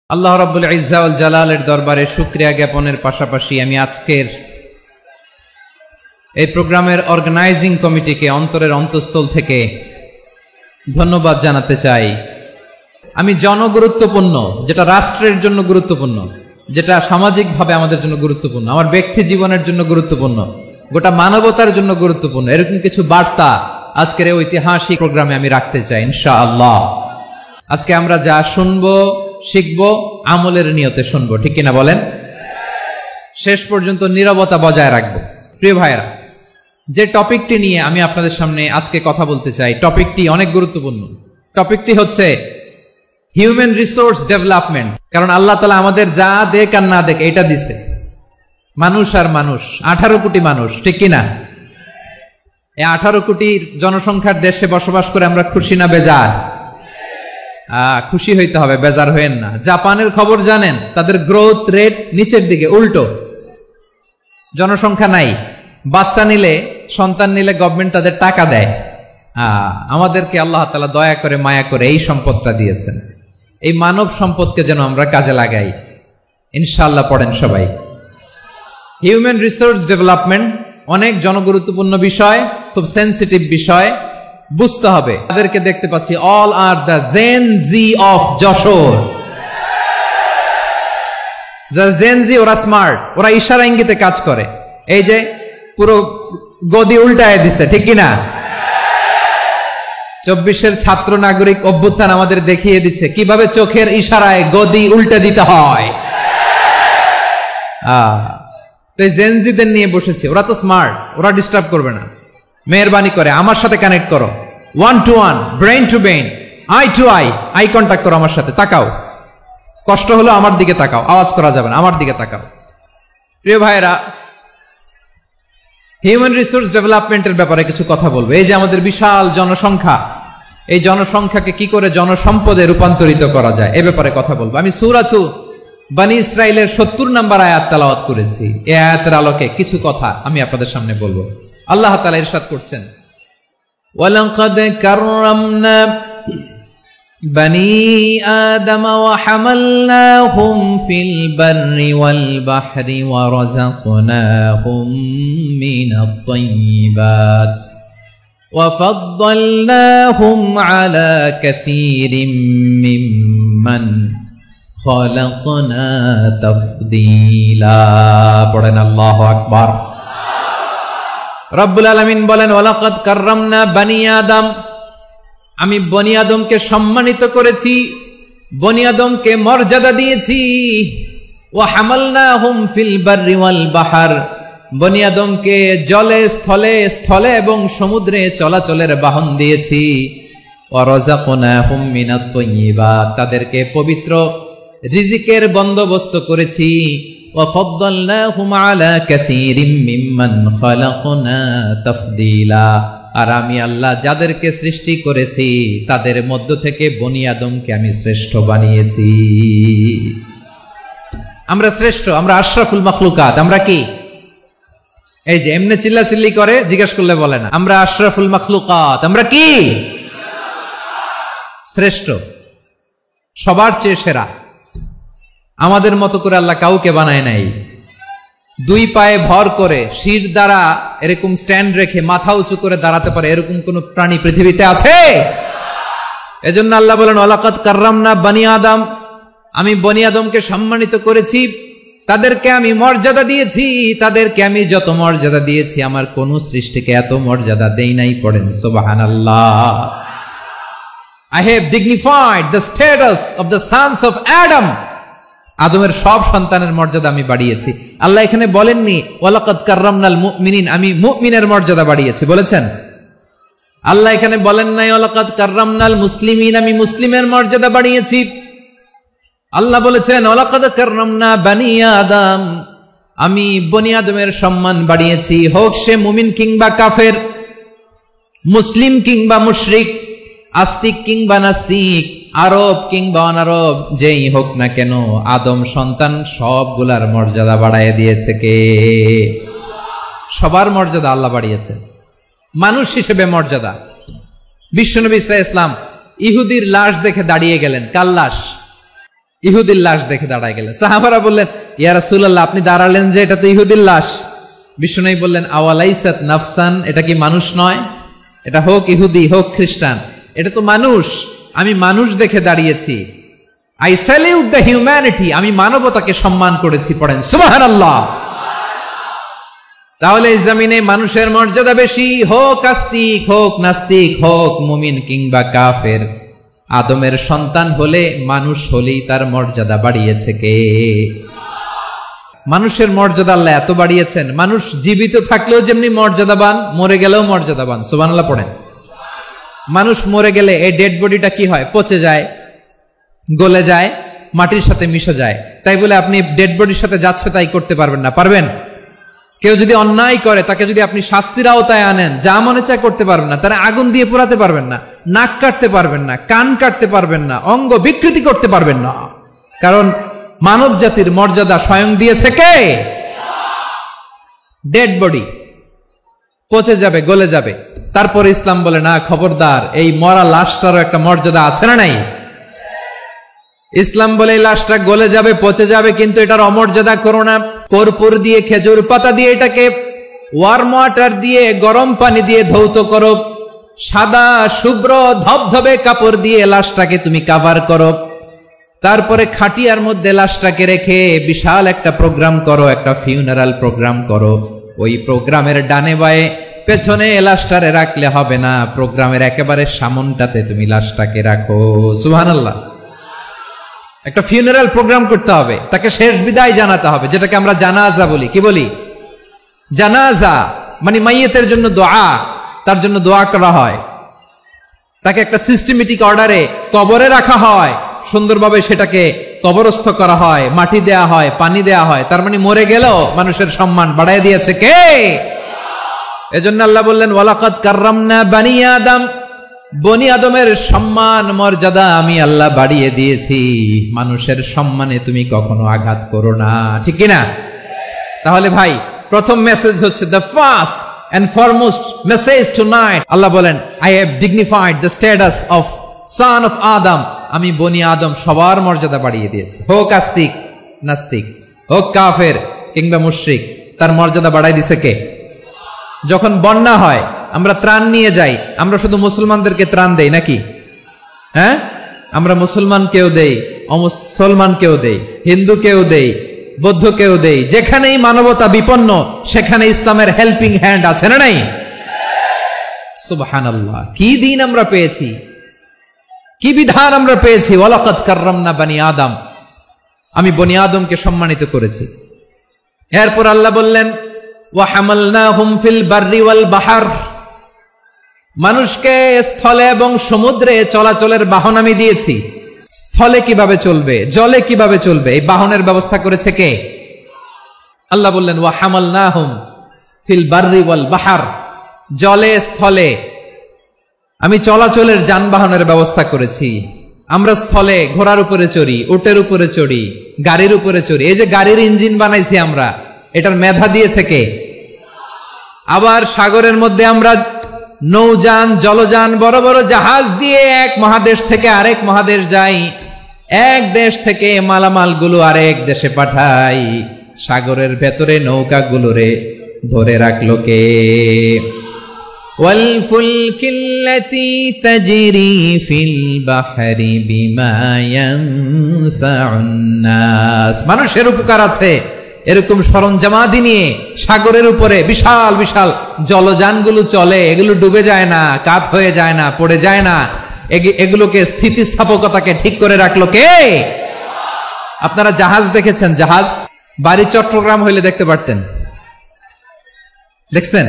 আল্লাহ রাব্বুল ইজ্জা ওয়াল জালালের দরবারে শুকরিয়া জ্ঞাপনের পাশাপাশি আমি আজকের এই প্রোগ্রামের অর্গানাইজিং কমিটিকে অন্তরের অন্তঃস্থল থেকে ধন্যবাদ জানাতে চাই। আমি জনগুরুত্বপূর্ণ, যেটা রাষ্ট্রের জন্য গুরুত্বপূর্ণ, যেটা সামাজিকভাবে আমাদের জন্য গুরুত্বপূর্ণ, আমার ব্যক্তি জীবনের জন্য গুরুত্বপূর্ণ, গোটা মানবতার জন্য গুরুত্বপূর্ণ, এরকম কিছু বার্তা আজকের এই ঐতিহাসিক প্রোগ্রামে আমি রাখতে চাই ইনশাআল্লাহ। আজকে আমরা যা শুনবো শিখবো আমলের নিয়তে শুনবো, ঠিক কিনা বলেন? শেষ পর্যন্ত নীরবতা বজায় রাখবো। প্রিয় ভাইরা, যে টপিকটি নিয়ে আমি আপনাদের সামনে আজকে কথা বলতে চাই, টপিকটি অনেক গুরুত্বপূর্ণ। টপিকটি হচ্ছে হিউম্যান রিসোর্স ডেভেলপমেন্ট। কারণ আল্লাহ তাআলা আমাদের যা দেখ আর না দেখ এটা দিছে, মানুষ আর মানুষ, 18 কোটি মানুষ, ঠিক কিনা? এই 18 কোটি জনসংখ্যার দেশে বসবাস করে আমরা খুশি না বেজার? খুশি হইতে হবে, বেজার হইেন না। জাপানের খবর জানেন? তাদের গ্রোথ রেট নিচের দিকে, উল্টো। জনসংখ্যা নাই, বাচ্চা নিলে, সন্তান নিলে গভর্নমেন্ট তাদের টাকা দেয়। আমাদেরকে আল্লাহ তাআলা দয়া করে মায়া করে এই সম্পদটা দিয়েছেন। এই মানব সম্পদকে যেন আমরা কাজে লাগাই ইনশাআল্লাহ। পড়েন সবাই। হিউম্যান রিসোর্স ডেভেলপমেন্ট অনেক জনগুরুত্বপূর্ণ বিষয়, খুব সেন্সিটিভ বিষয়, বুঝতে হবে। তাদেরকে দেখতে পাচ্ছি, all are the Gen Z of Jashore. Gen Z, ওরা স্মার্ট, ওরা ইশারা ইঙ্গিতে কাজ করে। এই যে পুরো গদি উল্টায় দিছে, ঠিক কিনা? 24-এর ছাত্র নাগরিক অভ্যুত্থান আমাদের দেখিয়ে দিচ্ছে কিভাবে চোখের ইশারায় গদি উল্টে দিতে হয়। জেনজিদের নিয়ে বসেছে, ওরা তো স্মার্ট, ওরা ডিস্টার্ব করবে না। মেহরবানি করে আমার সাথে কানেক্ট করো, 1 to 1, brain to brain, eye to eye, eye contact করো আমার সাথে, তাকাও। কষ্ট হলো আমার দিকে তাকাও, আওয়াজ করা যাবে না, আমার দিকে তাকাও। প্রিয় ভাইরা, হিউম্যান রিসোর্স ডেভেলপমেন্টের ব্যাপারে কিছু কথা বলবো। এই যে আমাদের বিশাল জনসংখ্যা, এই জনসংখ্যাকে কি করে জনসম্পদে রূপান্তরিত করা যায় এ ব্যাপারে কথা বলবো। আমি সূরাতু বনী ইসরাইলের 70 নম্বর আয়াত তেলাওয়াত করেছি। এই আয়াতের আলোকে কিছু কথা আমি আপনাদের সামনে বলবো। আল্লাহ তাআলা ইরশাদ করছেন, ওয়ালাকাদ কাররামনা বনী আদম ওয়া হামালনাহুম ফিল বাররি ওয়াল বাহরি ওয়া রাযাকনাহুম মিনাত তাইয়্যিবাত ওয়া ফাদ্দালনাহুম আলা কাসীরিম মিম্মান খালাকনা তাফদীলা। পড়েন আল্লাহু আকবার। রব্বুল আলামিন বলেন, ওয়ালাকাদ কাররামনা বনী আদম, আমি বনী আদমকে সম্মানিত করেছি, বনী আদমকে মর্যাদা দিয়েছি। ওয়া হামালনাহুম ফিল বাররি ওয়াল বাহর, বনী আদমকে জলে স্থলে, স্থলে এবং সমুদ্রে চলাচলের বাহন দিয়েছি। ওয়া রাযাকনাহুম মিনাত তাইয়্যিবাত, তাদেরকে পবিত্র রিজিকের বন্দোবস্ত করেছি। ওয়া ফাদ্দালনাহুম আলা কাসীরিম মিম্মান খালাকনা তাফদীলা, আর আমি আল্লাহ যাদেরকে সৃষ্টি করেছি তাদের মধ্য থেকে বনী আদমকে আমি শ্রেষ্ঠ বানিয়েছি। আমরা শ্রেষ্ঠ, আমরা আশরাফুল মাখলুকাত। আমরা কি? এই যে এমনি চিল্লাচিল্লি করে, জিজ্ঞেস করলে বলে না, আমরা আশরাফুল মাখলুকাত। আমরা কি? শ্রেষ্ঠ, সবার চেয়ে সেরা। আমাদের মতো করে আল্লাহ কাউকে বানায় নাই। 2 পায়ে ভর করে, শির দ্বারা এরকম স্ট্যান্ড রেখে মাথা উঁচু করে দাঁড়াতে পারে এরকম কোন প্রাণী পৃথিবীতে আছে? এজন্য আল্লাহ বলেন, ওয়ালাকাদ কাররামনা বনী আদম, আমি বনী আদমকে সম্মানিত করেছি, তাদেরকে আমি মর্যাদা দিয়েছি। তাদেরকে আমি যত মর্যাদা দিয়েছি আমার কোন সৃষ্টিকে এত মর্যাদা দেই নাই। পড়েন সুবহানাল্লাহ। I have dignified the status of the sons of Adam, আদমের সব সন্তানের মর্যাদা আমি বাড়িয়েছি। আল্লাহ এখানে বলেননি ওয়ালাকাদ কাররামনাল মুমিনিন, আমি মুমিনের মর্যাদা বাড়িয়েছি, বলেছেন? আল্লাহ এখানে বলেন নাই ওয়ালাকাদ কাররামনাল মুসলিমিন, আমি মুসলিমের মর্যাদা বাড়িয়েছি। আল্লাহ বলেছেন ওয়ালাকাদ কাররামনা বনী আদম, আমি বনী আদমের সম্মান বাড়িয়েছি। হোক সে মুমিন কিংবা কাফের, মুসলিম কিংবা মুশরিক, আস্তিক কিংবা নাস্তিক, আরব কিংবা অনারব, যেই হোক না কেন, আদম সন্তান সবগুলার মর্যাদা বাড়ায় দিয়েছে কে? সবার মর্যাদা আল্লাহ বাড়িয়েছে। মানুষ হিসেবে মর্যাদা, বিশ্বনবী সাল্লাল্লাহু আলাইহি ওয়াসাল্লাম ইহুদির লাশ দেখে দাঁড়িয়ে গেলেন। কার লাশ? ইহুদির লাশ দেখে দাঁড়ায় গেলেন। সাহাবারা বললেন, ইয়া রাসূলুল্লাহ, আপনি দাঁড়ালেন যে, এটা তো ইহুদির লাশ। বিষ্ণু বললেন, আওয়ালাইসাত নাফসান, এটা কি মানুষ নয়? এটা হোক ইহুদি হোক খ্রিস্টান, এটা তো মানুষ। আমি মানুষ দেখে দাঁড়িয়েছি। আই স্যালিউট দ্য হিউম্যানিটি, আমি মানবতাকে সম্মান করেছি। পড়েন সুবহানাল্লাহ। তাহলে এই জমিনে মানুষের মর্যাদা বেশি, হোক আস্তিক হোক নাস্তিক হোক মুমিন কিংবা কাফের। আদমের সন্তান হলে, মানুষ হলেই তার মর্যাদা বাড়িয়েছে কে? মানুষের মর্যাদা আল্লাহ এত বাড়িয়েছেন, মানুষ জীবিত থাকলেও যেমনি মর্যাদাবান, মরে গেলেও মর্যাদাবান। সুবহানাল্লাহ পড়েন। মানুষ মরে গেলে এই ডেড বডিটা কি হয়? পচে যায়, গলে যায়, মাটির সাথে মিশে যায়। তাই বলে আপনি ডেড বডির সাথে যাচ্ছে তাই করতে পারবেন না? পারবেন? কেউ যদি অন্যায় করে, তাকে যদি আপনি শাস্তির আওতায় আনেন, যা মনে চায় করতে পারবেন না। তারা আগুন দিয়ে পোড়াতে পারবেন না, নাক কাটতে পারবেন না, কান কাটতে পারবেন না, অঙ্গ বিকৃতি করতে পারবেন না। কারণ মানব জাতির মর্যাদা স্বয়ং দিয়েছে কে? ডেড বডি পচে যাবে, গলে যাবে। তারপর ইসলাম বলে, না, খবরদার, এই মরা লাশটারও একটা মর্যাদা আছে না নাই? ইসলাম বলে এই লাশটা গলে যাবে, পচে যাবে, কিন্তু এটার অমর্যাদা করো না। কর্পূর দিয়ে, খেজুর পাতা দিয়ে, এটাকে ওয়ার্ম ওয়াটার দিয়ে, গরম পানি দিয়ে ধৌত করো। সাদা শুভ্র ধবধবে কাপড় দিয়ে লাশটাকে তুমি কাভার করো। তারপরে খাটিয়ার মধ্যে লাশটাকে রেখে বিশাল একটা প্রোগ্রাম করো, একটা ফিউনারাল প্রোগ্রাম করো। ওই প্রোগ্রামের ডানে বায়ে পেছনে লাশটারে রাখলে হবে না, প্রোগ্রামের একেবারে সামনটাতে তুমি লাশটাকে রাখো। সুবহানাল্লাহ। একটা ফিউনারাল প্রোগ্রাম করতে হবে, তাকে শেষ বিদায় জানাতে হবে, যেটাকে আমরা জানাজা বলি। কি বলি? জানাজা মানে মাইয়েতের জন্য দোয়া, তার জন্য দোয়া করা হয়। তাকে একটা সিস্টেমেটিক অর্ডারে কবরে রাখা হয়, সুন্দরভাবে সেটাকে কবরস্থ করা হয়, মাটি দেয়া হয়, পানি দেয়া হয়। তার মানে মরে গেলেও মানুষের সম্মান বাড়ায় দিয়েছে কে? এজন্য আল্লাহ বললেন, ওয়ালাকাদ কাররামনা বানি আদম, বনি আদমের সম্মান মর্যাদা আমি আল্লাহ বাড়িয়ে দিয়েছি। মানুষের সম্মানে তুমি কখনো আঘাত করো না, ঠিক কিনা? তাহলে ভাই, প্রথম মেসেজ হচ্ছে, the first and foremost message tonight, আল্লাহ বলেন, I have dignified the status of son of Adam, আমি বনি আদম সবার মর্যাদা বাড়িয়ে দিয়েছি। হোক আস্তিক নাস্তিক, হোক কাফের কিংবা মুশরিক, তার মর্যাদা বাড়াই দিছে কে? যখন বন্যা হয়, আমরা ত্রাণ নিয়ে যাই, আমরা শুধু মুসলমানদেরকে ত্রাণ দেই নাকি? হ্যাঁ, আমরা মুসলমানকেও দেই, অমুসলমানকেও দেই, হিন্দুকেও দেই, বৌদ্ধকেও দেই। যেখানেই মানবতা বিপন্ন, সেখানে ইসলামের হেল্পিং হ্যান্ড আছে না নাই? সুবহানাল্লাহ। কি দিন আমরা পেয়েছি, কি বিধান আমরা পেয়েছি। ওয়ালাকাদ কাররামনা বানি আদম, আমি বনি আদমকে সম্মানিত করেছি। এরপর আল্লাহ বললেন, ওয়া হামালনাহুম ফিল বাররি ওয়াল বাহর, মানুষকে স্থলে এবং সমুদ্রে চলাচলের বাহন আমি দিয়েছি। স্থলে কিভাবে চলবে, জলে কিভাবে চলবে, এই বাহনের ব্যবস্থা করেছে কে? আল্লাহ বললেন, ওয়া হামালনাহুম ফিল বাররি ওয়াল বাহর, জলে স্থলে আমি চলাচলের যানবাহনের ব্যবস্থা করেছি। আমরা স্থলে ঘোড়ার উপরে চড়ি, উটের উপরে চড়ি, গাড়ির উপরে চড়ি। এই যে গাড়ির ইঞ্জিন বানাইছি আমরা, এটার মেধা দিয়েছে কে? আবার সাগরের মধ্যে আমরা নৌযান, জলযান, বড় বড় জাহাজ দিয়ে এক মহাদেশ থেকে আরেক মহাদেশ যাই, এক দেশ থেকে মালামালগুলো আরেক দেশে পাঠাই। সাগরের ভেতরে নৌকাগুলোরে ধরে রাখলো কে? ওয়াল ফুলকিল্লাতী তাজরি ফিল বাহরি বিমা ইয়ানফাউন নাস, মানুষের উপকার আছে এরকম সরঞ্জামাদি নিয়ে সাগরের উপরে বিশাল বিশাল জলযানগুলো চলে। এগুলো ডুবে যায় না, কাত হয়ে যায় না, পড়ে যায় না। এগুলোকে স্থিতিস্থাপকতাকে ঠিক করে রাখলো কে? আপনারা জাহাজ দেখেছেন? জাহাজ বাড়ি চট্টগ্রাম হইলে দেখতে পারতেন, দেখছেন?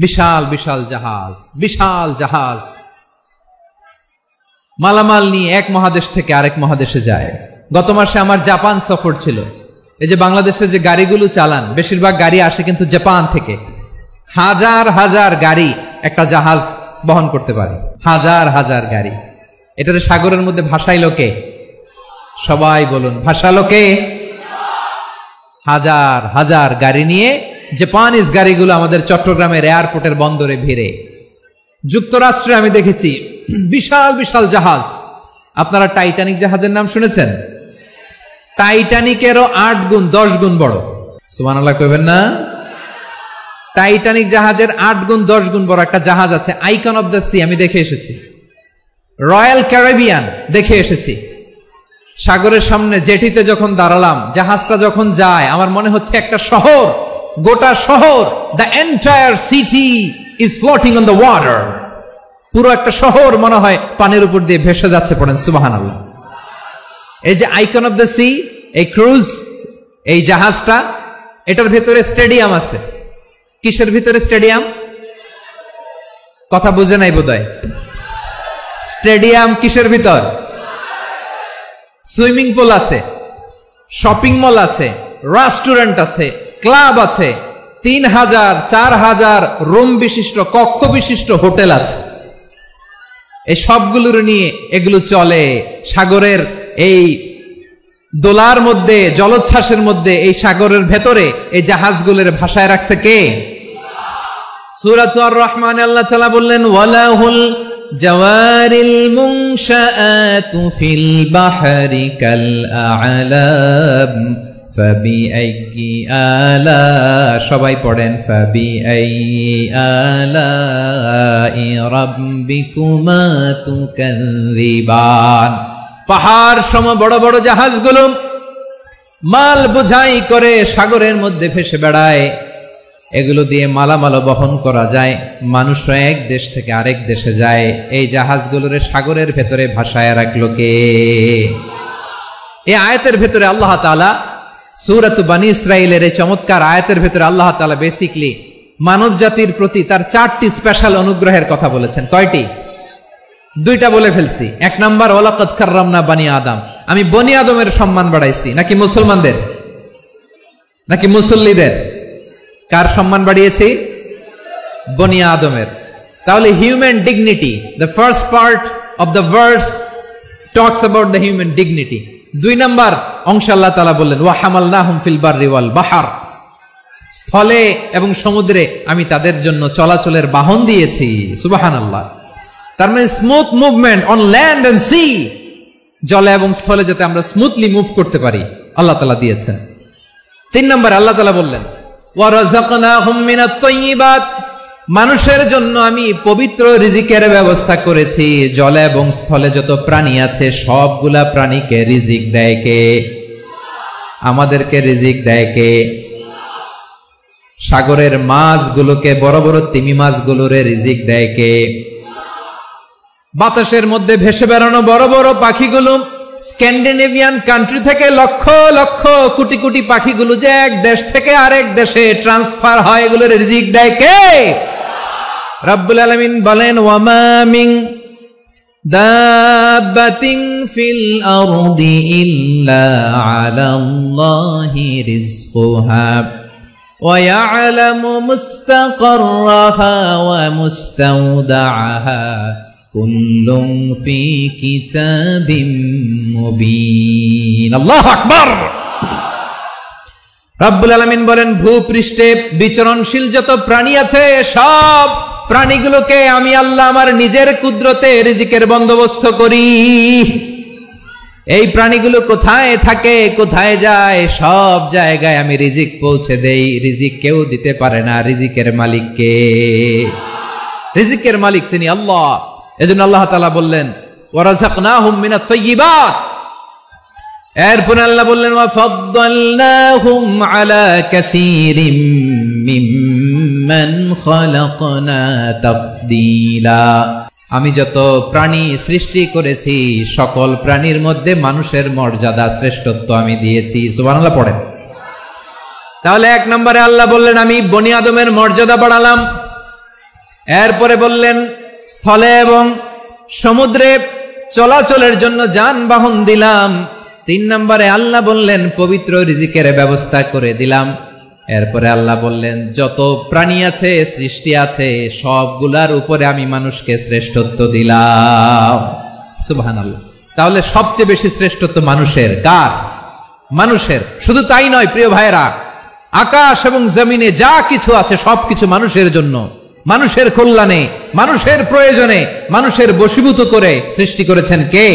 বিশাল বিশাল জাহাজ, বিশাল জাহাজ মালামাল নিয়ে এক মহাদেশ থেকে আরেক মহাদেশে যায়। গত মাসে আমার জাপান সফর ছিল। এই যে বাংলাদেশে যে গাড়িগুলো চালান, বেশিরভাগ গাড়ি আসে কিন্তু জাপান থেকে। হাজার হাজার গাড়ি একটা জাহাজ বহন করতে পারে, হাজার হাজার গাড়ি। এটারে সাগরের মধ্যে ভাসাইলো কে? সবাই বলুন, ভাসালো কে? হাজার হাজার গাড়ি নিয়ে জাপানিজ গাড়িগুলো আমাদের চট্টগ্রামের এয়ারপোর্টের বন্দরে ভিড়ে। যুক্তরাষ্ট্রে আমি দেখেছি বিশাল বিশাল জাহাজ। আপনারা টাইটানিক জাহাজের নাম শুনেছেন? টাইটানিকেরও 8 গুণ 10 গুণ বড়। সুবহানাল্লাহ কইবেন না? টাইটানিক জাহাজের 8 গুণ 10 গুণ বড় একটা জাহাজ আছে, আইকন অফ দ্য সি, আমি দেখে এসেছি। রয়্যাল ক্যারিবিয়ান দেখে এসেছি। সাগরের সামনে জেটিতে যখন দাঁড়ালাম, জাহাজটা যখন যায়, আমার মনে হচ্ছে একটা শহর, গোটা শহর, the entire city is floating on the water. পুরো একটা শহর মনে হয় পানির উপর দিয়ে ভেসে যাচ্ছে। পড়েন সুবহানাল্লাহ। এই যে আইকন অফ দ্য সি, এই ক্রুজ, এই জাহাজটা, এটার ভেতরে স্টেডিয়াম আছে। কিসের ভিতরে স্টেডিয়াম? কথা বুঝে নাই বোধহয়। স্টেডিয়াম কিসের ভিতর? সুইমিং পুল আছে, শপিং মল আছে, রেস্টুরেন্ট আছে, ক্লাব আছে, 3000 4000 রুম বিশিষ্ট, কক্ষ বিশিষ্ট হোটেল আছে। এই সবগুলোর নিয়ে এগুলো চলে সাগরের এই দোলার মধ্যে, জলোচ্ছ্বাসের মধ্যে, এই সাগরের ভেতরে এই জাহাজগুলোর ভাষায় রাখছে কে? সূরাতুর রহমান আল্লাহ তাআলা বললেন, ওয়ালাহুল জাওয়ারিল মুনশাআতু ফিল বাহরি কাল আ'লাম ফাবিআইয়ি আলা, সবাই পড়েন, ফাবিআইয়ি আলাই রাব্বিকুমা তুকাযযিবান। পাহাড় সম বড় বড় জাহাজগুলো মাল বোঝাই করে সাগরের মধ্যে ভেসে বেড়ায়। এগুলো দিয়ে মালামাল বহন করা যায়, মানুষরা এক দেশ থেকে আরেক দেশে যায়। এই জাহাজগুলোর সাগরের ভেতরে ভাসায় রাখলো কে? এই আয়াতের ভেতরে আল্লাহ তাআলা সূরাত বনী ইসরাঈলের এই চমৎকার আয়াতের ভেতরে আল্লাহ তাআলা বেসিক্যালি মানব জাতির প্রতি তার 4টি স্পেশাল অনুগ্রহের কথা বলেছেন। কয়টি? 2টা বলে ফেলছি। 1 নাম্বার, ওয়ালাকাদ কাররামনা বনী আদম, আমি বনী আদমের সম্মান বাড়াইছি। নাকি মুসলমানদের? নাকি মুসল্লিদের? কার সম্মান বাড়িয়েছি? বনী আদমের। তাহলে human dignity, the first part of the verse talks about the human dignity. 2 number অংশ আল্লাহ তাআলা বললেন, ওয়া হামালনাহুম ফিল বাররি ওয়াল বাহর, স্থলে এবং সমুদ্রে আমি তাদের জন্য চলাচলের বাহন দিয়েছি। সুবহানাল্লাহ। তার মানে smooth movement on land and sea, জলে এবং স্থলে যাতে আমরা স্মুথলি মুভ করতে পারি আল্লাহ তাআলা দিয়েছেন। 3 নাম্বার আল্লাহ তাআলা বললেন, ওয়া রাযাকনাহুম মিনাত তাইয়্যিবাত, মানুষের জন্য আমি পবিত্র রিজিকের ব্যবস্থা করেছি। জলে এবং স্থলে যত প্রাণী আছে সবগুলা প্রাণীকে রিজিক দেয় কে? আমাদেরকে রিজিক দেয় কে? সাগরের মাছগুলোকে, বড় বড় তিমি মাছগুলোরে রিজিক দেয় কে? বাতাসের মধ্যে ভেসে বেড়ানো বড় বড় পাখিগুলো, স্ক্যান্ডিনেভিয়ান কান্ট্রি থেকে লক্ষ লক্ষ কোটি কোটি পাখিগুলো যে এক দেশ থেকে আরেক দেশে ট্রান্সফার হয়, এগুলোর রিজিক দেয় কে? রব্বুল আলামিন বলেন, ওয়ামা মিন দাব্বাতিন ফিল আরদি ইল্লা আলাল্লাহি রিজকুহা ওয়া ইয়ালামু মুস্তাকাররাহা ওয়া মুস্তাওদাআহা কুল্লুম ফি কিতাবিম মুবিন। আল্লাহু আকবার। রব্বুল আলামিন বলেন, ভূপৃষ্ঠে বিচরণশীল যত প্রাণী আছে সব প্রাণীগুলোকে আমি আল্লাহ আমার নিজের কুদরতে রিজিকের বন্দোবস্ত করি। এই প্রাণীগুলো কোথায় থাকে, কোথায় যায়, সব জায়গায় আমি রিজিক পৌঁছে দেই। রিজিক কেউ দিতে পারে না, রিজিকের মালিক কে? রিজিকের মালিক তিনি আল্লাহ। এজন্য আল্লাহ তাআলা বললেন, ওয়া রাযাকনাহুম মিনাত তাইয়্যিবাত। এরপর আল্লাহ বললেন, ওয়া ফাদ্দালনাহুম আলা কাসীরিম মিম্মান খালাকনা তাফদীলা। আমি যত প্রাণী সৃষ্টি করেছি সকল প্রাণীর মধ্যে মানুষের মর্যাদা, শ্রেষ্ঠত্ব আমি দিয়েছি। সুবহানাল্লাহ পড়েন। তাহলে 1 নম্বরে আল্লাহ বললেন, আমি বনি আদমের মর্যাদা বাড়ালাম। এরপরে বললেন, স্থলে এবং সমুদ্রে চলাচলের জন্য যানবাহন দিলাম। 3 নম্বরে আল্লাহ বললেন, পবিত্র রিজিকের ব্যবস্থা করে দিলাম। এরপরে আল্লাহ বললেন, যত প্রাণী আছে, সৃষ্টি আছে, সবগুলার উপরে আমি মানুষকে শ্রেষ্ঠত্ব দিলাম। সুবহানাল্লাহ। তাহলে সবচেয়ে বেশি শ্রেষ্ঠত্ব মানুষের। কার? মানুষের। শুধু তাই নয় প্রিয় ভাইরা, আকাশ এবং জমিনে যা কিছু আছে সবকিছু মানুষের জন্য, মানুষের কল্যাণে, মানুষের প্রয়োজনে, মানুষের বশীভূত করে সৃষ্টি করেছেন কে?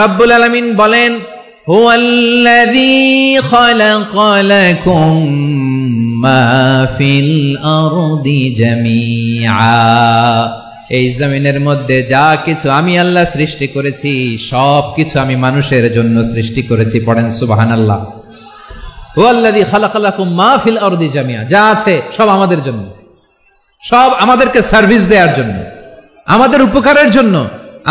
রব্বুল আলামিন বলেন, হুয়াল্লাযী খালাকা লাকুম মা ফিল আরদি জামিআ, এই জমিনের মধ্যে যা কিছু আমি আল্লাহ সৃষ্টি করেছি সব কিছু আমি মানুষের জন্য সৃষ্টি করেছি। পড়েন সুবহানাল্লাহ। হুয়াল্লাযী খালাকা লাকুম মা ফিল আরদি জামিআ, যা আছে সব আমাদের জন্য, সব আমাদেরকে সার্ভিস দেওয়ার জন্য, আমাদের উপকারের জন্য,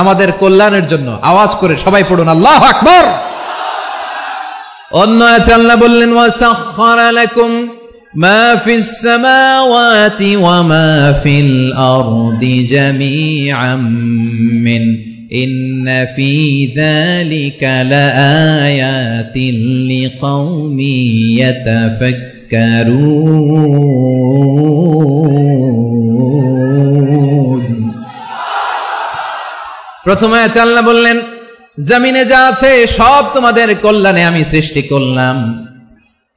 আমাদের কল্যাণের জন্য। আওয়াজ করে সবাই পড়ুন আল্লাহু আকবার। অন্য আয়াতে আল্লাহ বললেন ওয়াসাখখারা লাকুম মা ফিস সামাওয়াতি ওয়া মা ফিল আরদি জামিআম মিন ইন্না ফি যালিকা লাআয়াতিন লিকাউমিন ইয়াতাফাক্কারুন। প্রথম আয়াতে আল্লাহ বললেন জমিনে যা আছে সব তোমাদের কল্যাণে আমি সৃষ্টি করলাম।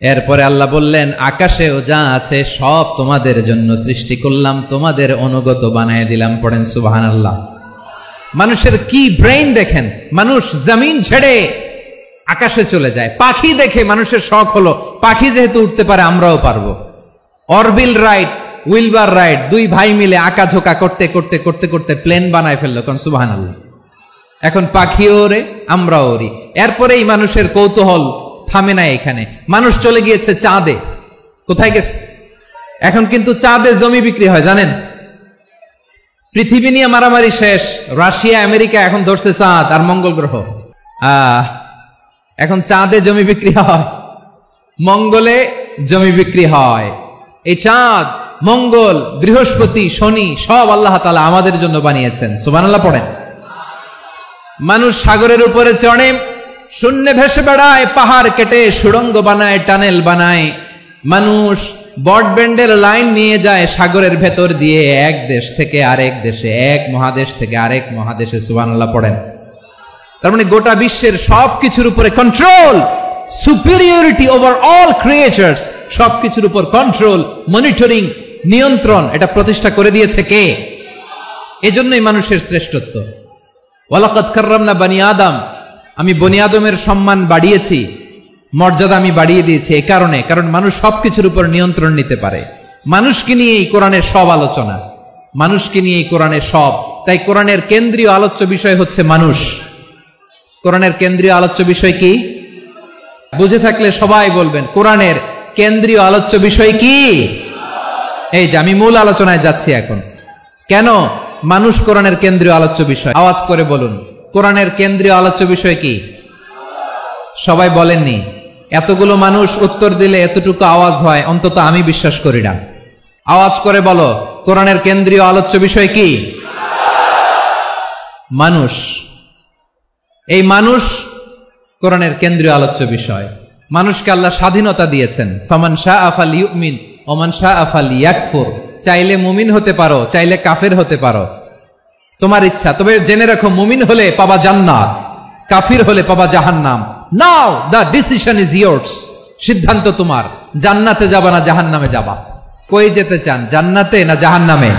এরপরে আল্লাহ বললেন আকাশেও যা আছে সব তোমাদের জন্য সৃষ্টি করলাম, তোমাদের অনুগত বানায় দিলাম। পড়েন সুবহানাল্লাহ। মানুষের কি ব্রেইন দেখেন, মানুষ জমিন ছেড়ে আকাশে চলে যায়। পাখি দেখে মানুষের শখ হলো পাখি যেহেতু উঠতে পারে আমরাও পারবো। অরবিল রাইট, উইলবার রাইট, দুই ভাই মিলে আঁকাঝোঁকা করতে করতে করতে করতে প্লেন বানায় ফেললো। কোন সুবহানাল্লাহ। এখন পাখিও ওরে, আমরাও ওরি। এরপরেই মানুষের কৌতূহল থামে না এখানে, মানুষ চলে গিয়েছে চাঁদে। কোথায় গেছে? এখন কিন্তু চাঁদে জমি বিক্রি হয় জানেন। পৃথিবী নিয়ে মারামারি শেষ, রাশিয়া আমেরিকা এখন ধরছে চাঁদ আর মঙ্গল গ্রহ। এখন চাঁদে জমি বিক্রি হয়, মঙ্গলে জমি বিক্রি হয়। এই চাঁদ, মঙ্গল, বৃহস্পতি, শনি সব আল্লাহ তাআলা আমাদের জন্য বানিয়েছেন। সুবহানাল্লাহ পড়েন। মানুষ সাগরের উপরে চড়ে, শূন্যে ভেসে বেড়ায়, পাহাড় কেটে সুড়ঙ্গ বানায়, টানেল বানায়। মানুষ ব্রডব্যান্ডের লাইন নিয়ে যায় সাগরের ভেতর দিয়ে, এক দেশ থেকে আরেক দেশে, এক মহাদেশ থেকে আরেক মহাদেশে। সুবহানাল্লাহ পড়েন। তার মানে গোটা বিশ্বের সবকিছুর উপরে control, superiority over all creatures, সবকিছুর উপর কন্ট্রোল, মনিটরিং, নিয়ন্ত্রণ, এটা প্রতিষ্ঠা করে দিয়েছে কে? এজন্যই মানুষের শ্রেষ্ঠত্ব। ওয়ালাকাদ কাররামনা বানি আদম, আমি বনি আদমের সম্মান বাড়িয়েছি, মর্যাদা আমি বাড়িয়ে দিয়েছি। এই কারণে, কারণ মানুষ সবকিছুর উপর নিয়ন্ত্রণ নিতে পারে। মানুষকে নিয়ে এই কোরআনের সব আলোচনা, মানুষকে নিয়ে এই কোরআনের সব। তাই কোরআনের কেন্দ্রীয় আলোচ্য বিষয় হচ্ছে মানুষ। কোরআনের কেন্দ্রীয় আলোচ্য বিষয় কি? বুঝে থাকলে সবাই বলবেন কোরআনের কেন্দ্রীয় আলোচ্য বিষয় কি? এই যে আমি মূল আলোচনায় যাচ্ছি এখন। কেন মানুষ কোরআনের কেন্দ্রীয় আলোচ্য বিষয়? আওয়াজ করে বলুন, কোরআনের কেন্দ্রীয় আলোচ্য বিষয় কি? সবাই বলেননি। এতগুলো মানুষ উত্তর দিলে এতটুকু আওয়াজ হয়, অন্তত আমি বিশ্বাস করি না। আওয়াজ করে বলো, কোরআনের কেন্দ্রীয় আলোচ্য বিষয় কি? মানুষ। এই মানুষ কোরআনের কেন্দ্রীয় আলোচ্য বিষয়। মানুষকে আল্লাহ স্বাধীনতা দিয়েছেন। ফামান শাআ ফালইউমিন ওয়া মান শাআ ফালইয়াকফুর। চাইলে মুমিন হতে পারো, চাইলে কাফের হতে পারো, তোমার ইচ্ছা। তবে জেনে রাখো, মুমিন হলে পাবা জান্নাত, কাফির হলে পাবা জাহান্নাম। নাও দ্য ডিসিশন ইজ ইয়ার্স। সিদ্ধান্ত তোমার, জান্নাতে যাবা না জাহান্নামে যাবা। কই যেতে চান, জান্নাতে না জাহান্নামে?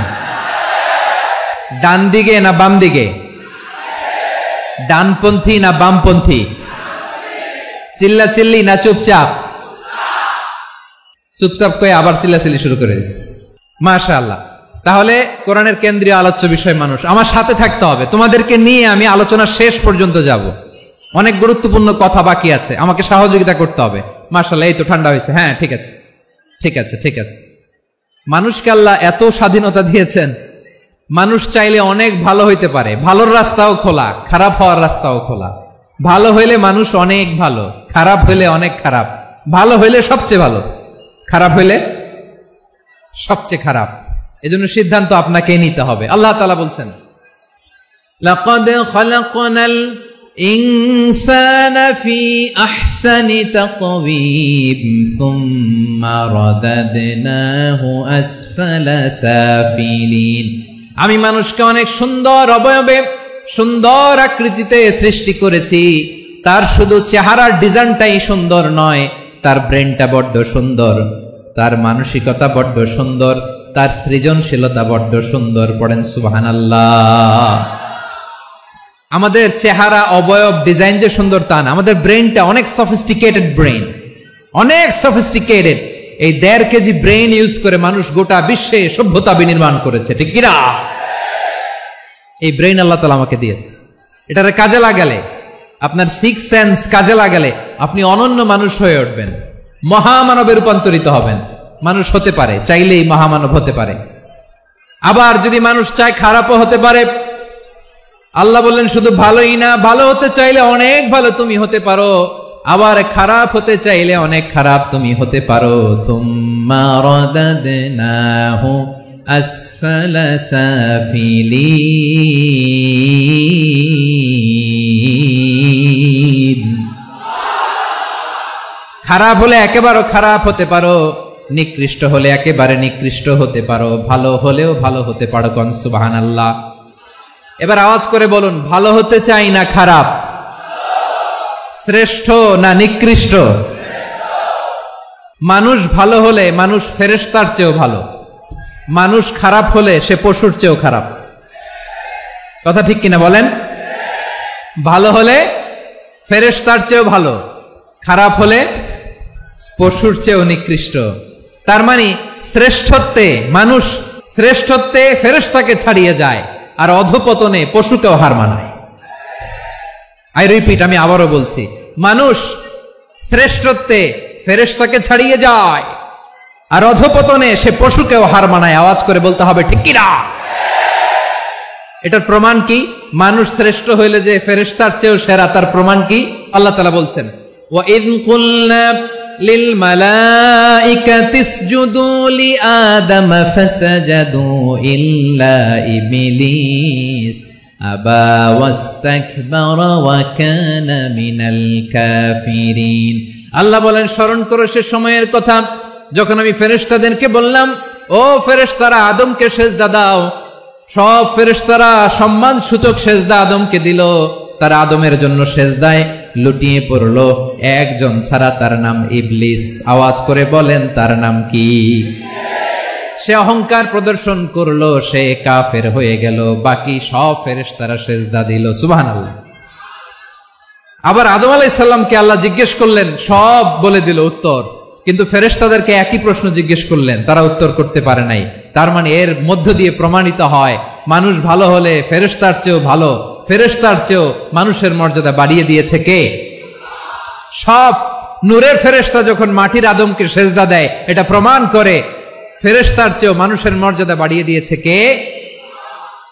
ডান দিকে না বাম দিকে? ডানপন্থী না বামপন্থী? চিল্লা চিল্লি না চুপচাপ? চুপচাপ কয়ে আবার চিল্লাচিল্লি শুরু করে দিচ্ছে। মাশাআল্লাহ। তাহলে কোরআনের কেন্দ্রীয় আলোচ্য বিষয় মানুষ। আমার সাথে থাকতে হবে, তোমাদেরকে নিয়ে আমি আলোচনা শেষ পর্যন্ত যাব। অনেক গুরুত্বপূর্ণ কথা বাকি আছে, আমাকে সহযোগিতা করতে হবে। মাশাআল্লাহ, এই তো ঠান্ডা হয়েছে। হ্যাঁ, ঠিক আছে ঠিক আছে ঠিক আছে। মানুষকে আল্লাহ এত স্বাধীনতা দিয়েছেন, মানুষ চাইলে অনেক ভালো হইতে পারে। ভালোর রাস্তাও খোলা, খারাপ হওয়ার রাস্তাও খোলা। ভালো হইলে মানুষ অনেক ভালো, খারাপ হইলে অনেক খারাপ। ভালো হইলে সবচেয়ে ভালো, খারাপ হইলে সবচেয়ে খারাপ। এজন্য সিদ্ধান্ত আপনাকে নিতে হবে। আল্লাহ তাআলা বলছেন, লাকাদ খালাকনাল ইনসানা ফি আহসানি তাকওয়িম সুম্মা রাদাদনাহু আসফালা সাফিলিন। আমি মানুষকে অনেক সুন্দর অবয়বে, সুন্দর আকৃতিতে সৃষ্টি করেছি। তার শুধু চেহারার ডিজাইনটাই সুন্দর নয়, তার ব্রেনটা বড্ড সুন্দর, তার মানসিকতা বড্ড সুন্দর, তার সৃজনশীলতা বড্ড সুন্দর। পড়েন সুবহানাল্লাহ। আমাদের চেহারা, অবয়ব, ডিজাইন যে সুন্দর তা না, আমাদের ব্রেনটা অনেক সফিস্টিকেটেড ব্রেন, অনেক সফিস্টিকেটেড। এই 1.5 কেজি ব্রেন ইউজ করে মানুষ গোটা বিশ্বে সভ্যতা বিনির্মাণ করেছে, ঠিক কিনা? এই ব্রেন আল্লাহ তাআলা আমাকে দিয়েছে। এটারে কাজে লাগালে, আপনার 6 সেন্স কাজে লাগালে আপনি অনন্য মানুষ হয়ে উঠবেন, মহামানবে রূপান্তরিত হবেন। মানুষ হতে পারে, চাইলেই মহামানব হতে পারে। আবার যদি মানুষ চায় খারাপও হতে পারে। আল্লাহ বললেন শুধু ভালোই না, ভালো হতে চাইলে অনেক ভালো তুমি হতে পারো, আবার খারাপ হতে চাইলে অনেক খারাপ তুমি হতে পারো। সুম্মা রাদাদনাহু আসফালা সাফিলিন। খারাপ হলে একেবারে খারাপ হতে পারো, নিকৃষ্ট হলে একেবারে নিকৃষ্ট হতে পারো, ভালো হলেও ভালো হতে পারো। কোন সুবহানাল্লাহ। এবার আওয়াজ করে বলুন, ভালো হতে চাই না খারাপ? শ্রেষ্ঠ না নিকৃষ্ট? মানুষ ভালো হলে মানুষ ফেরেশতার চেয়েও ভালো, মানুষ খারাপ হলে সে পশুর চেয়েও খারাপ। কথা ঠিক কিনা বলেন? ভালো হলে ফেরেশতার চেয়েও ভালো, খারাপ হলে পশুর চেয়েও নিকৃষ্ট। তার মানে শ্রেষ্ঠত্বে মানুষ, শ্রেষ্ঠত্বে ফেরেশতাকে ছাড়িয়ে যায়, আর অধপতনে পশুকেও হার মানায়। আই রিপিট, আমি আবারও বলছি, মানুষ শ্রেষ্ঠত্বে ফেরেশতাকে ছাড়িয়ে যায়, আর অধপতনে সে পশুকেও হার মানায়। আওয়াজ করে বলতে হবে ঠিক কিনা? এটার প্রমাণ কি? মানুষ শ্রেষ্ঠ হইলে যে ফেরেশতার চেয়েও সেরা, তার প্রমাণ কি? আল্লাহ তাআলা বলছেন, ওয়া ইয কুলনা লিল মালাইকাতি ইসজুদু লি আদম ফাসাজাদু ইল্লা ইবলিস আবা ওয়াস্তাকবারা ওয়া কানা মিনাল কাফিরিন। আল্লাহ বলেন, স্মরণ করো সে সময়ের কথা যখন আমি ফেরেশতাদেরকে বললাম, ও ফেরেশতারা আদমকে সেজদা দাও। সব ফেরেশতারা সম্মান সূচক সেজদা আদমকে দিল, তারা আদমের জন্য সেজদায় লুটিয়ে পড়লো, একজন ছাড়া, তার নাম ইবলিস। আওয়াজ করে বলেন, তার নাম কি? সে অহংকার প্রদর্শন করলো, সে কাফের হয়ে গেল, বাকি সব ফেরেশতারা সেজদা দিল। সুবহানাল্লাহ। আবার আদম আলাইহিস সালামকে আল্লাহ জিজ্ঞেস করলেন, সব বলে দিল উত্তর, কিন্তু ফেরেশতাদেরকে একই প্রশ্ন জিজ্ঞেস করলেন, তারা উত্তর করতে পারে নাই। তার মানে এর মধ্য দিয়ে প্রমাণিত হয়, মানুষ ভালো হলে ফেরেশতার চেয়েও ভালো, ফেরেশতার চেয়েও মানুষের মর্যাদা বাড়িয়ে দিয়েছে কে? সব নূরের ফেরেশতা যখন মাটির আদমকে সেজদা দেয়, এটা প্রমাণ করে ফেরেশতার চেয়েও মানুষের মর্যাদা বাড়িয়ে দিয়েছে কে?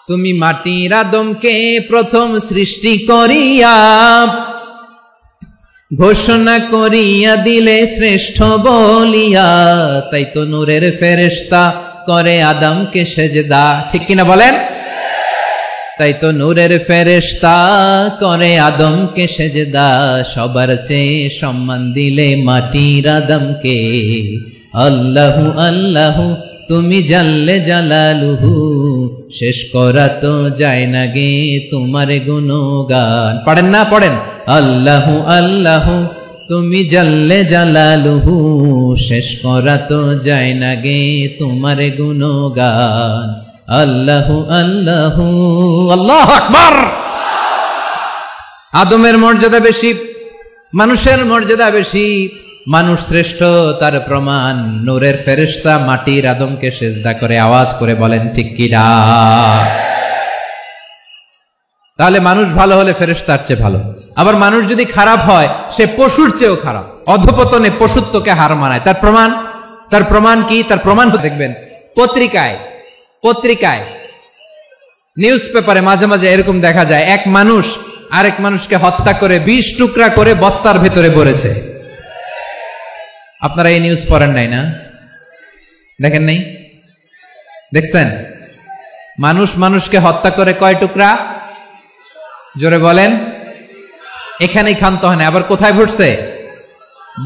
তুমি মাটির আদমকে প্রথম সৃষ্টি করিয়া ঘোষণা করিয়া দিলে শ্রেষ্ঠ বলিয়া, তাই তো নূরের ফেরেশতা করে আদমকে সেজদা। ঠিক কিনা বলেন? তাই তো নূরের ফেরেশতা করে আদমকে সেজদা, সবার চেয়ে সম্মান দিলে মাটির আদমকে। আল্লাহু আল্লাহু তুমি জাল্লে জালালুহু, শেষ করা তো যায় না গে তোমার গুণগান। পড়েন না? পড়েন। আল্লাহু আল্লাহু তুমি জাল্লে জালালুহু, শেষ করা তো যায় না গে তোমার গুণগান। আল্লাহু আল্লাহু, আল্লাহু আকবার। আদমের মর্যাদা বেশি, মানুষের মর্যাদা বেশি, মানুষ শ্রেষ্ঠ, তার প্রমাণ নূরের ফেরেশতা মাটির আদমকে সেজদা করে। আওয়াজ করে বলেন ঠিক কিনা? তাহলে মানুষ ভালো হলে ফেরেশতার চেয়ে ভালো। আবার মানুষ যদি খারাপ হয়, সে পশুর চেয়েও খারাপ, অধপতনে পশুত্বকে হার মানায়। তার প্রমাণ, তার প্রমাণ কি? তার প্রমাণ দেখবেন পত্রিকায়, পত্রিকায় নিউজ পেপারে মাঝে মাঝে এরকম দেখা যায়, এক মানুষ আরেক মানুষকে হত্যা করে 20 টুকরা করে বস্তার ভেতরে ভরেছে। আপনারা এই নিউজ পড়েন নাই না? দেখেন নাই? দেখছেন? মানুষ মানুষকে হত্যা করে কয় টুকরা? জোরে বলেন। এখানেই ক্ষান্ত হয় না, আবার কোথায় ভরছে?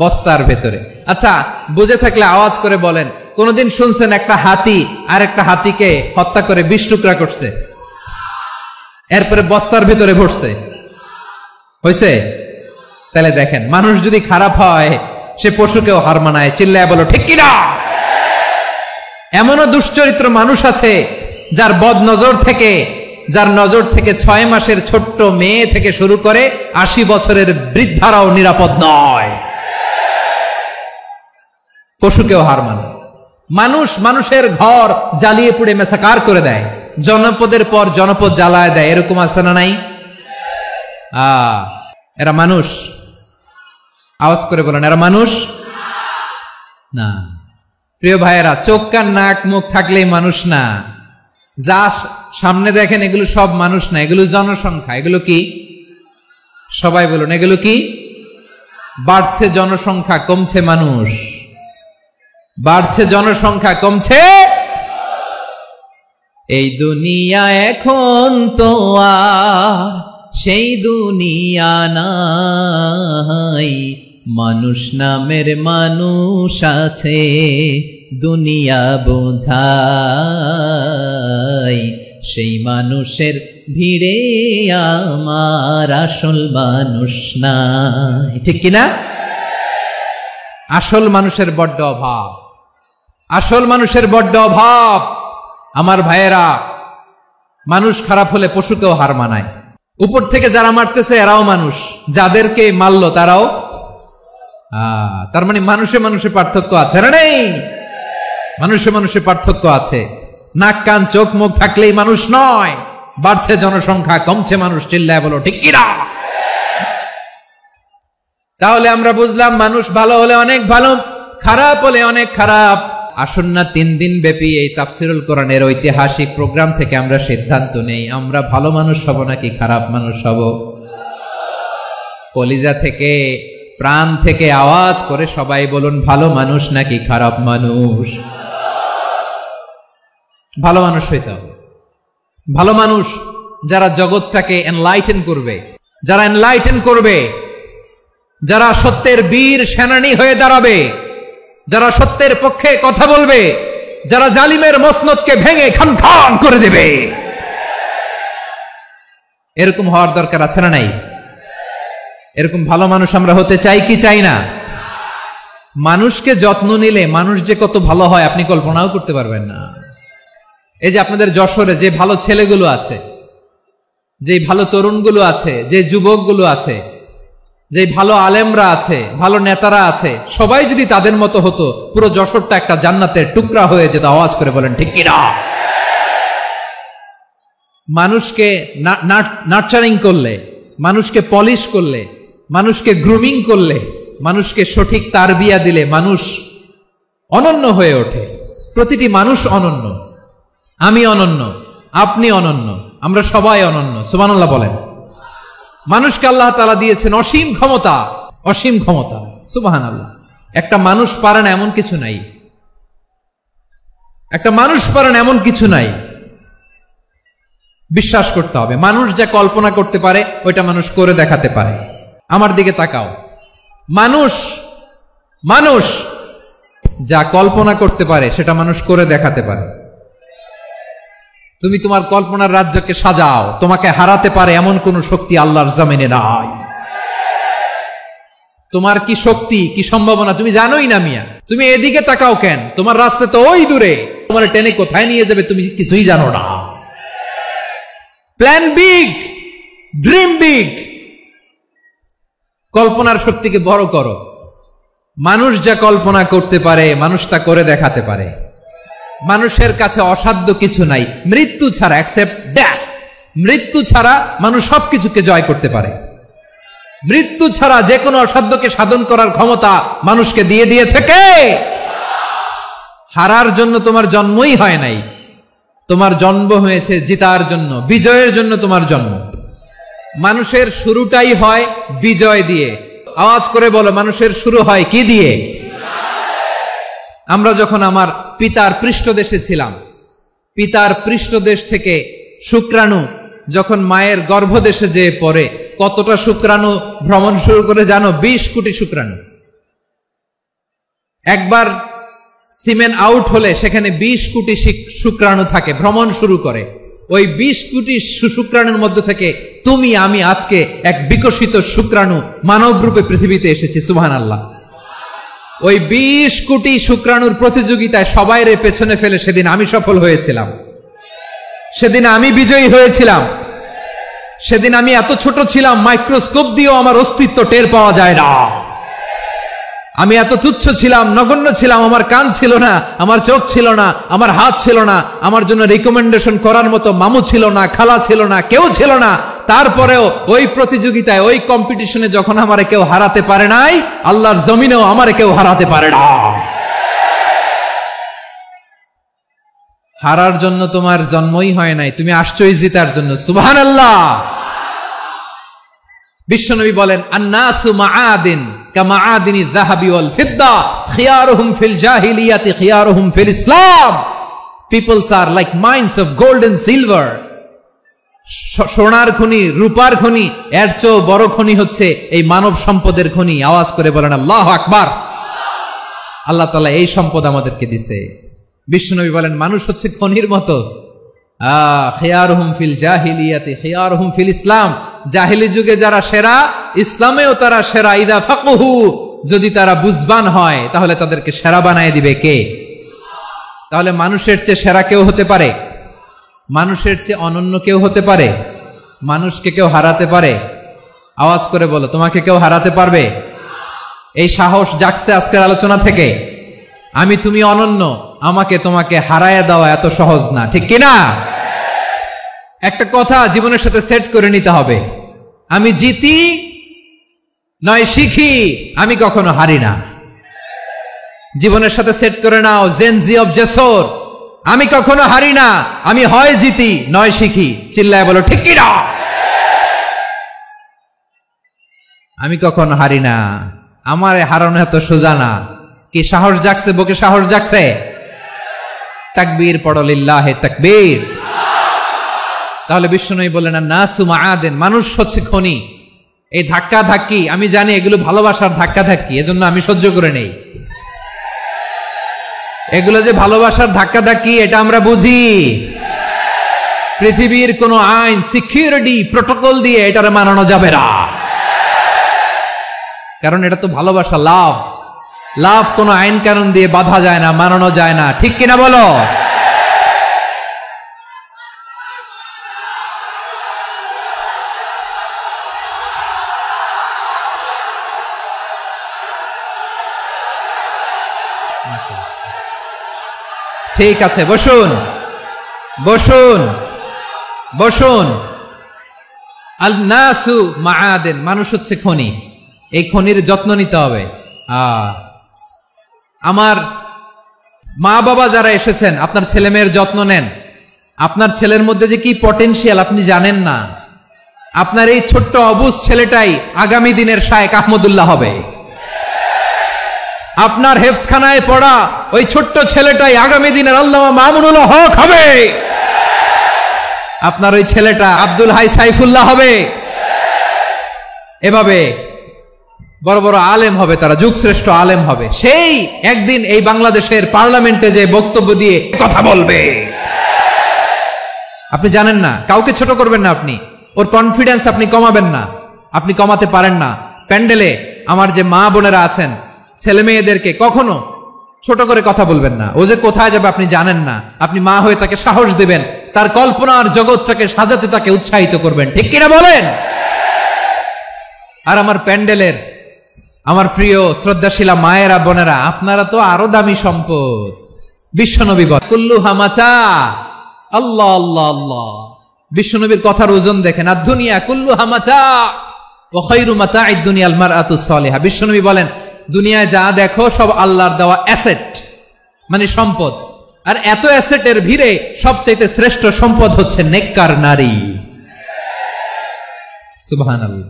বস্তার ভেতরে। আচ্ছা, বুঝে থাকলে আওয়াজ করে বলেন, কোনদিন শুনছেন একটা হাতি আর একটা হাতিকে হত্যা করে 20 টুকরা করছে, এরপরে বস্তার ভেতরে ভরছে? হয়েছে? তাহলে দেখেন, মানুষ যদি খারাপ হয় সে পশুকেও হার মানায়। চিল্লায় বলো ঠিক কিনা? এমনও দুশ্চরিত্র মানুষ আছে যার বদ নজর থেকে যার নজর থেকে 6 মাসের ছোট্ট মেয়ে থেকে শুরু করে 80 বছরের বৃদ্ধারাও নিরাপদ নয়। পশুকেও হার মানে। মানুষের ঘর জ্বালিয়ে পুড়ে মেসাকার করে দেয়, জনপদের পর জনপদ জ্বালায় দেয়, এরকম আছে না নাই? এরা মানুষ? আওয়াজ করে বলেন, এরা মানুষ না। প্রিয় ভাইয়েরা, চোখ কান নাক মুখ থাকলেই মানুষ না। যা সামনে দেখেন এগুলো সব মানুষ না, এগুলো জনসংখ্যা। এগুলো কি? সবাই বলুন, এগুলো কি? বাড়ছে জনসংখ্যা, কমছে মানুষ। বাড়ছে জনসংখ্যা, কমছে। এই দুনিয়া এখন তো আর সেই দুনিয়া নাই, মানুষ নামের মানুষ আছে, দুনিয়া বোঝাই, সেই মানুষের ভিড়ে আমার আসল মানুষ নাই। ঠিক কিনা? আসল মানুষের বড্ড অভাব, আসল মানুষের বড্ড অভাব। আমার ভাইয়েরা, মানুষ খারাপ হলে পশুকেও হার মানায়। উপর থেকে যারা মারতেছে এরাও মানুষ, যাদেরকে মারলো তারাও। তার মানে মানুষে মানুষে পার্থক্য আছে না নেই? মানুষে মানুষে পার্থক্য আছে। নাক কান চোখ মুখ থাকলেই মানুষ নয়। বাড়ছে জনসংখ্যা, কমছে মানুষ। চিল্লায় বলো ঠিক কিনা? তাহলে আমরা বুঝলাম মানুষ ভালো হলে অনেক ভালো, খারাপ হলে অনেক খারাপ। আসুন না 3 দিন ব্যাপী এই তাফসিরুল কোরআনের ঐতিহাসিক প্রোগ্রাম থেকে আমরা সিদ্ধান্ত নেই, আমরা ভালো মানুষ হব নাকি খারাপ মানুষ হব। কলিজা থেকে, প্রাণ থেকে আওয়াজ করে সবাই বলুন, ভালো মানুষ নাকি খারাপ মানুষ? ভালো মানুষ হইতে হবে। ভালো মানুষ যারা জগৎটাকে এনলাইটেন করবে, যারা এনলাইটেন করবে, যারা সত্যের বীর সেনানী হয়ে দাঁড়াবে, যারা সত্যের পক্ষে কথা বলবে, যারা জালিমের মসনদকে ভেঙে খান খান করে দেবে। এরকম হওয়ার দরকার আছে না নাই? এরকম ভালো মানুষ আমরা হতে চাই কি চাই না? মানুষকে যত্ন নিলে মানুষ যে কত ভালো হয় আপনি কল্পনাও করতে পারবেন না। এই যে আপনাদের যশোরে যে ভালো ছেলেগুলো আছে, যে ভালো তরুণগুলো আছে, যে যুবকগুলো আছে, যে ভালো আলেমরা আছে, ভালো নেতারা আছে, সবাই যদি তাদের মতো হতো, পুরো যশোরটা একটা জান্নাতের টুকরা হয়ে যেত। আওয়াজ করে বলেন ঠিক কিনা? মানুষকে নার্চারিং করলে, মানুষকে পলিশ করলে, মানুষকে গ্রুমিং করলে, মানুষকে সঠিক তারবিয়া দিলে মানুষ অনন্য হয়ে ওঠে। প্রতিটি মানুষ অনন্য। আমি অনন্য, আপনি অনন্য, আমরা সবাই অনন্য। সুবহানাল্লাহ বলেন। মানুষকে আল্লাহ তাআলা দিয়েছেন অসীম ক্ষমতা, অসীম ক্ষমতা। সুবহানাল্লাহ। একটা মানুষ পারে না এমন কিছু নাই, একটা মানুষ পারে না এমন কিছু নাই। বিশ্বাস করতে হবে, মানুষ যা কল্পনা করতে পারে ওইটা মানুষ করে দেখাতে পারে। আমার দিকে তাকাও, মানুষ মানুষ যা কল্পনা করতে পারে সেটা মানুষ করে দেখাতে পারে। তুমি তোমার কল্পনার রাজ্যকে সাজাও, তোমাকে হারাতে পারে এমন কোন শক্তি আল্লাহর জমিনে নাই। তোমার কি শক্তি, কি সম্ভাবনা তুমি জানোই না মিয়া। তুমি এদিকে তাকাও কেন? তোমার রাস্তা তো ওই দূরে, তোমার টেনে কোথায় নিয়ে যাবে তুমি কিছুই জানো না। Plan big, dream big. কল্পনার শক্তিকে বড় করো। মানুষ যা কল্পনা করতে পারে মানুষ তা করে দেখাতে পারে। মানুষের কাছে অসাধ্য কিছু নাই, মৃত্যু ছাড়া, এক্সেপ্ট ডেথ। মৃত্যু ছাড়া মানুষ সবকিছুকে জয় করতে পারে। মৃত্যু ছাড়া যে কোনো অসাধ্যকে সাধন করার ক্ষমতা মানুষকে দিয়ে দিয়েছে কে? হারার জন্য তোমার জন্মই হয় নাই, তোমার জন্ম হয়েছে জিতার জন্য, বিজয়ের জন্য তোমার জন্ম। মানুষের শুরুটাই হয় বিজয় দিয়ে। আওয়াজ করে বলো, মানুষের শুরু হয় কি দিয়ে? আমরা যখন আমার পিতার পৃষ্ঠদেশে ছিলাম, পিতার পৃষ্ঠদেশ থেকে শুক্রাণু যখন মায়ের গর্ভদেশে যেয়ে পড়ে, কতটা শুক্রাণু ভ্রমণ শুরু করে জানো? 20 কোটি শুক্রাণু। একবার সিমেন আউট হলে সেখানে 20 কোটি শুক্রাণু থাকে, ভ্রমণ শুরু করে। ওই 20 কোটি শুক্রাণুর মধ্যে থেকে তুমি আমি আজকে এক বিকশিত শুক্রাণু মানব রূপে পৃথিবীতে এসেছি। সুবহানাল্লাহ। ওই 20 কোটি শুক্রাণুর প্রতিযোগিতায় সবাইরে পেছনে ফেলে সেদিন আমি সফল হয়েছিলাম। সেদিন আমি বিজয়ী হয়েছিলাম। সেদিন আমি এত ছোট ছিলাম, মাইক্রোস্কোপ দিয়েও আমার অস্তিত্ব টের পাওয়া যায় না। আমি এত তুচ্ছ ছিলাম, নগণ্য ছিলাম, আমার কান ছিল না, আমার চোখ ছিল না, আমার হাত ছিল না, আমার জন্য রিকমেন্ডেশন করার মতো মামু ছিল না, খালা ছিল না, কেউ ছিল না। তারপরেও ওই প্রতিযোগিতায়, ওই কম্পিটিশনে যখন আমারে কেউ হারাতে পারে নাই, আল্লাহর জমিনেও আমারে কেউ হারাতে পারে না। হারার জন্য তোমার জন্মই হয় নাই, তুমি আসছোই জিতার জন্য। সুবহানাল্লাহ। বিশ্বনবী বলেন, আন্নাসু মাআদিন কামাআদিনি যাহাবি ওয়াল ফিদ্দা খিয়ারুহুম ফিল জাহিলিয়াতি খিয়ারুহুম ফিল ইসলাম। Peoples are like mines of gold and silver. সোনার খনি, রূপার খনি, এর চেয়েও বড় খনি হচ্ছে এই মানব সম্পদের খনি। আওয়াজ করে বলেন আল্লাহু আকবার। আল্লাহ তাআলা এই সম্পদ আমাদেরকে দিয়েছে। বিশ্বনবী বলেন, মানুষ হচ্ছে খনির মতো। খিয়ারুহুম ফিল জাহিলিয়াতি খিয়ারুহুম ফিল ইসলাম। জাহিলি যুগে যারা সেরা, ইসলামেও তারা সেরা। ইদা ফাকুহু, যদি তারা বুঝবান হয় তাহলে তাদেরকে সেরা বানায় দিবে কে? তাহলে মানুষের চেয়ে সেরা কেউ হতে পারে? মানুষের চেয়ে অনন্য কেউ হতে পারে? মানুষকে কেউ হারাতে পারে? আওয়াজ করে বলো, তোমাকে কেউ হারাতে পারবে? এই সাহস জাগছে আজকের আলোচনা থেকে। আমি তুমি অনন্য, আমাকে তোমাকে হারায় দেওয়া এত সহজ না, ঠিক কিনা? একটা কথা জীবনের সাথে সেট করে নিতে হবে, আমি জিতি নয় শিখি, আমি কখনো হারি না। জীবনের সাথে সেট করে নাও, জেনজি অফ জেসর, আমি কখনো হারি না, আমি হয় জিতি নয় শিখি। চিল্লায় বলো ঠিক কিনা? আমি কখনো হারি না, আমার হারানো এত সোজা না। কি সাহস জাগছে? বুকে সাহস জাগছে? তাকবীর পড়ো, লিল্লাহে তাকবীর। তাহলে বিশ্বনবী বলেন, নাসু মাআদিন, মানুষ হচ্ছে খনি। এই ধাক্কা ধাক্কি, আমি জানি এগুলো ভালোবাসার ধাক্কা ধাক্কি, এজন্য আমি সহ্য করে নেই। এগুলো যে ভালোবাসার ধাক্কা ধাক্কি, এটা আমরা বুঝি। পৃথিবীর কোন আইন, সিকিউরিটি প্রটোকল দিয়ে এটারে মানানো যাবে না, কারণ এটা তো ভালোবাসা, লাভ। লাভ কোন আইন কানুন দিয়ে বাধা যায় না, মানানো যায় না, ঠিক কিনা বলো? ঠিক আছে, বসুন বসুন বসুন। আল নাসু মাআদিন, মানুষ হচ্ছে খনি। এই খনির যত্ন নিতে হবে। আমার মা বাবা যারা এসেছেন, আপনার ছেলে মেয়ের যত্ন নেন। আপনার ছেলের মধ্যে যে কি পটেনশিয়াল আপনি জানেন না। আপনার এই ছোট্ট অবুজ ছেলেটাই আগামী দিনের শায়েখ আহমদুল্লাহ হবে। আপনার হেফজখানায় পড়া ওই ছোট্ট ছেলেটাই আগামী দিনের আল্লামা মামুনুল হক হবে। আপনার ওই ছেলেটা আব্দুল হাই সাইফুল্লাহ হবে। এভাবে বড় বড় আলেম হবে, তারা যুগশ্রেষ্ঠ আলেম হবে। সেই একদিন এই বাংলাদেশের পার্লামেন্টে যে বক্তব্য দিয়ে কথা বলবে। আপনি জানেন না, কাউকে ছোট করবেন না আপনি। ওর কনফিডেন্স আপনি কমাবেন না, আপনি কমাতে পারেন না। প্যান্ডেলে আমার যে মা বোনেরা আছেন, ছেলে মেয়েদেরকে কখনো ছোট করে কথা বলবেন না। ও যে কোথায় যাবে আপনি জানেন না। আপনি মা হয়ে তাকে সাহস দিবেন, তার কল্পনার জগৎটাকে সাজাতে তাকে উৎসাহিত করবেন, ঠিক কিনা বলেন? আর আমার প্যান্ডেলের আমার প্রিয় শ্রদ্ধাশীলা মায়েরা বোনেরা, আপনারা তো আরো দামি সম্পদ। বিশ্বনবী বলেন, কুল্লু হামাচা। আল্লাহ আল্লাহ আল্লাহ। বিশ্বনবীর কথার ওজন দেখেন। আর দুনিয়া কুল্লু হামাচা ওয়া খায়রু মাতা'আদ দুনিয়া আল মারআতুস সালিহা। বিশ্বনবী বলেন, দুনিয়ায় যা দেখো সব আল্লাহর দেওয়া অ্যাসেট, মানে সম্পদ। আর এত অ্যাসেটের ভিড়ে সবচাইতে শ্রেষ্ঠ সম্পদ হচ্ছে নেককার নারী। সুবহানাল্লাহ।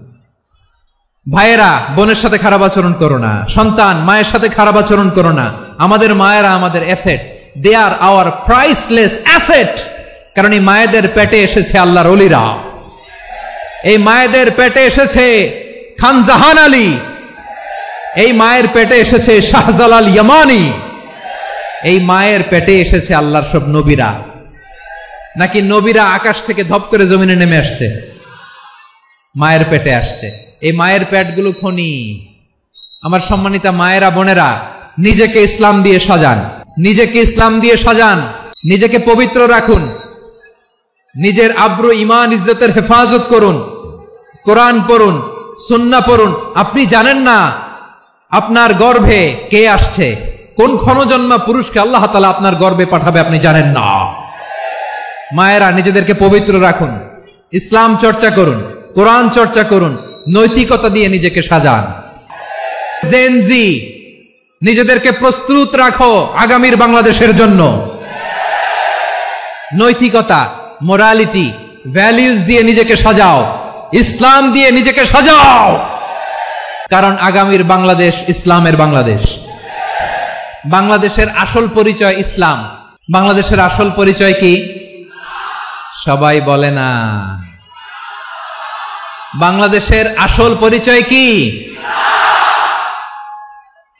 ভাইয়েরা বোনের সাথে খারাপ আচরণ করো না, সন্তান মায়ের সাথে খারাপ আচরণ করো না। আমাদের মায়েরা আমাদের asset, they are our priceless asset. কারণ এই মায়েদের পেটে এসেছে আল্লাহর ওলিরা। এই মায়েদের পেটে এসেছে খান জাহান আলী। এই মায়ের পেটে এসেছে শাহজালাল ইয়ামানি। এই মায়ের পেটে এসেছে আল্লাহর সব নবীরা। নাকি নবীরা আকাশ থেকে ধপ করে জমিনে নেমে আসছে? মায়ের পেটে আসছে। এই মায়ের পেটগুলো খনি। আমার সম্মানিতা মায়েরা বোনেরা, নিজেকে ইসলাম দিয়ে সাজান, নিজেকে ইসলাম দিয়ে সাজান, নিজেকে পবিত্র রাখুন। নিজের আব্রু ইমান ইজ্জতের হেফাজত করুন, কোরআন পড়ুন, সুন্নাহ পড়ুন। আপনি জানেন না আপনার গর্ভে কে আসছে, কোন ক্ষণজন্মা পুরুষকে আল্লাহ তাআলা আপনার গর্ভে পাঠাবে আপনি জানেন না। মায়েরা নিজেদেরকে পবিত্র রাখুন, ইসলাম চর্চা করুন, কোরআন চর্চা করুন, নৈতিকতা দিয়ে নিজেকে সাজান। জেনজি, নিজেদেরকে প্রস্তুত রাখো আগামীর বাংলাদেশের জন্য। নৈতিকতা, মোরালিটি, ভ্যালিউজ দিয়ে নিজেকে সাজাও, ইসলাম দিয়ে নিজেকে সাজাও, কারণ আগামীর বাংলাদেশ ইসলামের বাংলাদেশ। বাংলাদেশের আসল পরিচয় ইসলাম। বাংলাদেশের আসল পরিচয় কি? সবাই বলে না। বাংলাদেশের আসল পরিচয় কি?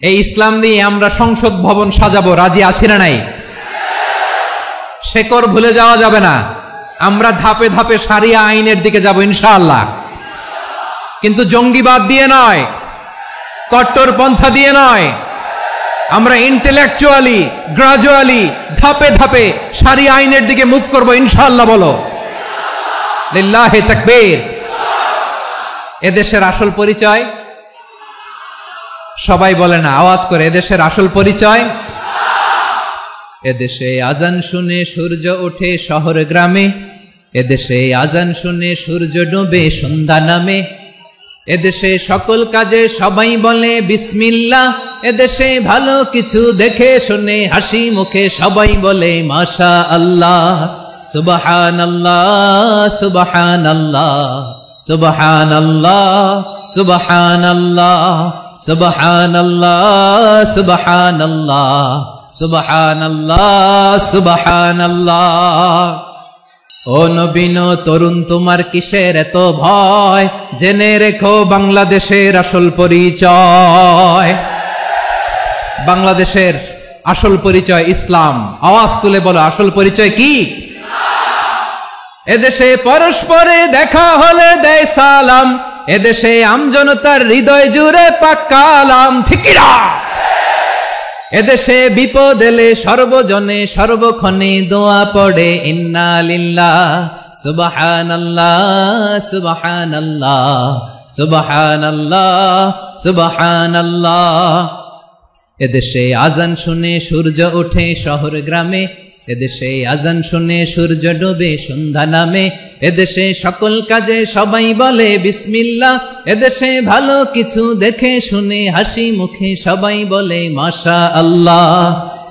এই ইসলাম নিয়ে আমরা সংসদ ভবন সাজাবো, রাজি আছি না নাই? শেকড় ভুলে যাওয়া যাবে না। আমরা ধাপে ধাপে শারিয়া আইনের দিকে যাব ইনশাআল্লাহ, কিন্তু জঙ্গিবাদ দিয়ে নয়, কট্টরপন্থা দিয়ে নয়। আমরা ইন্টেলেকচুয়ালি, গ্রাজুয়ালি, ধাপে ধাপে শারিয়া আইনের দিকে মুভ করব ইনশাআল্লাহ। বলো লিল্লাহি তাকবীর। এদেশের আসল পরিচয় সবাই বলে না, আওয়াজ করে, এদেশের আসল পরিচয়। এদেশে আজান শুনে সূর্য ওঠে শহর গ্রামে, এদেশে আজান শুনে সূর্য ডোবে সন্ধ্যা নামে, এদেশে সকল কাজে সবাই বলে বিসমিল্লাহ, এদেশে ভালো কিছু দেখে শুনে হাসি মুখে সবাই বলে মাশা আল্লাহ, সুবহানাল্লাহ সুবহানাল্লাহ সুবহানাল্লাহ সুবহানাল্লাহ সুবহানাল্লাহ সুবহানাল্লাহ সুবহানাল্লাহ সুবহানাল্লাহ। ও নবীন তরুণ, তোমার কিসের এত ভয়? জেনে রেখো বাংলাদেশের আসল পরিচয়। বাংলাদেশের আসল পরিচয় ইসলাম। আওয়াজ তুলে বলো, আসল পরিচয় কি? এদেশে পরস্পরে দেখা হলে দেয় সালাম, এদেশে আমজনতার হৃদয় জুড়ে পাক্কা আলাম, ঠিক কি না? এদেশে বিপদ এলে সর্বজনে সর্বক্ষণে দোয়া পড়ে ইন্না লিল্লাহ সুবহানাল্লাহ সুবহানাল্লাহ সুবহানাল্লাহ সুবহানাল্লাহ। এদেশে আজান শুনে সূর্য ওঠে শহর গ্রামে, এদেশে আজান শুনে সূর্য ডোবে সন্ধ্যা নামে, এদেশে সকল কাজে সবাই বলে বিসমিল্লাহ, এদেশে ভালো কিছু দেখে শুনে হাসি মুখে সবাই বলে মাশা আল্লাহ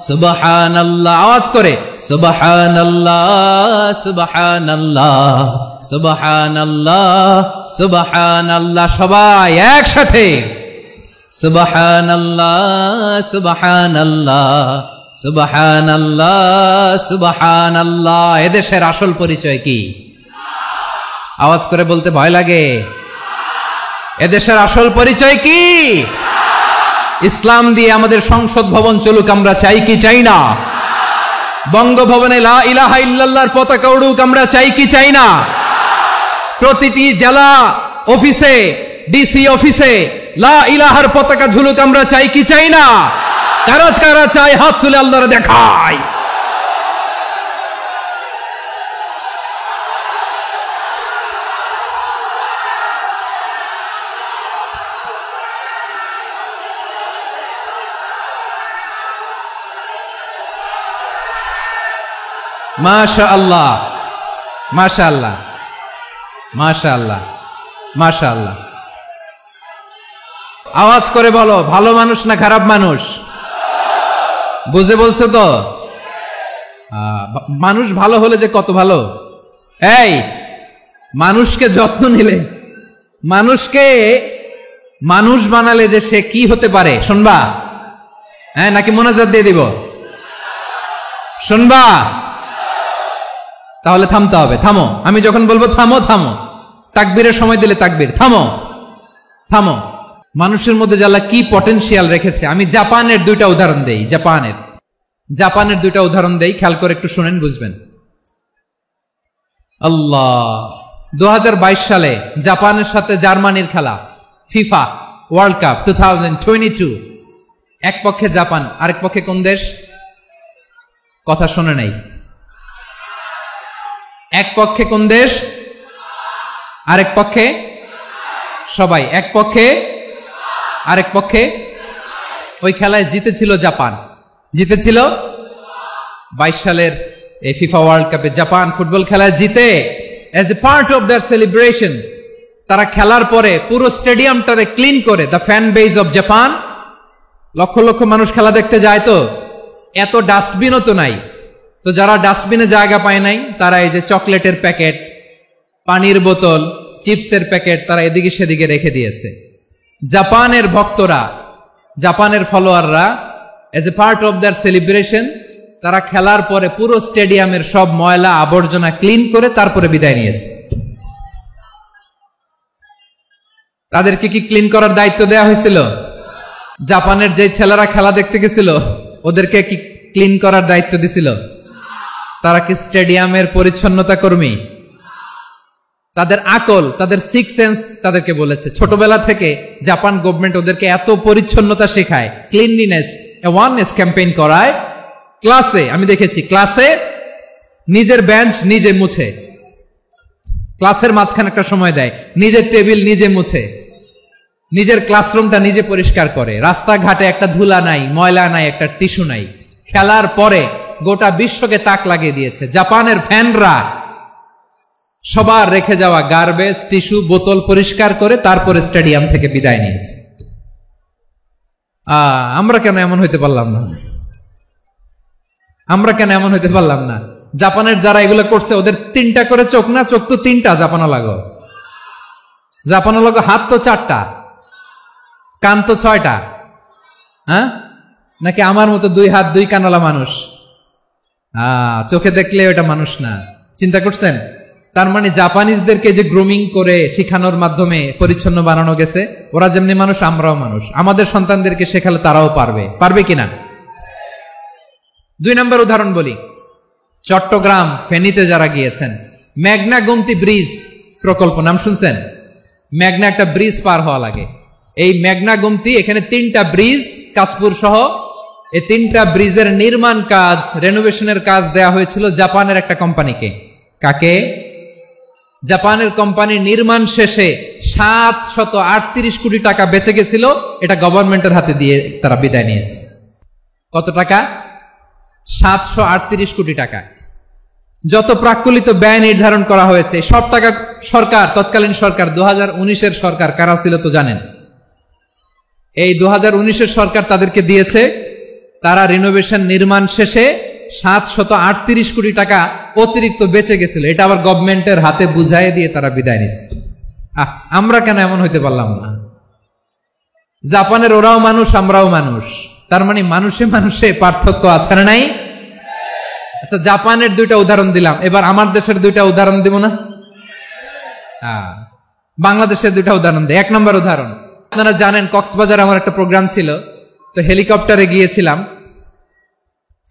সুবহানাল্লাহ। আওয়াজ করে সুবহানাল্লাহ সুবহানাল্লাহ সুবহানাল্লাহ সুবহানাল্লাহ। সবাই একসাথে সুবহানাল্লাহ সুবহানাল্লাহ সুবহানাল্লাহ সুবহানাল্লাহ। এদেশের আসল পরিচয় কি? আওয়াজ করে বলতে ভয় লাগে। এদেশের আসল পরিচয় কি? ইসলাম দিয়ে আমাদের সংসদ ভবন চলুক, আমরা চাই কি চাই না? বঙ্গভবনে লা ইলাহা ইল্লাল্লাহর পতাকা উড়ুক, আমরা চাই কি চাই না? প্রতিটি জেলা অফিসে, ডিসি অফিসে লা ইলাহার পতাকা ঝুলুক, আমরা চাই কি চাই না? কারা কারা চাই হাত তুলে আল্লাহরে দেখায়। মাশাআল্লাহ মাশাআল্লাহ মাশাআল্লাহ মাশাআল্লাহ। আওয়াজ করে বলো, ভালো মানুষ না খারাপ মানুষ? বুঝে বলছো তো? মানুষ ভালো হলে যে কত ভালো। এই মানুষকে যত্ন নিলে, মানুষকে মানুষ বানালে যে সে কি হতে পারে শুনবা? হ্যাঁ, নাকি মোনাজাত দিয়ে দিব? শুনবা? তাহলে থামতে হবে। থামো, আমি যখন বলবো থামো থামো, তাকবীরের সময় দিলে তাকবীর, থামো থামো। মানুষের মধ্যে আল্লাহ কি পটেনশিয়াল রেখেছে। আমি জাপানের দুইটা উদাহরণ দেই, জাপানের দুইটা উদাহরণ দেই, খেয়াল করে একটু শুনেন, বুঝবেন। আল্লাহ, 2022 সালে জাপানের সাথে জার্মানির খেলা, ফিফা ওয়ার্ল্ড কাপ 2022। এক পক্ষে জাপান, আরেক পক্ষে কোন দেশ? কথা শুনে নাই। এক পক্ষে কোন দেশ, আরেক পক্ষে সবাই, এক পক্ষে আরেক পক্ষে। ওই খেলায় জিতেছিল জাপান, জিতেছিল 22 সালের এই ফিফা ওয়ার্ল্ড কাপে জাপান ফুটবল খেলায় জিতে as a part of their celebration তারা খেলার পরে পুরো স্টেডিয়ামটারে ক্লিন করে, the fan base of Japan, লক্ষ লক্ষ মানুষ খেলা দেখতে যায়, তো এত ডাস্টবিনও তো নাই, তো যারা ডাস্টবিনে জায়গা পায় নাই তারা এই যে চকলেটের প্যাকেট, পানির বোতল, চিপসের প্যাকেট তারা এদিকে সেদিকে রেখে দিয়েছে। জাপানের ভক্তরা, জাপানের ফলোয়াররা as a part of their celebration তারা খেলার পরে পুরো স্টেডিয়ামের সব ময়লা আবর্জনা ক্লিন করে তারপরে বিদায় নিয়েছে। তাদেরকে কি ক্লিন করার দায়িত্ব দেয়া হয়েছিল? জাপানের যে ছেলেরা খেলা দেখতে গেছিল ওদেরকে কি ক্লিন করার দায়িত্ব দিছিল? তারা কি স্টেডিয়ামের পরিচ্ছন্নতা কর্মী? তাদের আকল, তাদের সিক্স সেন্স তাদেরকে বলেছে। ছোটবেলা থেকে জাপান গভর্নমেন্ট ওদেরকে এত পরিচ্ছন্নতা শেখায়, ক্লিনলিনেস অ্যাওয়ারনেস ক্যাম্পেইন করায়। ক্লাসে আমি দেখেছি, ক্লাসে নিজের বেঞ্চ নিজে মুছে, ক্লাসের মাঝখানে একটা সময় দেয়, নিজের টেবিল নিজে মুছে, নিজের ক্লাসরুমটা নিজে পরিষ্কার করে, রাস্তাঘাটে একটা ধুলা নাই, ময়লা নাই, একটা টিস্যু নাই। খেলার পরে গোটা বিশ্বকে তাক লাগিয়ে দিয়েছে। জাপানের ফ্যানরা সবার রেখে যাওয়া গার্বেজ, টিস্যু, বোতল পরিষ্কার করে তারপরে স্টেডিয়াম থেকে বিদায় নিয়েছে। আমরা কেন এমন হইতে পারলাম না? আমরা কেন এমন হইতে পারলাম না? জাপানের যারা এগুলো করছে ওদের 3টা করে চোখ না? চোখ তো 3টা জাপানো লাগো, জাপানো লাগো, হাত তো 4টা, কান তো 6টা। হ্যাঁ, নাকি আমার মতো 2 হাত 2 কানওয়ালা মানুষ? চোখে দেখলে ওটা মানুষ না। চিন্তা করছেন? তার মানে জাপানিজদেরকে যে গ্রুমিং করে শিখানোর মাধ্যমে পরিচ্ছন্ন বানানো গেছে, ওরা যেমনি মানুষ আমরাও মানুষ। আমাদের সন্তানদেরকে শেখালে তারাও পারবে, পারবে কিনা? 2 নম্বর উদাহরণ বলি। চট্টগ্রাম ফেনীতে যারা গিয়েছেন, মেঘনা গোমতী ব্রিজ প্রকল্প নাম শুনছেন? মেঘনা একটা ব্রিজ পার হওয়া লাগে। এই মেঘনা গোমতী, এখানে 3টা ব্রিজ কাঁচপুর সহ, এই 3টা ব্রিজের নির্মাণ কাজ, রেনোভেশনের কাজ দেয়া হয়েছিল জাপানের একটা কোম্পানিকে। কাকে? জাপানের কোম্পানি। নির্মাণ শেষে 738 কোটি টাকা বেঁচে গেছিল, এটা গভর্নমেন্টের হাতে দিয়ে তারা বিদায় নিয়েছে। কত টাকা? 738 কোটি টাকা। যত প্রাক্কলিত ব্যয় নির্ধারণ করা হয়েছে সব টাকা সরকার, তৎকালীন সরকার, 2019-এর সরকার, কারা ছিল তো জানেন? এই 2019-এর সরকার তাদেরকে দিয়েছে। তারা রিনোভেশন নির্মাণ শেষে 738 কোটি টাকা অতিরিক্ত বেঁচে গেছিল, এটা আবার গভর্নমেন্টের হাতে বুঝাই দিয়ে তারা বিদায় নিচ্ছে। আমরা কেন এমন হইতে পারলাম না? জাপানের ওরাও মানুষ, আমরাও মানুষ, তার মানে মানুষে মানুষে পার্থক্য আছে না নাই? আচ্ছা, জাপানের 2টা উদাহরণ দিলাম, এবার আমার দেশের 2টা উদাহরণ দিব না? বাংলাদেশের 2টা উদাহরণ দেয়। 1 নম্বর উদাহরণ, আপনারা জানেন কক্সবাজার আমার একটা প্রোগ্রাম ছিল, তো হেলিকপ্টারে গিয়েছিলাম।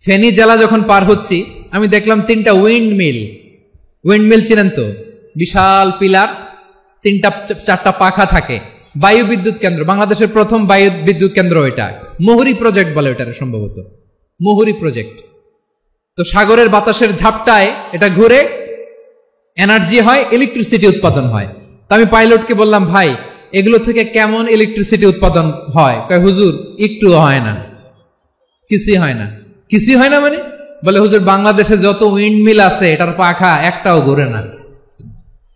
ফেনী জেলা যখন পার হচ্ছি আমি দেখলাম 3টা উইন্ডমিল। উইন্ডমিল চিনেন তো? বিশাল পিলার, 3টা 4টা পাখা থাকে। বায়ু বিদ্যুৎ কেন্দ্র, বাংলাদেশের প্রথম বায়ু বিদ্যুৎ কেন্দ্র এটা। মুহুরী প্রজেক্ট বলে ওটা সম্ভবত, মুহুরী প্রজেক্ট। তো সাগরের বাতাসের ঝাপটায় এটা ঘুরে এনার্জি হয়, ইলেকট্রিসিটি উৎপাদন হয়। তো আমি পাইলটকে বললাম, ভাই এগুলো থেকে কেমন ইলেকট্রিসিটি উৎপাদন হয়? কয়, হুজুর একটু হয় না, কিছুই হয় না। কিছুই হয় না মানে? বলে, হুজুর বাংলাদেশে যত উইন্ডমিল আছে এটার পাখা একটাও ঘুরে না।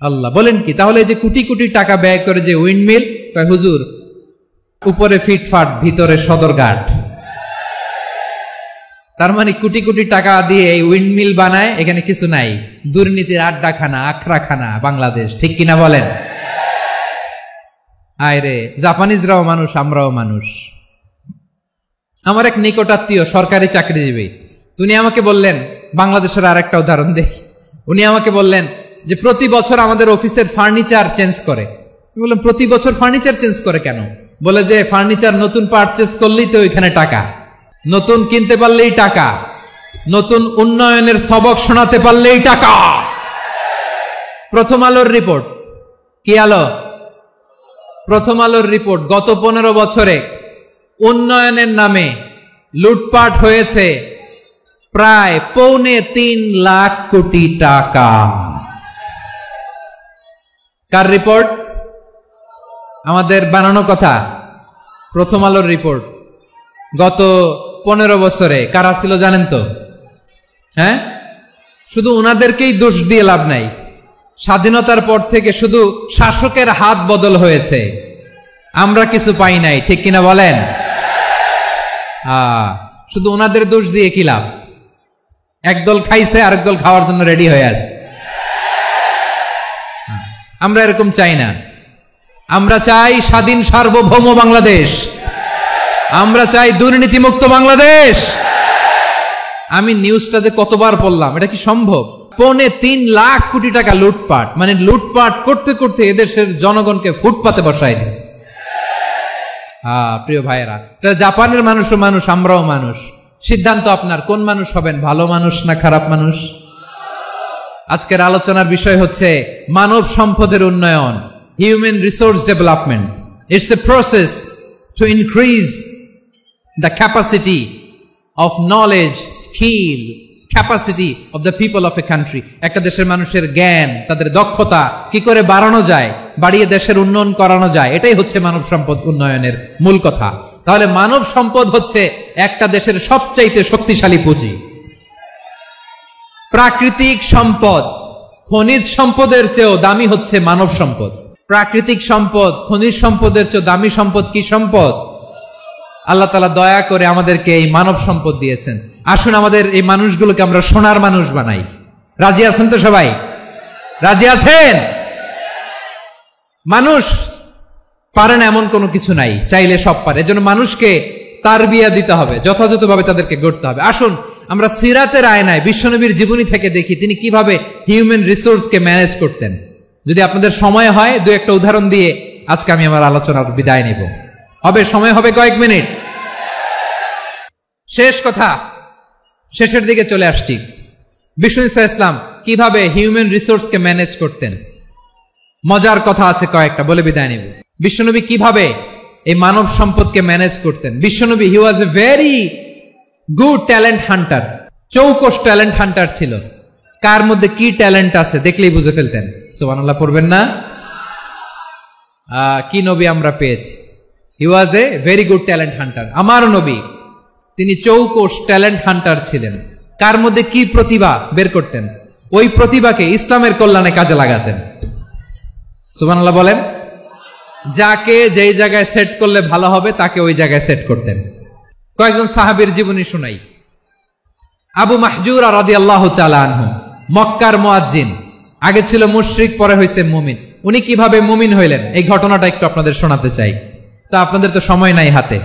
আল্লাহ, বলেন কি? তাহলে যে কোটি কোটি টাকা ব্যয় করে যে উইন্ডমিল, কয় হুজুর উপরে ফিটফাট, ভিতরে সদরঘাট। তার মানে কোটি কোটি টাকা দিয়ে এই উইন্ডমিল বানায়, এখানে কিছু নাই। দুর্নীতির আড্ডাখানা, আখড়াখানা বাংলাদেশ, ঠিক কিনা বলেন? আয়রে, জাপানিজরাও মানুষ, আমরাও মানুষ। আমার এক নিকটাত্মীয় সরকারি চাকরিজীবী, উনি আমাকে বললেন, বাংলাদেশের আর একটা উদাহরণ দেখি। উনি আমাকে বললেন যে প্রতি বছর আমাদের অফিসের ফার্নিচার চেঞ্জ করে। আমি বললাম, প্রতি বছর ফার্নিচার চেঞ্জ করে কেন? বলে যে ফার্নিচার নতুন পারচেজ করলেই তো ওইখানে টাকা, নতুন কিনতে পারলেই টাকা, নতুন উন্নয়নের সবক শোনাতে পারলেই টাকা। প্রথম আলোর রিপোর্ট, কি আলো? প্রথম আলোর রিপোর্ট, গত 15 বছরে উন্নয়নের নামে লুটপাট হয়েছে প্রায় 2.25 লাখ কোটি টাকা। কার রিপোর্ট? আমাদের বানানো কথা। প্রথম আলোর রিপোর্ট। গত 15 বছরে কারা ছিল জানেন তো? হ্যাঁ, শুধু ওনাদেরকেই দোষ দিয়ে লাভ নাই। স্বাধীনতার পর থেকে শুধু শাসকের হাত বদল হয়েছে, আমরা কিছু পাই নাই, ঠিক কিনা বলেন? শুধু ওনাদের দোষ দিয়ে কি লাভ? একদল খাইছে, আরেক দল খাওয়ার জন্য রেডি হয়ে আছে। আমরা এরকম চাই না। আমরা চাই স্বাধীন সার্বভৌম বাংলাদেশ। আমরা চাই দুর্নীতিমুক্ত বাংলাদেশ। আমি নিউজটা যে কতবার পড়লাম, এটা কি সম্ভব? 3.25 লাখ কোটি টাকা লুটপাট, মানে লুটপাট করতে করতে এদেশের জনগণকে ফুটপাতে বসায় দিচ্ছে। প্রিয় ভাইয়েরা, জাপানের মানুষও মানুষ, আমরাও মানুষ। সিদ্ধান্ত আপনার, কোন মানুষ হবেন, ভালো মানুষ না খারাপ মানুষ? আজকের আলোচনার বিষয় হচ্ছে মানব সম্পদের উন্নয়ন, human resource development. It's a process to increase the capacity of knowledge, skill, capacity of the people of a country. একটা দেশের মানুষের জ্ঞান, তাদের দক্ষতা কি করে বাড়ানো যায়, বাড়িয়ে দেশের উন্নয়ন করানো যায়, এটাই হচ্ছে মানব সম্পদ উন্নয়নের মূল কথা। তাহলে মানব সম্পদ হচ্ছে একটা দেশের সবচাইতে শক্তিশালী পুঁজি। প্রাকৃতিক সম্পদ, খনিজ সম্পদের চেয়েও দামি হচ্ছে মানব সম্পদ। প্রাকৃতিক সম্পদ, খনিজ সম্পদের চেয়েও দামি সম্পদ কি সম্পদ? আল্লাহ তাআলা দয়া করে আমাদেরকে এই মানব সম্পদ দিয়েছেন। আসুন আমাদের এই মানুষগুলোকে আমরা সোনার মানুষ বানাই। রাজি আছেন তো সবাই? রাজি আছেন? মানুষ পারে না এমন কোনো কিছু নাই, চাইলে সব পারে। এজন্য মানুষকে তারবিয়া দিতে হবে, যথাযথভাবে তাদেরকে গড়তে হবে। আসুন আমরা সিরাতের আয়নায় বিশ্বনবীর জীবনী থেকে দেখি তিনি কিভাবে হিউম্যান রিসোর্সকে ম্যানেজ করতেন। যদি আপনাদের সময় হয়, দু একটা উদাহরণ দিয়ে আজকে আমি আমার আলোচনার বিদায় নিব। হবে সময় হবে কয়েক মিনিট। শেষ কথা, শেষের দিকে চলে আসছি। বিষ্ণু ইসলাম কিভাবে হিউম্যান রিসোর্সকে ম্যানেজ করতেন, মজার কথা আছে কয়েকটা, বলে বিদায় নিব। বিশ্বনবী কিভাবে এই মানব সম্পদকে ম্যানেজ করতেন। বিশ্বনবী he was a very good talent hunter, চৌকস ট্যালেন্ট হান্টার ছিল। কার মধ্যে কি ট্যালেন্ট আছে দেখলেই বুঝে ফেলতেন। সুবহানাল্লাহ পড়বেন না? কি নবী আমরা পেয়েছি। He was a very good talent hunter. আমার নবী তিনি চৌকস ট্যালেন্ট হান্টার ছিলেন। কার মধ্যে কি প্রতিভা বের করতেন, ওই প্রতিভাকে ইসলামের কল্যাণে কাজে লাগাতেন। সুবহানাল্লাহ বলেন। যাকে যেই জায়গায় সেট করলে ভালো হবে তাকে ওই জায়গায় সেট করতেন। কয়েকজন সাহাবীর জীবনী শুনাই। আবু মাহজুরা রাদিয়াল্লাহু তাআলা আনহু, মক্কার মুয়াজ্জিন, আগে ছিল মুশরিক, পরে হয়েছে মুমিন। উনি কিভাবে মুমিন হইলেন এই ঘটনাটা একটু আপনাদের শোনাতে চাই। তা আপনাদের তো সময় নাই হাতে,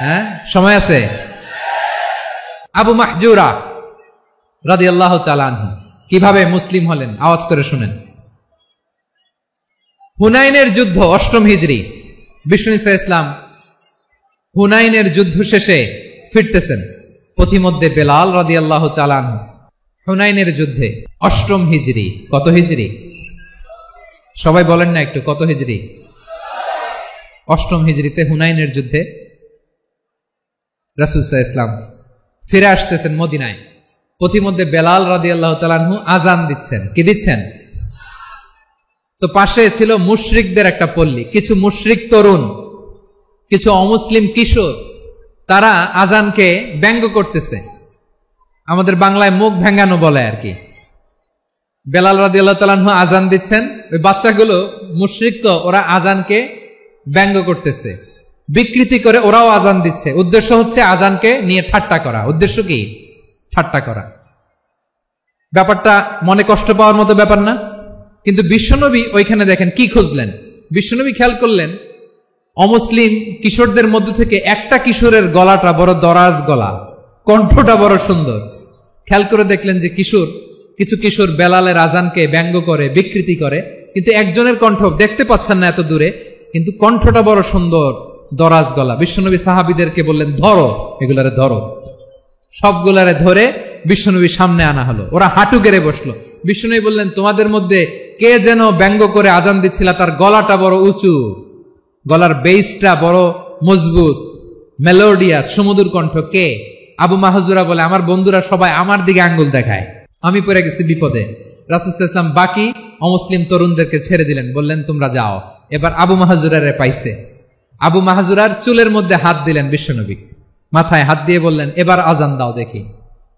হ্যাঁ সময় আছে? আবু মাহজুরা রাদিয়াল্লাহু তাআলা আনহু কিভাবে মুসলিম হলেন, আওয়াজ করে শুনেন। হুনাইনের যুদ্ধ 8ম হিজরি, বিষ্ণু ইসলাম হুনাইনের যুদ্ধ শেষে ফিরতেছেন। পথিমধ্যে বেলাল রাদিয়াল্লাহু তাআলা আনহু হুনাইনের যুদ্ধে 8ম হিজরি। কত হিজরি সবাই বলেন না একটু, কত হিজরি? 8ম হিজরিতে হুনাইনের যুদ্ধে রাসূল সাল্লাল্লাহু আলাইহি ওয়াসাল্লাম ফিরে আসতেছেন মদিনায়। পথিমধ্যে বেলাল রাদিয়াল্লাহু তাআলা আনহু আজান দিচ্ছেন। কি দিচ্ছেন? তো পাশে ছিল মুশরিকদের একটা পল্লী, কিছু মুশরিক তরুণ, কিছু অমুসলিম কিশোর, তারা আজানকে ব্যঙ্গ করতেছে। আমাদের বাংলায় মুখ ভেঙ্গানো বলে আর কি। বেলাল রাদিয়াল্লাহু তাআলা আনহু আজান দিচ্ছেন, ওই বাচ্চাগুলো মুশরিক, তো ওরা আজানকে ব্যঙ্গ করতেছে, বিকৃতি করে ওরাও আজান দিচ্ছে। উদ্দেশ্য হচ্ছে আজানকে নিয়ে ঠাট্টা করা। উদ্দেশ্য কি? ঠাট্টা করা। ব্যাপারটা মনে কষ্ট পাওয়ার মতো ব্যাপার না? কিন্তু বিশ্বনবী ওইখানে দেখেন কি খুঁজলেন। বিশ্বনবী খেয়াল করলেন অমুসলিম কিশোরদের মধ্য থেকে একটা কিশোরের গলাটা বড় দরাজ গলা, কণ্ঠটা বড় সুন্দর। খেয়াল করে দেখলেন যে কিছু কিশোর বেলালের আজানকে ব্যঙ্গ করে, বিকৃতি করে, কিন্তু একজনের কণ্ঠ দেখতে পাচ্ছেন না এত দূরে, কিন্তু কণ্ঠটা বড় সুন্দর, দরাজ গলা। বিশ্বনবী সাহাবীদেরকে বললেন, ধরো এগুলারে, ধরো। সবগুলারে ধরে বিশ্বনবী সামনে আনা হলো। ওরা হাঁটু গেড়ে বসলো। বিশ্বনবী বললেন, তোমাদের মধ্যে কে যেন ব্যঙ্গ করে আজান দিচ্ছিল, তার গলাটা বড় উঁচু, গলার বেসটা বড় মজবুত, মেলোডিয়াস, সুমধুর কণ্ঠ। কে? আবু মাহজুরা বলে, আমার বন্ধুরা সবাই আমার দিকে আঙ্গুল দেখায়, আমি পড়ে গেছি বিপদে। রাসূল সাল্লাল্লাহু আলাইহি ওয়াসাল্লাম বাকি অমুসলিম তরুণদেরকে ছেড়ে দিলেন, বললেন তোমরা যাও। এবার আবু মাহজুরারে পাইছে। আবু মাহজুরার চুলের মধ্যে হাত দিলেন বিশ্বনবী, মাথায় হাত দিয়ে বললেন এবার আজান দাও দেখি।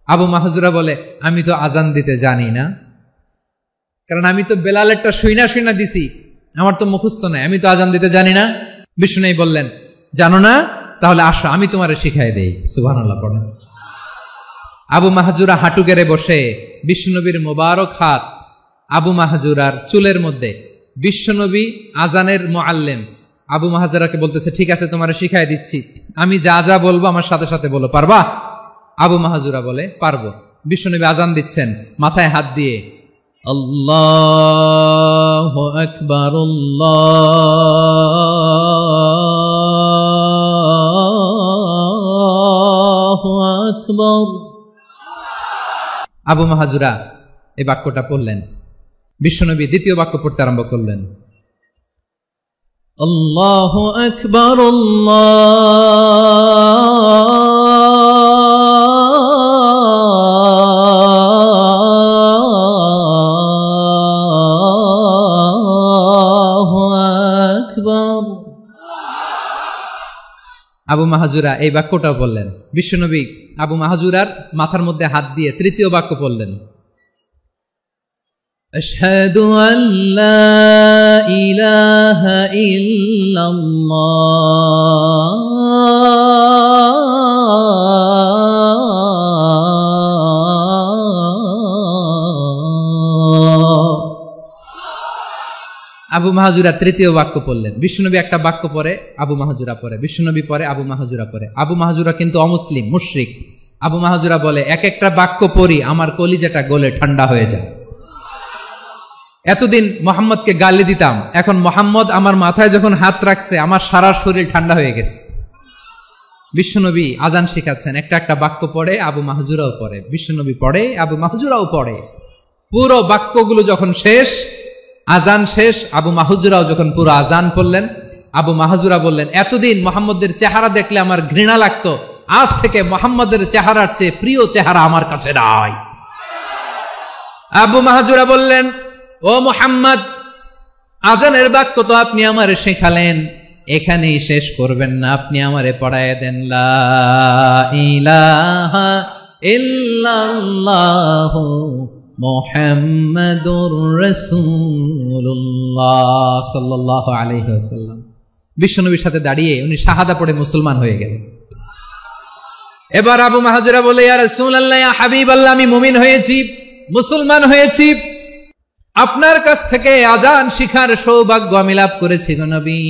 আবু মাহজুরা বলে আমি তো আজান দিতে জানি না, কারণ আমি তো বেলালেরটা শুইনা দিছি, আমার তো মুখস্থ নাই, আমি তো আজান দিতে জানি না। বিষ্ণু বললেন জানো না, তাহলে আসো আমি তোমারে শিখাই দেই। সুবহানাল্লাহ পড়েন। আবু মাহজুরা হাঁটু গেড়ে বসে বিশ্বনবীর মোবারক হাত আবু মাহজুরার চুলের মধ্যে। বিশ্বনবী আজানের মুআল্লিম আবু মাহজুরাকে বলতেছে ঠিক আছে তোমারে শিখাই দিচ্ছি, আমি যা যা বলবো আমার সাথে সাথে বলো, পারবা? আবু মাহজুরা বলে পারবো। বিশ্বনবী আজান দিচ্ছেন মাথায় হাত দিয়ে, আল্লাহু আকবার আল্লাহু আকবার। আবু মাহজুরা এই বাক্যটা পড়লেন। বিশ্বনবী দ্বিতীয় বাক্য পড়তে আরম্ভ করলেন, আল্লাহু আকবার আল্লাহু আকবার। আবু মাহজুরা এই বাক্যটাও বললেন। বিশ্বনবী আবু মাহজুরার মাথার মধ্যে হাত দিয়ে তৃতীয় বাক্য বললেন, আশহাদু আল্লা ইলাহা ইল্লাল্লাহ। আবু মাহজুরা তৃতীয় বাক্য পড়লেন। বিশ্বনবী একটা বাক্য পরে আবু মাহজুরা পরে, বিশ্বনবী পরে আবু মাহজুরা পরে। আবু মাহজুরা কিন্তু অমুসলিম মুশরিক। আবু মাহজুরা বলে এক একটা বাক্য পড়ি আমার কলিজাটা গলে ঠান্ডা হয়ে যায়। এতদিন মোহাম্মদকে গালি দিতাম, এখন মোহাম্মদ আমার মাথায় যখন হাত রাখছে আমার সারা শরীর ঠান্ডা হয়ে গেছে। বিশ্বনবী আজান শিখাচ্ছেন, একটা একটা বাক্য পড়ে আবু মাহজুরাও পড়ে, বিশ্বনবী পড়ে আবু মাহজুরাও পড়ে। পুরো বাক্যগুলো যখন শেষ, আজান শেষ, আবু মাহজুরাও যখন পুরো আজান পড়লেন, আবু মাহজুরা বললেন এতদিন মোহাম্মদের চেহারা দেখলে আমার ঘৃণা লাগতো, আজ থেকে মোহাম্মদের চেহারার চেয়ে প্রিয় চেহারা আমার কাছে নাই। আবু মাহজুরা বললেন ও মুহাম্মদ, আজানের বাক্য তো আপনি আমারে শেখালেন, এখানেই শেষ করবেন না, আপনি আমারে পড়ায় দেন লা ইলাহা ইল্লাল্লাহু মুহাম্মাদুর রাসূলুল্লাহ সাল্লাল্লাহু আলাইহি ওয়াসাল্লাম। বিশ্বনবীর সাথে দাঁড়িয়ে উনি শাহাদা পড়ে মুসলমান হয়ে গেলেন। এবার আবু মাহজুরা বলে ইয়া রাসূলুল্লাহ, ইয়া হাবিবাল্লাহ, আমি মুমিন হয়েছি, মুসলমান হয়েছি, আপনার কাছ থেকে আজান শিখার সৌভাগ্য আমি লাভ করেছি গো নবী।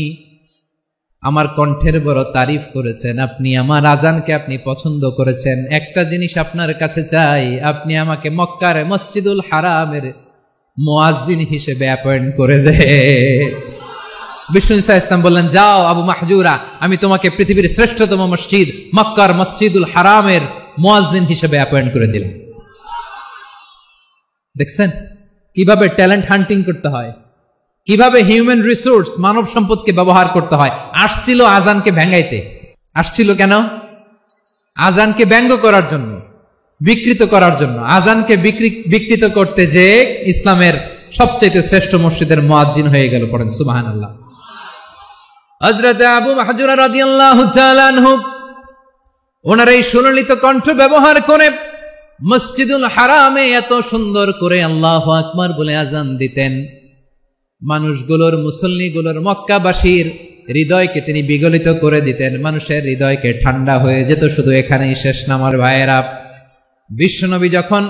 আমার কণ্ঠের বড় তারিফ করেছেন আপনি, আমার আজানকে আপনি পছন্দ করেছেন। একটা জিনিস আপনার কাছে চাই, আপনি আমাকে মক্কার মসজিদুল হারামের মুয়াজ্জিন হিসেবে অ্যাপয়েন্ট করে দেন। বিষ্ণু ঈসা ইসলাম বললেন যাও আবু মাহজুরা, আমি তোমাকে পৃথিবীর শ্রেষ্ঠতম মসজিদ মক্কার মসজিদুল হারামের মুয়াজ্জিন হিসেবে অ্যাপয়েন্ট করে দিলেন। দেখছেন কিভাবে ট্যালেন্ট হান্টিং করতে হয়, কিভাবে হিউম্যান রিসোর্স মানব সম্পদকে ব্যবহার করতে হয়। আসছিল আজানকে ভেঙাইতে, আসছিল কেন? আজানকে ব্যঙ্গ করার জন্য, বিকৃত করার জন্য। আজানকে বিকৃত করতে যে ইসলামের সবচেয়ে শ্রেষ্ঠ মসজিদের মুয়াজ্জিন হয়ে গেল। পড়েন সুবহানাল্লাহ। হযরত আবু মাহজুরা রাদিয়াল্লাহু তাআলা আনহু ওনার এই সুললিত কণ্ঠ ব্যবহার করে মসজিদুল হারামে এত সুন্দর করে আল্লাহু আকবার বলে আজান দিতেন, মানুষগুলোর, মুসল্লিগুলোর, মক্কাবাসীর হৃদয়কে তিনি বিগলিত করে দিতেন, মানুষের হৃদয়কে ঠান্ডা হয়ে যেত। শুধু এখানেই শেষ না আমার ভাইয়েরা, বিশ্বনবী যখন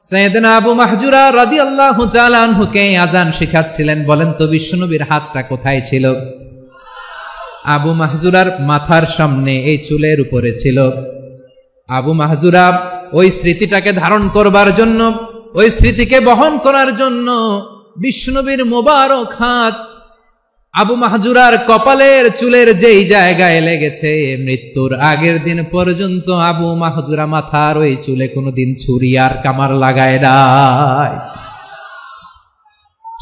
সাইয়েদনা আবু মাহজুরা রাদিয়াল্লাহু তাআলা আনহুকে আজান শিখাচ্ছিলেন, বলেন তো বিশ্বনবীর হাতটা কোথায় ছিল? আবু মাহজুরার মাথার সামনে, এই চুলের উপরে ছিল। আবু মাহজুরা ওই স্মৃতিটাকে ধারণ করবার জন্য, ওই স্মৃতিকে বহন করার জন্য বিশ্বনবীর মোবারক হাত আবু মাহজুরার কপালের চুলের যেই জায়গায় লেগেছে, মৃত্যুর আগের দিন পর্যন্ত আবু মাহজুরা মাথার ওই চুলে কোনোদিন ছুরি আর কামার লাগায় নাই,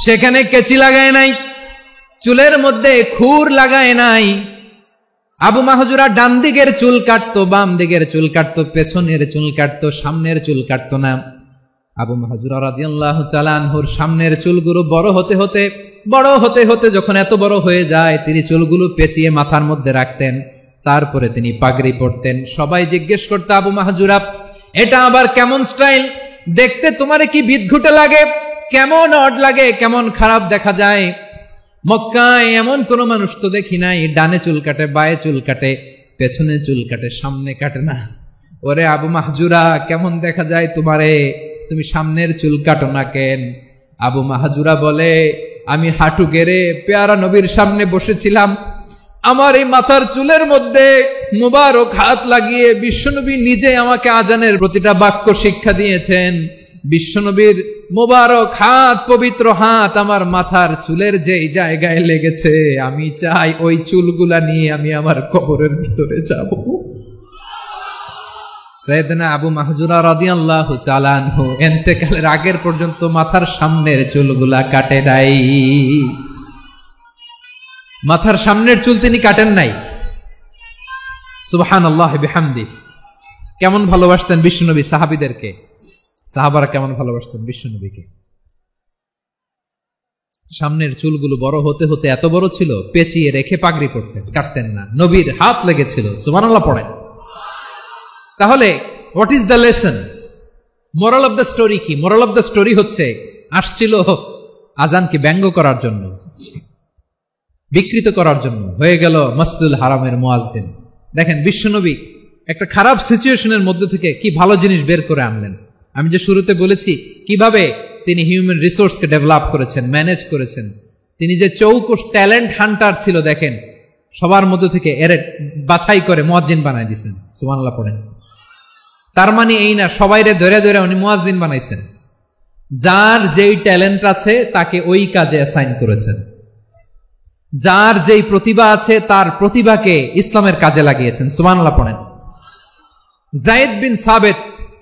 সেখানে কেচি লাগায় নাই, চুলের মধ্যে খুর লাগায় নাই। আবু মাহজুরা ডান দিকের চুল কাটতো, বাম দিকের চুল কাটতো, পেছনের চুল কাটতো, সামনের চুল কাটতো না। আবু মাহজুরা রাদিয়াল্লাহু তাআলা আনহুর সামনের চুলগুলো বড় হতে হতে যখন এত বড় হয়ে যায়, তিনি চুলগুলো পেঁচিয়ে মাথার মধ্যে রাখতেন, তারপরে তিনি পাগড়ি পরতেন। সবাই জিজ্ঞেস করতো, আবু মাহজুরা, এটা আবার কেমন স্টাইল? দেখতে তোমারে কি বিদঘুটে লাগে, কেমন অড লাগে, কেমন খারাপ দেখা যায়। মক্কায় এমন কোন মানুষ তো দেখি নাই, ডানে চুল কাটে, বায়ে চুল কাটে, পেছনে চুল কাটে, সামনে কাটে না। ওরে আবু মাহজুরা, কেমন দেখা যায় তোমারে, তুমি সামনের চুল কাটো না কেন? আবু মাহজুরা বলে, আমি হাঁটু গেড়ে পেয়ারা নবীর সামনে বসেছিলাম, আমার এই মাথার চুলের মধ্যে মুবারক হাত লাগিয়ে বিশ্বনবী নিজে আমাকে আজানের প্রতিটা বাক্য শিক্ষা দিয়েছেন। বিশ্বনবীর মুবারক হাত, পবিত্র হাত আমার মাথার চুলের যেই জায়গায় লেগেছে, আমি চাই ওই চুলগুলা নিয়ে আমি আমার কবরের ভিতরে যাব। সাইয়েদনা আবু মাহজুরা রাদিয়াল্লাহু তাআলা আনহু ইন্তেকালের আগের পর্যন্ত মাথার সামনের চুলগুলা কাটে নাই। মাথার সামনের চুল তিনি কাটেন নাই। সুবহানাল্লাহ বিহামদি। কেমন ভালোবাসতেন বিশ্বনবী সাহাবীদেরকে, সাহাবারা কেমন ভালোবাসতেন বিশ্বনবীকে। সামনের চুলগুলো বড় হতে হতে এত বড় ছিল, পেঁচিয়ে রেখে পাগড়ি পরতেন, কাটতেন না। নবীর হাত লেগেছিল। সুবহানাল্লাহ পড়েন। তাহলে what is the lesson? Moral of the story কি? মোরাল অফ দ্য স্টোরি হচ্ছে, আসছিল আজানকে ব্যঙ্গ করার জন্য, বিকৃত করার জন্য, হয়ে গেল মসজিদুল হারামের মুয়াজ্জিন। দেখেন বিশ্বনবী একটা খারাপ সিচুয়েশনের মধ্যে থেকে কি ভালো জিনিস বের করে আনলেন। আমি যে শুরুতে বলেছি কিভাবে তিনি হিউম্যান রিসোর্সকে ডেভেলপ করেছেন, ম্যানেজ করেছেন। তিনি যে চৌকস ট্যালেন্ট হান্টার ছিল, দেখেন সবার মধ্যে থেকে এর বাছাই করে মুয়াজ্জিন বানাই দিয়েছেন। সুবহানাল্লাহ পড়েন। তার মানে এই না সবাইরে ধরে ধরে উনি মুয়াজ্জিন বানাইছেন। যার যেই ট্যালেন্ট আছে তাকে ওই কাজে অ্যাসাইন করেছেন। যার যেই প্রতিভা আছে তার প্রতিভাকে ইসলামের কাজে লাগিয়েছেন। সুবহানাল্লাহ পড়েন। যায়েদ বিন সাবিত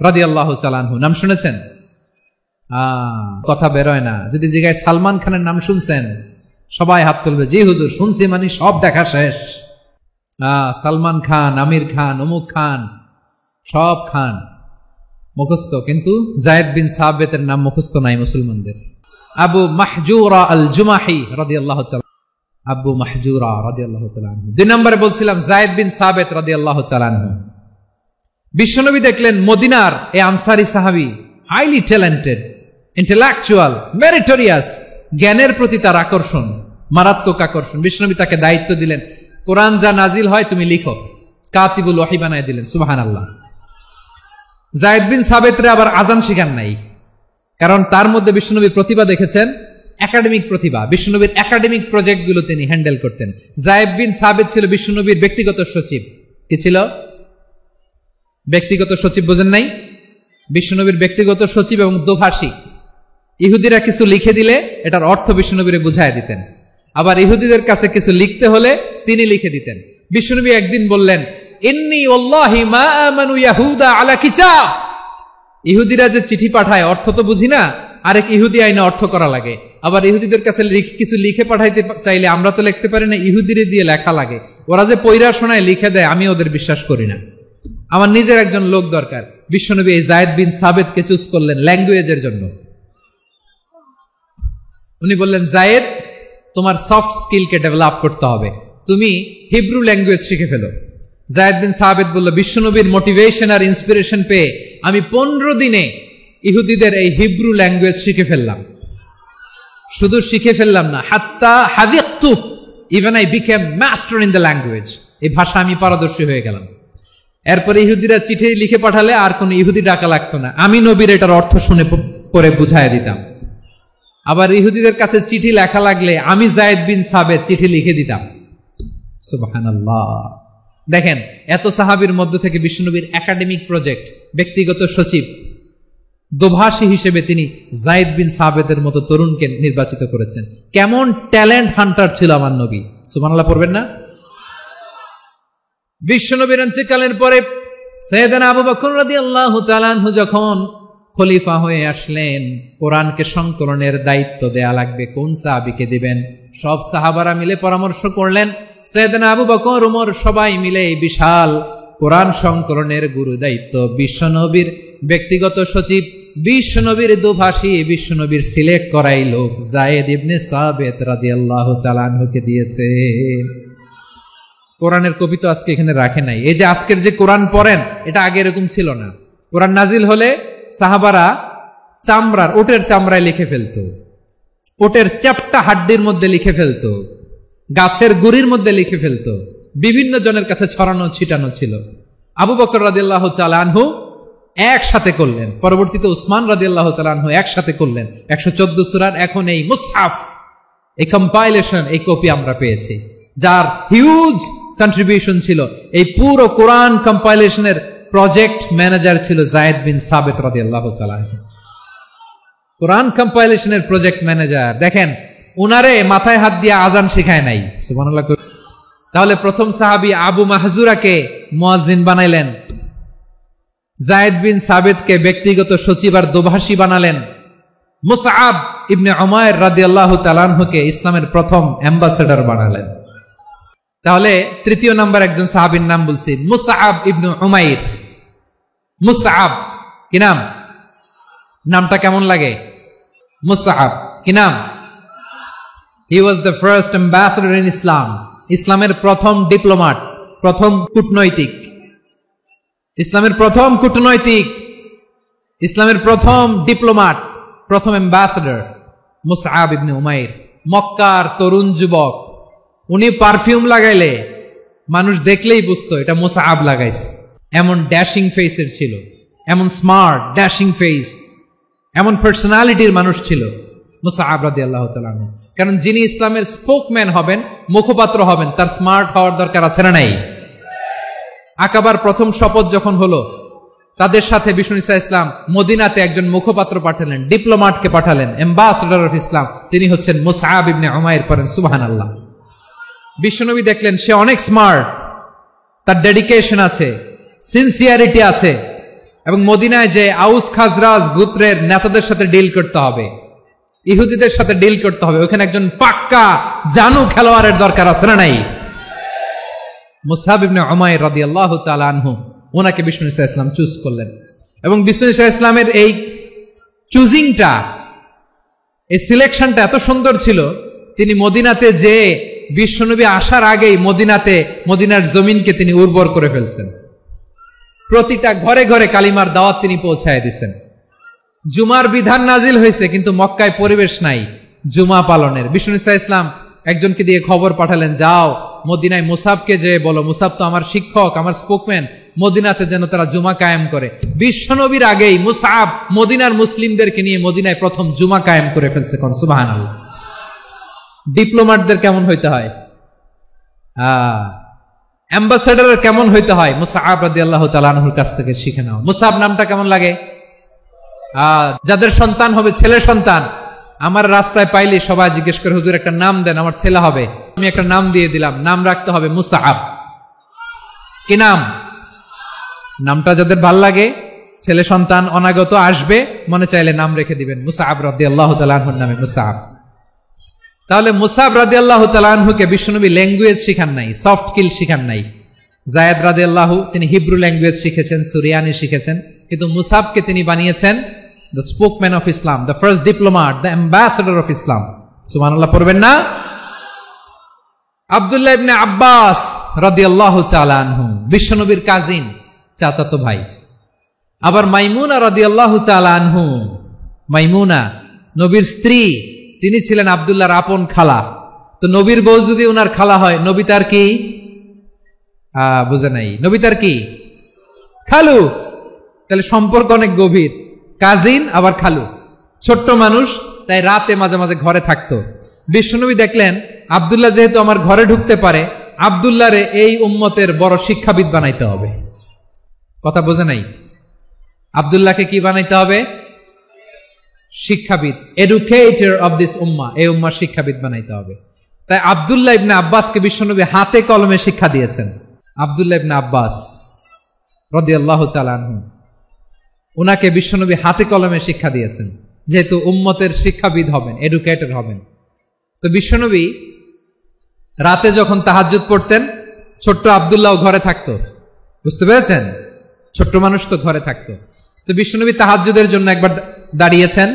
রাদিয়াল্লাহু তাআলা আনহু নাম শুনেছেন? কথা বেরোয় না। যদি জিজ্ঞাসা সালমান খানের নাম শুনছেন, সবাই হাত তুলবে, জি হুজুর শুনছি, মানে সব দেখা শেষ। সালমান খান, আমির খান, অমুক খান, সব খান মুখস্থ, কিন্তু যায়েদ বিন সাবিতের নাম মুখস্থ নাই মুসলমানদের। আবু মাহজুরা আল জুমাহি রাদিয়াল্লাহু তাআলা, আবু মাহজুরা রাদিয়াল্লাহু তাআলা আনহু। দুই নম্বরে বলছিলাম যায়েদ বিন সাবিত রাদিয়াল্লাহু তাআলা আনহু। বিশ্বনবী দেখলেন মদিনার এই আনসারী সাহাবী হাইলি ট্যালেন্টেড, ইন্টেলেকচুয়াল, মেরিটোরিয়াস, জ্ঞানের প্রতি তার আকর্ষণ, মারাত্মক আকর্ষণ। বিশ্বনবী তাকে দায়িত্ব দিলেন, কোরআন যা নাজিল হয় তুমি লিখো, কাতিবুল ওয়াহি বানায় দিলেন। সুবহানাল্লাহ। যায়েদ বিন সাবিতরে আবার আজান শিখান নাই, কারণ তার মধ্যে বিশ্বনবী প্রতিভা দেখেছেন, একাডেমিক প্রতিভা। বিশ্বনবীর একাডেমিক প্রজেক্টগুলো তিনি হ্যান্ডেল করতেন। যায়েদ বিন সাবিত ছিল বিশ্বনবীর ব্যক্তিগত সচিব। কি ছিল? ব্যক্তিগত সচিব। বোঝেন নাই? বিশ্বনবীর ব্যক্তিগত সচিব এবং দোভাষী। ইহুদিরা কিছু লিখে দিলে এটার অর্থ বিশ্বনবীরে বুঝায় দিতেন, আবার ইহুদিদের কাছে কিছু লিখতে হলে তিনি লিখে দিতেন। বিশ্বনবী একদিন বললেন, ইন্নী ওয়াল্লাহি মা আমানু ইয়াহুদা আলা কিতাব। ইহুদিরা যে চিঠি পাঠায় অর্থ তো বুঝি না, আরেক ইহুদি আইনে অর্থ করা লাগে। আবার ইহুদিদের কাছে কিছু লিখে পাঠাইতে চাইলে আমরা তো লিখতে পারি না, ইহুদিরে দিয়ে লেখা লাগে। ওরা যে পয়রা শোনায় লিখে দেয়, আমি ওদের বিশ্বাস করি না। আমার নিজের একজন লোক দরকার। বিশ্বনবী এই যায়েদ বিন সাবিতকে চুজ করলেন ল্যাঙ্গুয়েজের জন্য। উনি বললেন, যায়েদ তোমার সফট স্কিলকে ডেভেলপ করতে হবে, তুমি হিব্রু ল্যাঙ্গুয়েজ শিখে ফেলো। যায়েদ বিন সাবিত বলল, বিশ্বনবীর মোটিভেশন আর ইন্সপিরেশন পেয়ে আমি 15 দিনে ইহুদিদের এই হিব্রু ল্যাঙ্গুয়েজ শিখে ফেললাম। শুধু শিখে ফেললাম না, হাত্তা হাদিকতু, even I became master in the language. এই ভাষা আমি পারদর্শী হয়ে গেলাম। এরপরে ইহুদিরা চিঠি লিখে পাঠালে আর কোন ইহুদি ডাকা লাগতো না, আমি নবীর এটার অর্থ শুনে পরে বুঝায় দিতাম। আবার ইহুদিদের কাছে চিঠি লেখা লাগলে আমি যায়েদ বিন সাবিত চিঠি লিখে দিতাম। সুবহানাল্লাহ। দেখেন এত সাহাবীর মধ্য থেকে বিশ্বনবীর একাডেমিক প্রজেক্ট, ব্যক্তিগত সচিব, দোভাষী হিসেবে তিনি যায়েদ বিন সাবিতের মতো তরুণকে নির্বাচিত করেছেন। কেমন ট্যালেন্ট হান্টার ছিল আমার নবী। সুবহানাল্লাহ পড়বেন না? বিশ্বনবীর ইন্তেকালের পরে সাইয়েদনা আবু বকর রাদিয়াল্লাহু তাআলা আনহু যখন খলিফা হয়ে আসলেন, কোরআনকে সংকলনের দায়িত্ব দেয়া লাগবে, কোন সাহাবীকে দিবেন? সব সাহাবারা মিলে পরামর্শ করলেন। সাইয়েদনা আবু বকর, ওমর সবাই মিলে এই বিশাল কোরআন সংকলনের গুরু দায়িত্ব বিশ্বনবীর ব্যক্তিগত সচিব বিশ্বনবীর দোভাষী, বিশ্বনবীর সিলেক্ট করাই লোক যায়েদ ইবনে সাবিত রাদিয়াল্লাহু তাআলা আনহুকে দিয়েছে। কোরআনের কপি তো আজকে এখানে রাখে নাই। এই যে আজকের যে কোরআন পড়েন, এটা আগে এরকম ছিল না। কোরআন নাজিল হলে সাহাবারা চামড়ার, ওটের চামড়ায় লিখে ফেলতো, ওটের চ্যাপ্টা হাড্ডির মধ্যে লিখে ফেলতো, গাছের গুড়ির মধ্যে লিখে ফেলতো, বিভিন্ন জনের কাছে ছড়ানো ছিটানো ছিল। আবু বকর রাদিয়াল্লাহু তাআলা আনহু একসাথে করলেন, পরবর্তীতে উসমান রাদিয়াল্লাহু তাআলা আনহু একসাথে করলেন 114 সূরার। এখন এই মুসহাফ, এই কম্পাইলেশন, এই কপি আমরা পেয়েছি, যার হিউজ কন্ট্রিবিউশন ছিল। এই পুরো কোরআন কম্পাইলেশনের প্রজেক্ট ম্যানেজার ছিল যায়েদ বিন সাবিত রাদিয়াল্লাহু তাআলা আনহু। কোরআন কম্পাইলেশনের প্রজেক্ট ম্যানেজার, দেখেন উনারে মাথায় হাত দিয়ে আজান শেখায় নাই, সুবহানাল্লাহ। তাহলে প্রথম সাহাবী আবু মাহজুরাকে মুয়াজ্জিন বানাইলেন, যায়েদ বিন সাবিতকে ব্যক্তিগত সচিব আর দোভাষী বানালেন, মুসআব ইবনে উমাইর রাদিয়াল্লাহু তাআলা আনহুকে ইসলামের প্রথম অ্যাম্বাসেডর বানালেন। তাহলে তৃতীয় নাম্বার একজন সাহাবীর নাম বলছি, মুসআব ইবনে উমাইর। মুসআব কি নাম? নামটা কেমন লাগে? মুসআব কি নাম? He was the first ambassador in Islam. ইসলামের প্রথম ডিপ্লোম্যাট, প্রথম কূটনৈতিক, ইসলামের প্রথম কূটনৈতিক, ইসলামের প্রথম ডিপ্লোম্যাট, প্রথম অ্যাম্বাসেডর মুসআব ইবনে উমাইর। মক্কার তরুণ যুবক, উনি পারফিউম লাগাইলে মানুষ দেখলেই বুঝতো এটা মুসআব লাগাইছে। এমন ড্যাশিং ফেসের ছিল, এমন স্মার্ট ড্যাশিং ফেস, এমন পার্সোনালিটির মানুষ ছিল মুসআব রাদিয়াল্লাহু তাআলা আনহু। কারণ যিনি ইসলামের স্পোকম্যান হবেন, মুখপাত্র হবেন, তার স্মার্ট হওয়ার দরকার আছে না নাই? আকাবার প্রথম শপথ যখন হলো, তাদের সাথে বিষ্ণু ঈসা ইসলাম মদিনাতে একজন মুখপাত্র পাঠালেন, ডিপ্লোম্যাটকে পাঠালেন, অ্যাম্বাসেডর অফ ইসলাম, তিনি হচ্ছেন মুসআব ইবনে উমাইর। পড়েন সুবহানাল্লাহ। বিশ্বনবী দেখলেন সে অনেক স্মার্ট, তার ডেডিকেশন আছে, সিনসিয়ারিটি আছে, এবং মদিনায় যে আউস খাজরাজ গোত্রের নেতাদের সাথে ডিল করতে হবে, ইহুদিদের সাথে ডিল করতে হবে, ওখানে একজন পাক্কা জানু খেলোয়াড়ের দরকার আছে না নাই? মুসআব ইবনে উমাইর রাদিয়াল্লাহু তাআলা আনহু, ওনাকে বিষ্ণু ঈসা ইসলাম চুজ করলেন। এবং বিষ্ণু ঈসা ইসলামের এই চুজিংটা, এই সিলেকশনটা এত সুন্দর ছিল, তিনি মদিনাতে যে বিশ্বনবী আসার আগেই মদিনার জমিনকে তিনি উর্বর করে ফেলছেন। প্রতিটা ঘরে ঘরে কালিমার দাওয়াত তিনি পৌঁছায় দিচ্ছেন। জুমার বিধান নাজিল হয়েছে, কিন্তু মক্কায় পরিবেশ নাই জুমা পালনের। বিষ্ণু ঈসা ইসলাম একজনকে দিয়ে খবর পাঠালেন, যাও মদিনায় মুসাবকে যে বলো, মুসাব তো আমার শিক্ষক, আমার স্পোকম্যান, মদিনাতে যেন তারা জুমা কায়েম করে। বিশ্বনবীর আগেই মুসাব মদিনার মুসলিমদেরকে নিয়ে মদিনায় প্রথম জুমা কায়েম করে ফেলছে। কোন সুবহানাল্লাহ। ডিপ্লোম্যাটদের কেমন হইতে হয়, অ্যাম্বাসেডারের কেমন হইতে হয়, মুসআব রাদিয়াল্লাহু তাআলা আনহুর কাছ থেকে শিখে নাও। মুসআব নামটা কেমন লাগে? যাদের সন্তান হবে, ছেলে সন্তান, আমার রাস্তায় পাইলে সবাই জিজ্ঞেস করে, হুজুর একটা নাম দেন, আমার ছেলে হবে। আমি একটা নাম দিয়ে দিলাম, নাম রাখতে হবে মুসআব। কি নাম? নামটা যাদের ভাল লাগে, ছেলে সন্তান অনাগত আসবে, মনে চাইলে নাম রেখে দিবেন মুসআব রাদিয়াল্লাহু তাআলা আনহুর নামে মুসআব। তাহলে মুসআব রাদিয়াল্লাহু তাআলা আনহুকে বিশ্বনবী ল্যাঙ্গুয়েজ শিখান নাই, সফট স্কিল শিখান নাই। যায়েদ রাদিয়াল্লাহু তিনি হিব্রু ল্যাঙ্গুয়েজ শিখেছেন, সুরিয়ানি শিখেছেন, কিন্তু মুসআবকে তিনি বানিয়েছেন the spokesman of Islam, the first diplomat, the ambassador of Islam. সুবহানাল্লাহ পড়বেন না? আব্দুল্লাহ ইবনে আব্বাস রাদিয়াল্লাহু তাআলা আনহু, বিশ্বনবীর কাজিন, চাচাতো ভাই। আবার মাইমুনা রাদিয়াল্লাহু তাআলা আনহু, মাইমুনা নবীর স্ত্রী, তিনি ছিলেন আব্দুল্লাহর আপন খালা। তো নবীর বউ যদি ওনার খালা হয়, নবী তার কি? বুঝে নাই, নবী তার কি? খালু। তাহলে সম্পর্ক অনেক গভীর, কাজিন আবার খালু, ছোট্ট মানুষ, তাই রাতে মাঝে মাঝে ঘরে থাকতো। বিশ্বনবী দেখলেন আব্দুল্লাহ যেহেতু আমার ঘরে ঢুকতে পারে, আব্দুল্লাহরে এই উম্মতের বড় শিক্ষাবিদ বানাইতে হবে। কথা বোঝে নাই? আব্দুল্লাহকে কি বানাইতে হবে? শিক্ষাবিদ, এডুকেটর অফ দিস উম্মাহ, এই উম্মার শিক্ষাবিদ বানাইতে হবে। তাই আব্দুল্লাহ ইবনে আব্বাসকে বিশ্বনবী হাতে কলমে শিক্ষা দিয়েছেন। আব্দুল্লাহ ইবনে আব্বাস রাদিয়াল্লাহু তাআলা আনহু, উনাকে বিশ্বনবী হাতে কলমে শিক্ষা দিয়েছেন, যেহেতু উম্মতের শিক্ষাবিদ হবেন, এডুকেটর হবেন। তো বিশ্বনবী রাতে যখন তাহাজ্জুদ পড়তেন, ছোট্ট আব্দুল্লাহ ঘরে থাকতো। বুঝতে পেরেছেন? ছোট্ট মানুষ তো ঘরে থাকতো। তো বিশ্বনবী তাহাজ্জুদের জন্য একবার দাঁড়িয়েছেন,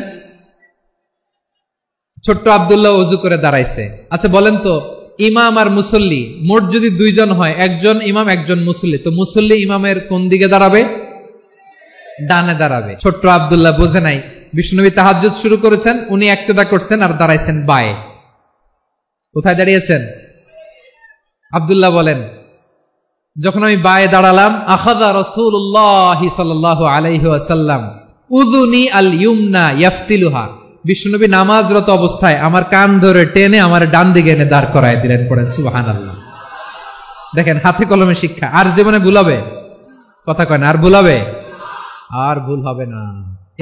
ছোট্ট আব্দুল্লাহ ওযু করে দাঁড়াইছে। আচ্ছা বলেন তো, ইমাম আর মুসল্লি মোট যদি দুইজন হয়, একজন ইমাম একজন মুসল্লি, তো মুসল্লি ইমামের কোন দিকে দাঁড়াবে? ডানে দাঁড়াবে। ছোট্ট আব্দুল্লাহ বোঝে নাই, বিশ্বনবী তাহাজ্জুদ শুরু করেছেন, উনি ইক্তেদা করছেন আর দাঁড়াইছেন বায়ে। কোথায় দাঁড়িয়েছেন? আব্দুল্লাহ বলেন, যখন আমি বায়ে দাঁড়ালাম, আখাযা রাসূলুল্লাহ সাল্লাল্লাহু আলাইহি ওয়াসাল্লাম উযুনি আল ইউমনা ইয়াফতিলুহা, বিশ্বনবী নামাজরত অবস্থায় আমার কান ধরে টেনে আমার ডান দিকে এনে দাঁড় করায় দিলেন। পড়েন সুবহানাল্লাহ। দেখেন, হাতে কলমে শিক্ষা। আর জীবনে ভুল হবে? কথা কয় না, আর ভুল হবে? আর ভুল হবে না।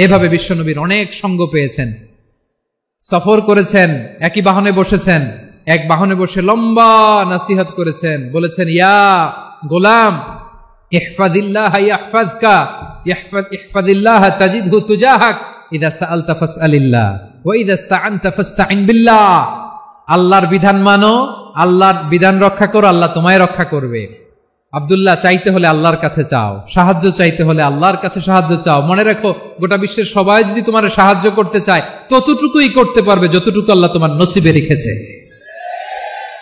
এভাবে বিশ্বনবীর অনেক সঙ্গ পেয়েছেন, সফর করেছেন, একই বাহনে বসেছেন, এক বাহনে বসে লম্বা নসিহত করেছেন, বলেছেন, ইয়া গোলাম ইহফাজিল্লাহ ইয়াহফাজকা ইহফাজিল্লাহ তাজিদহু তুজাহাক ইদা সাআলতা ফাসআলিল্লাহ ওয়া ইদা ইসতাআনতা ফাসতাইন বিল্লাহ। আল্লাহর বিধান মানো, আল্লাহর বিধান রক্ষা করো, আল্লাহ তোমায় রক্ষা করবে। আব্দুল্লাহ, চাইতে হলে আল্লাহর কাছে চাও, সাহায্য চাইতে হলে আল্লাহর কাছে সাহায্য চাও। মনে রাখো, গোটা বিশ্বের সবাই যদি তোমার সাহায্য করতে চায়, ততটুকুই করতে পারবে যতটুকু আল্লাহ তোমার নসিবে রেখেছে।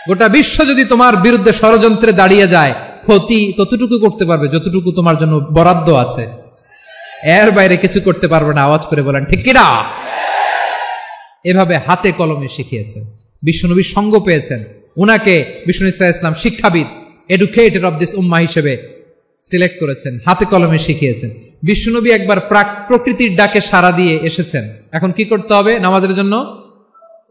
গোটা বিশ্ব যদি তোমার বিরুদ্ধে ষড়যন্ত্রে দাঁড়িয়ে যায়, ক্ষতি ততটুকু করতে পারবে যতটুকু তোমার জন্য বরাদ্দ আছে, এর বাইরে কিছু করতে পারবে না। আওয়াজ করে বলেন ঠিক কিনা? এভাবে হাতে কলমে শিখিয়েছেন, বিশ্বনবীর সঙ্গ পেয়েছেন। উনাকে বিষ্ণু ইসলাম শিক্ষাবিদ, এডুকেটর অফ দিস উম্মাহ হিসেবে সিলেক্ট করেছেন, হাতে কলমে শিখিয়েছেন। বিশ্বনবী একবার প্রকৃতির ডাকে সাড়া দিয়ে এসেছেন। এখন কি করতে হবে? নামাজের জন্য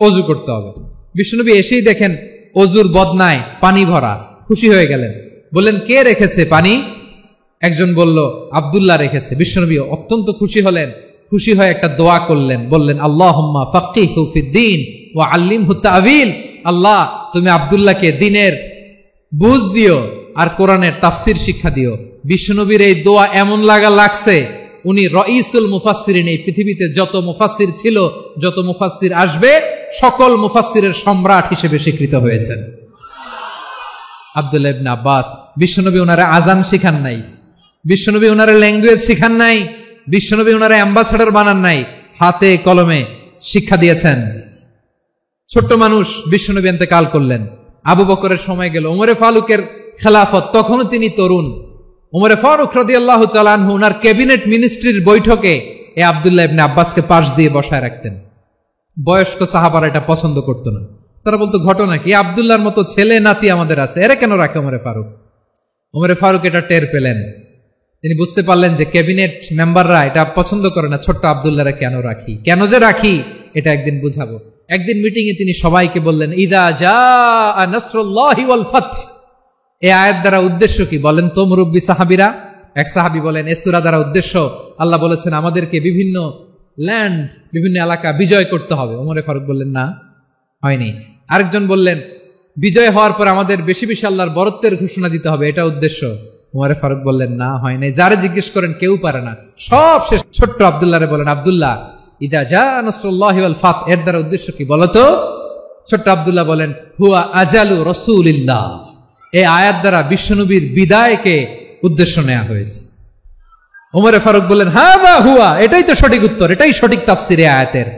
ওযু করতে হবে। বিশ্বনবী এসেই দেখেন ওযুর বদনায় পানি ভরা, খুশি হয়ে গেলেন, বললেন, কে রেখেছে পানি? একজন বলল, আব্দুল্লাহ রেখেছে। বিশ্বনবী অত্যন্ত খুশি হলেন, খুশি হয়ে একটা দোয়া করলেন, বললেন, আল্লাহুম্মা ফাক্কিহু ফিদ্দীন ওয়া আল্লিমহু তা'ওয়ীল। আল্লাহ, তুমি আব্দুল্লাহকে দ্বীনের বুঝ দিও আর কোরআনের তাফসীর শিক্ষা দিও। বিশ্বনবীর এই দোয়া এমন লাগছে, উনি রাইসুল মুফাসসিরিন, এই পৃথিবীতে যত মুফাসসির ছিল, যত মুফাসসির আসবে, সকল মুফাসসিরের সম্রাট হিসেবে স্বীকৃত হয়েছেন। আব্দুল্লাহ ইবনে আব্বাস, বিশ্বনবী ওনারা আজান শিখান নাই, বিশ্বনবী ওনারা ল্যাঙ্গুয়েজ শিখান নাই, বিশ্বনবী ওনারা অ্যাম্বাসাডর বানান নাই, হাতে কলমে শিক্ষা দিয়েছেন। ছোট্ট মানুষ, বিশ্বনবী ইন্তেকাল করলেন, আবু বকরের সময় গেল, ওমরে ফারুকের খেলাফত, তখনও তিনি তরুণ। ওমরে ফারুক রাদিয়াল্লাহু তাআলা আনহু ওনার ক্যাবিনেট মিনিস্ট্রির বৈঠকে এ আব্দুল্লাহ ইবনে আব্বাসকে পাশ দিয়ে বসায় রাখতেন। বয়স্ক সাহাবারা এটা পছন্দ করতো না, তারা বলতো, ঘটনা কি? আব্দুল্লাহর মতো ছেলে নাতি আমাদের আছে, এরা কেন রাখে ওমরে ফারুক? ওমরে ফারুক এটা টের পেলেন, তিনি বুঝতে পারলেন যে ক্যাবিনেট মেম্বাররা এটা পছন্দ করে না, ছোট্ট আব্দুল্লাহরা কেন রাখি, কেন যে রাখি, এটা একদিন বুঝাবো। একদিন মিটিং এ তিনি সবাইকে বললেন, ইদা জাআ নাসরুল্লাহি ওয়াল ফাতহ। এই আয়াত দ্বারা উদ্দেশ্য কি বলেন তো মুরব্বী সাহাবীরা? এক সাহাবী বলেন, এই সূরা দ্বারা উদ্দেশ্য, আল্লাহ বলেছেন আমাদেরকে বিভিন্ন ল্যান্ড, বিভিন্ন এলাকা বিজয় করতে হবে। ওমরে ফারুক বললেন, না, হয়নি। আরেকজন বললেন, বিজয় হওয়ার পর আমাদের বেশি বেশি আল্লাহর বরত্বের ঘোষণা দিতে হবে, এটা উদ্দেশ্য। ওমরে ফারুক বললেন, না, হয় নাই। যারে জিজ্ঞেস করেন কেউ পারে না। সব শেষ ছোট্ট আব্দুল্লাহরে বলেন, আব্দুল্লাহ, ইদা জাআ নাসরুল্লাহি ওয়াল ফাতহ এর দ্বারা উদ্দেশ্য কি বলতো? ছোট্ট আব্দুল্লাহ বলেন, হুয়া আজালু রাসূলিল্লাহ। এই আয়াত দ্বারা বিশ্বনবীর বিদায়কে উদ্দেশ্য নেওয়া হয়েছে। ওমরে ফারুক বললেন, হাযা হুয়া, এটাই তো সঠিক উত্তর, এটাই সঠিক তাফসীর এই আয়াতের।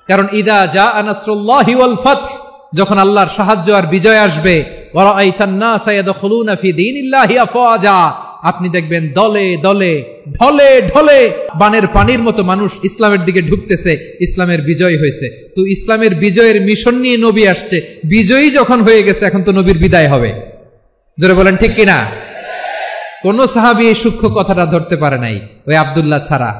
কারণ ইদা জাআ নাসরুল্লাহি ওয়াল ফাতহ, যখন আল্লাহর সাহায্য আর বিজয় আসবে, ওয়া রাআইতান নাসা ইয়াদখুলুনা ফি দীনিল্লাহি আফওয়াজা, আপনি দেখবেন দলে দলে, ঢলে ঢলে, বানের পানির মতো মানুষ ইসলামের দিকে ঢুকতেছে, ইসলামের বিজয় হয়েছে। তো ইসলামের বিজয়ের মিশন নিয়ে নবী আসছে, বিজয়ী যখন হয়ে গেছে, এখন তো নবীর বিদায় হবে। জোরে বলেন ঠিক কিনা? কোন সাহাবী এই সূক্ষ্ম কথাটা ধরতে পারে নাই, ওই আব্দুল্লাহ ছাড়া।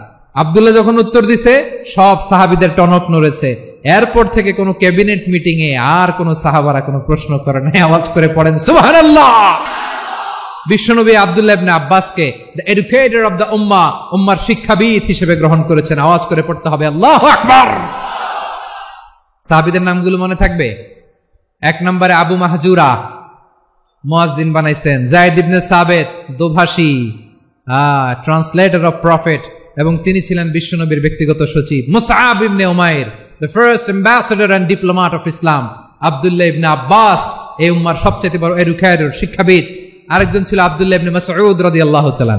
আব্দুল্লাহ যখন উত্তর দিছে, সব সাহাবীদের টনক নড়েছে। এরপর থেকে কোন ক্যাবিনেট মিটিং এ আর কোন সাহাবারা কোনো প্রশ্ন করে নাই। আওয়াজ করে পড়েন সুবহানাল্লাহ। বিশ্বনবী আব্দুল্লাহ ইবনে আব্বাসকে দ্য এডুকেটর অফ দ্য উম্মাহ, উম্মার শিক্ষাবিদ হিসেবে গ্রহণ করেছেন। আওয়াজ করে পড়তে হবে আল্লাহু আকবার। সাহাবীদের নামগুলো মনে থাকবে? এক নম্বরে আবু মাহজুরা, মুয়াজ্জিন বানাইছেন। যায়েদ ইবনে সাবিত, দোভাষী, ট্রান্সলেটর অফ প্রফেট, এবং তিনি ছিলেন বিশ্বনবীর ব্যক্তিগত সচিব। মুসআব ইবনে উমাইর, the first ambassador and diplomat of Islam. আব্দুল্লাহ ইবনে আব্বাস, এই উম্মার সবচেয়ে বড় এডুকেটর, শিক্ষাবিদ। আরেকজন ছিল আব্দুল্লাহ ইবনে মাসউদ রাদিয়াল্লাহু তাআলা।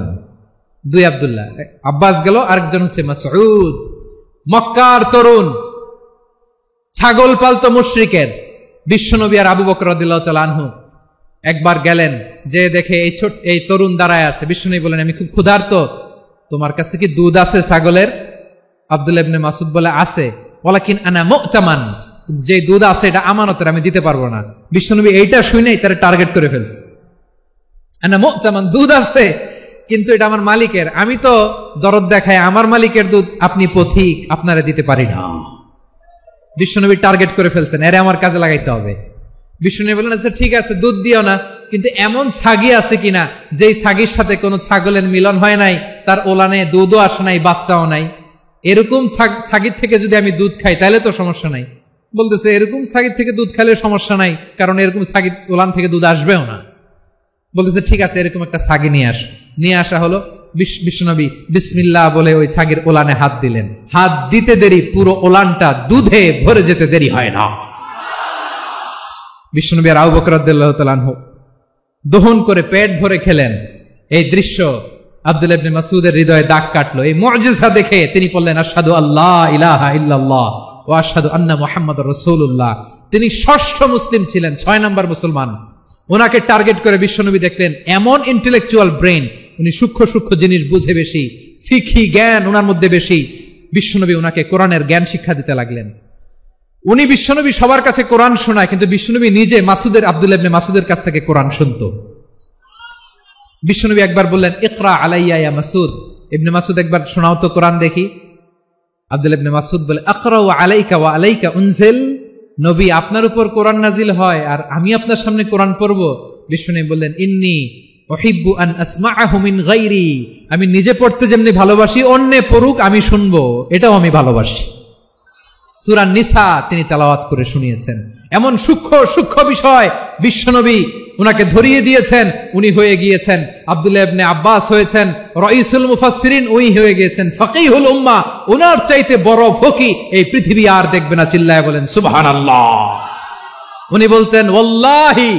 দুই আব্দুল্লাহ, আব্বাস গেল, আরেকজন হচ্ছে মাসউদ। মক্কার তরুণ, ছাগল পালতো মুশরিকের। বিশ্বনবী আর আবু বকর রাদিয়াল্লাহু তাআলা আনহু একবার গেলেন, যে দেখে এই তরুণ দাঁড়ায় আছে। বিশ্বনবী বলেন, আমি খুব ক্ষুধার্ত, তোমার কাছে কি দুধ আছে ছাগলের? আব্দুল্লাহ ইবনে মাসউদ বলে, আছে। ওয়ালাকিন আনা মু'তামান, যে দুধ আছে এটা আমানতের, আমি দিতে পারবো না। বিশ্বনবী এইটা শুনেই তার টার্গেট করে ফেলছে। আনা মু'তামান, দুধ আছে কিন্তু এটা আমার মালিকের, আমি তো দরদ দেখাই, আমার মালিকের দুধ আপনি পথিক, আপনারা দিতে পারি না। বিশ্বনবী টার্গেট করে ফেলছেন, এরে আমার কাজে লাগাইতে হবে। বিশ্বনবী বললেন, আচ্ছা ঠিক আছে, দুধ দিও না, কিন্তু এমন ছাগি আছে কিনা যেই ছাগির সাথে কোনো ছাগলের মিলন হয় নাই, তার ওলানে দুধও আসে নাই, বাচ্চাও নাই, এরকম ছাগির থেকে যদি আমি দুধ খাই তাহলে তো সমস্যা নাই। বলতেছে, এরকম ছাগির থেকে দুধ খাইলে সমস্যা নাই, কারণ এরকম ছাগির ওলান থেকে দুধ আসবেও না। বলতেছে, ঠিক আছে, এরকম একটা ছাগি নিয়ে আস। নিয়ে আসা হলো। বিশ্বনবী বিসমিল্লাহ বলে ওই ছাগির ওলানে হাত দিলেন। হাত দিতে দেরি, পুরো ওলানটা দুধে ভরে যেতে দেরি হয় না। বিশ্বনবী আর আবু বকর রাদিয়াল্লাহু তাআলা আনহু দহন করে পেট ভরে খেলেন। এই দৃশ্য আব্দুল্লাহ ইবনে মাসউদের হৃদয়ে দাগ কাটলো। এই মুজিজা দেখে তিনি বললেন, আশহাদু আল্লা ইলাহা ইল্লাল্লাহ ওয়া আশহাদু আন্না মুহাম্মাদুর রাসূলুল্লাহ। তিনি ষষ্ঠ মুসলিম ছিলেন, 6 নম্বর মুসলমান। ওনাকে টার্গেট করে বিশ্বনবী দেখলেন এমন ইন্টেলেকচুয়াল ব্রেন, উনি সূক্ষ্ম সূক্ষ্ম জিনিস বুঝে বেশি, ফিকহি জ্ঞান ওনার মধ্যে বেশি। বিশ্বনবী ওনাকে কোরআনের জ্ঞান শিক্ষা দিতে লাগলেন। উনি বিশ্বনবী সবার কাছে কোরআন শোনায়, কিন্তু বিশ্বনবী নিজে আব্দুল্লাহ ইবনে মাসউদের কাছ থেকে কোরআন শুনতো। বিশ্বনবী একবার বললেন, ইকরা আলাইয়া ইয়া মাসউদ। ইবনে মাসউদ, একবার শোনাও তো কোরআন দেখি। আব্দুল্লাহ ইবনে মাসউদ বলে, আকরাউ আলাইকা ওয়া আলাইকা উনজিল। নবী, আপনার উপর কোরআন নাজিল হয় আর আমি আপনার সামনে কোরআন পড়ব। বিশ্বনবী বললেন, ইন্নী উহিব্বু আন আসমাআহু মিন গায়রি। আমি নিজে পড়তে যেমনি ভালোবাসি, অন্যে পড়ুক আমি শুনবো, এটাও আমি ভালোবাসি। সূরা নিসা তিনি তেলাওয়াত করে শুনিয়েছেন। এমন সূক্ষ্ম সূক্ষ্ম বিষয় বিশ্বনবী উনাকে ধরিয়ে দিয়েছেন। উনি হয়ে গিয়েছেন, আব্দুল্লাহ ইবনে আব্বাস হয়েছেন রাইসুল মুফাসসিরিন, উনি হয়ে গিয়েছেন ফাকিহুল উম্মাহ। ওনার চাইতে বড় ফকি এই পৃথিবী আর দেখবে না। চিল্লায় বলেন সুবহানাল্লাহ। উনি বলতেন, ওয়াল্লাহি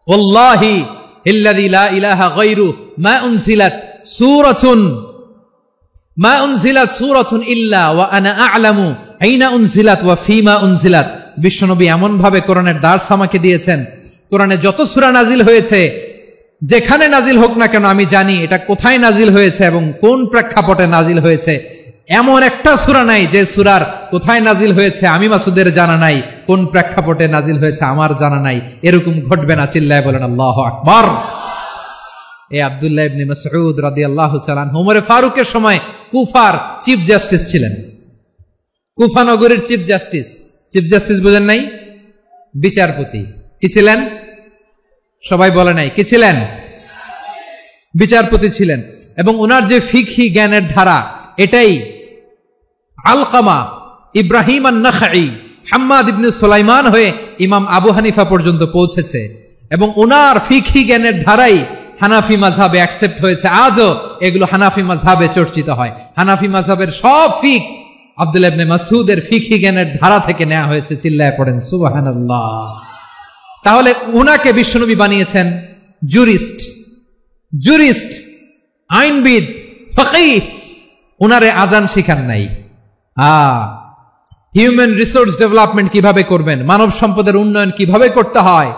ওয়াল্লাহি ইল্লাযী লা ইলাহা গায়রু মা উনজিলাত সূরাতুন ইল্লা ওয়া আনা আ'লামু আইনা উনজিলাত ওয়া ফীমা উনজিলাত। বিশ্বনবী এমন ভাবে কোরআনের দার্স আমাকে দিয়েছেন, কোরআনে যত সূরা নাজিল হয়েছে, যেখানে নাজিল হোক না কেন আমি জানি এটা কোথায় নাজিল হয়েছে এবং কোন প্রেক্ষাপটে নাজিল হয়েছে। এমন একটা সূরা নাই যে সূরার কোথায় নাজিল হয়েছে আমি মাসুদের জানা নাই, কোন প্রেক্ষাপটে নাজিল হয়েছে আমার জানা নাই। এরকম ঘটবে না। চিল্লায় বলেন আল্লাহু আকবার। এই আব্দুল্লাহ ইবনে মাসউদ রাদিয়াল্লাহু তাআলা আনহু ওমর ফারুকের সময় কুফার চিফ জাস্টিস ছিলেন। কুফা নগরীর চিফ জাস্টিস। চিফ জাস্টিস বুঝেন নাই? বিচারপতি। কি ছিলেন? সবাই বলে নাই, কি ছিলেন? বিচারপতি ছিলেন। এবং ওনার যে ফিকহি জ্ঞানের ধারা, এটাই আলকামা, ইব্রাহিম আন-নাখাই, হাম্মাদ ইবনে সুলাইমান হয়ে ইমাম আবু হানিফা পর্যন্ত পৌঁছেছে। এবং ওনার ফিকহি জ্ঞানের ধারাই হানাফি মাযহাবে অ্যাকসেপ্ট হয়েছে। আজও এগুলো হানাফি মাযহাবে চর্চিত হয়। হানাফি মাযহাবের সব ফিক আব্দুল্লাহ ইবনে মাসউদের ফিকহি জ্ঞানের ধারা থেকে নেওয়া হয়েছে। চিল্লায় পড়েন সুবহানাল্লাহ। তাহলে উনাকে বিশ্বনবী বানিয়েছেন জুরিস্ট, আইনবিদ, ফাকিহ। উনারে আজান শিখান নাই। হিউম্যান রিসোর্স ডেভেলপমেন্ট কিভাবে করবেন, মানব সম্পদের উন্নয়ন কিভাবে করতে হয়,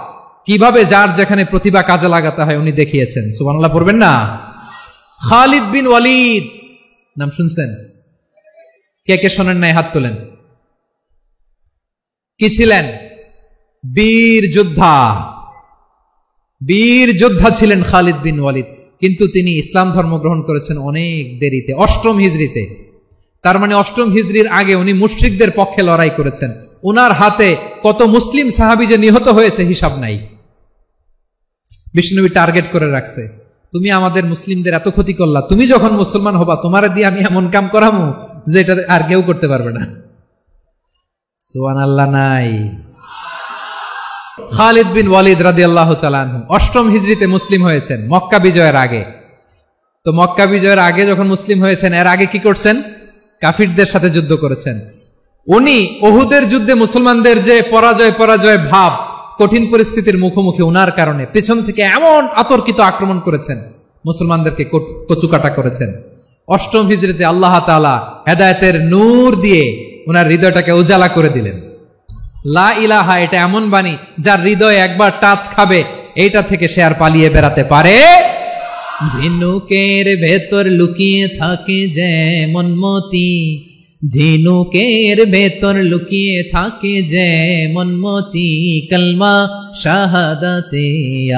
কিভাবে যার যেখানে প্রতিভা কাজে লাগাতে হয় উনি দেখিয়েছেন। সুবহানাল্লাহ পড়বেন না? খালিদ বিন ওয়ালিদ নাম শুনছেন? কে কে শোনেন নাই হাত তোলেন। কি ছিলেন? বীর যোদ্ধা ছিলেন খালিদ বিন ওয়ালিদ। কিন্তু তিনি ইসলাম ধর্ম গ্রহণ করেছেন অনেক দেরিতে, 8ম হিজরিতে। তার মানে 8ম হিজরির আগে উনি মুশরিকদের পক্ষে লড়াই করেছেন। ওনার হাতে কত মুসলিম সাহাবী যে নিহত হয়েছে হিসাব নাই। বিষ্ণুনবী টার্গেট করে রাখছে, তুমি আমাদের মুসলিমদের এত ক্ষতি করলা, তুমি যখন মুসলমান হবা তোমারে দিয়ে আমি এমন কাম করামু যেটা আর কেউ করতে পারবে না। সুবহানাল্লাহ নাই? খালিদ বিন ওয়ালিদ রাদিয়াল্লাহু তাআলা আনহু 8ম হিজরিতে মুসলিম হয়েছেন, মক্কা বিজয়ের আগে। তো মক্কা বিজয়ের আগে যখন মুসলিম হয়েছেন, এর আগে কি করছেন? কাফিরদের সাথে যুদ্ধ করেছেন। উনি উহুদের যুদ্ধে মুসলমানদের যে পরাজয় ভাব, কঠিন পরিস্থিতির মুখোমুখি উনার কারণে পেছন থেকে এমন আতর্কিত আক্রমণ করেছেন, মুসলমানদেরকে কচুকাটা করেছেন। অষ্টম হিজরিতে আল্লাহ তাআলা হেদায়েতের নূর দিয়ে ওনার হৃদয়টাকে উজালা করে দিলেন। লা ইলাহা এটা এমন বাণী যার হৃদয়ে একবার টাচ খাবে এইটা থেকে সে আর পালিয়ে বেড়াতে পারে। ঝিনুকের ভেতর লুকিয়ে থাকে যেমন মতি, ঝিনুকের ভেতর লুকিয়ে থাকে যেমন মতি, কালমা শাহাদাতে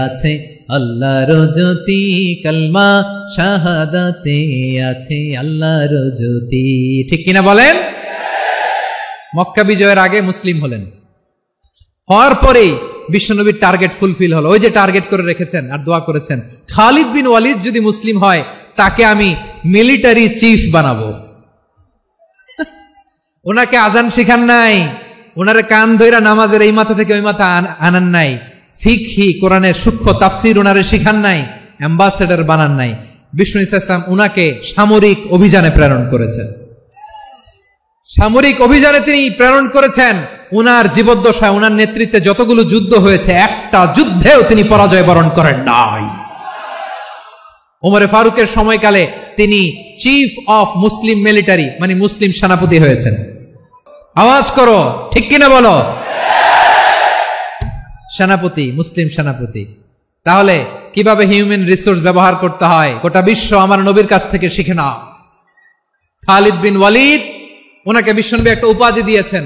আছে আল্লাহর জ্যোতি, কালমা শাহাদাতে আছে আল্লাহর জ্যোতি। ঠিক কিনা বলেন? মক্কা বিজয়ের আগে মুসলিম হলেন, হওয়ার পরেই বিশ্বনবীর টার্গেট ফুলফিল হলো। ওই যে টার্গেট করে রেখেছেন আর দোয়া করেছেন, খালিদ বিন ওয়ালিদ যদি মুসলিম হয় তাকে আমি মিলিটারি চিফ বানাবো। ওনাকে আজান শিখান নাই, ওনারে কান ধইরা নামাজের এই মাথা থেকে ওই মাথা আনান নাই, ফিকহি কোরআনের সূক্ষ্ম তাফসীর ওনারে শিখান নাই, অ্যাম্বাসেডর বানান নাই। বিষ্ণু ইসলাম উনাকে সামরিক অভিযানে প্রেরণ করেছেন। সামরিক অভিযানে তিনি প্রেরণ করেছেন। উনার জীবদ্দশায় উনার নেতৃত্বে যতগুলো যুদ্ধ হয়েছে একটা যুদ্ধেও তিনি পরাজয় বরণ করেন নাই। ওমরে ফারুকের সময়কালে তিনি চিফ অফ মুসলিম মিলিটারি মানে মুসলিম সেনাপতি হয়েছেন। আওয়াজ করো ঠিক কিনা বলো। সেনাপতি, মুসলিম সেনাপতি। তাহলে কিভাবে হিউম্যান রিসোর্স ব্যবহার করতে হয় গোটা বিশ্ব আমার নবীর কাছ থেকে শিখে নাও। খালিদ বিন ওয়ালিদ, ওনাকে বিশ্বনবী একটা উপাধি দিয়েছেন।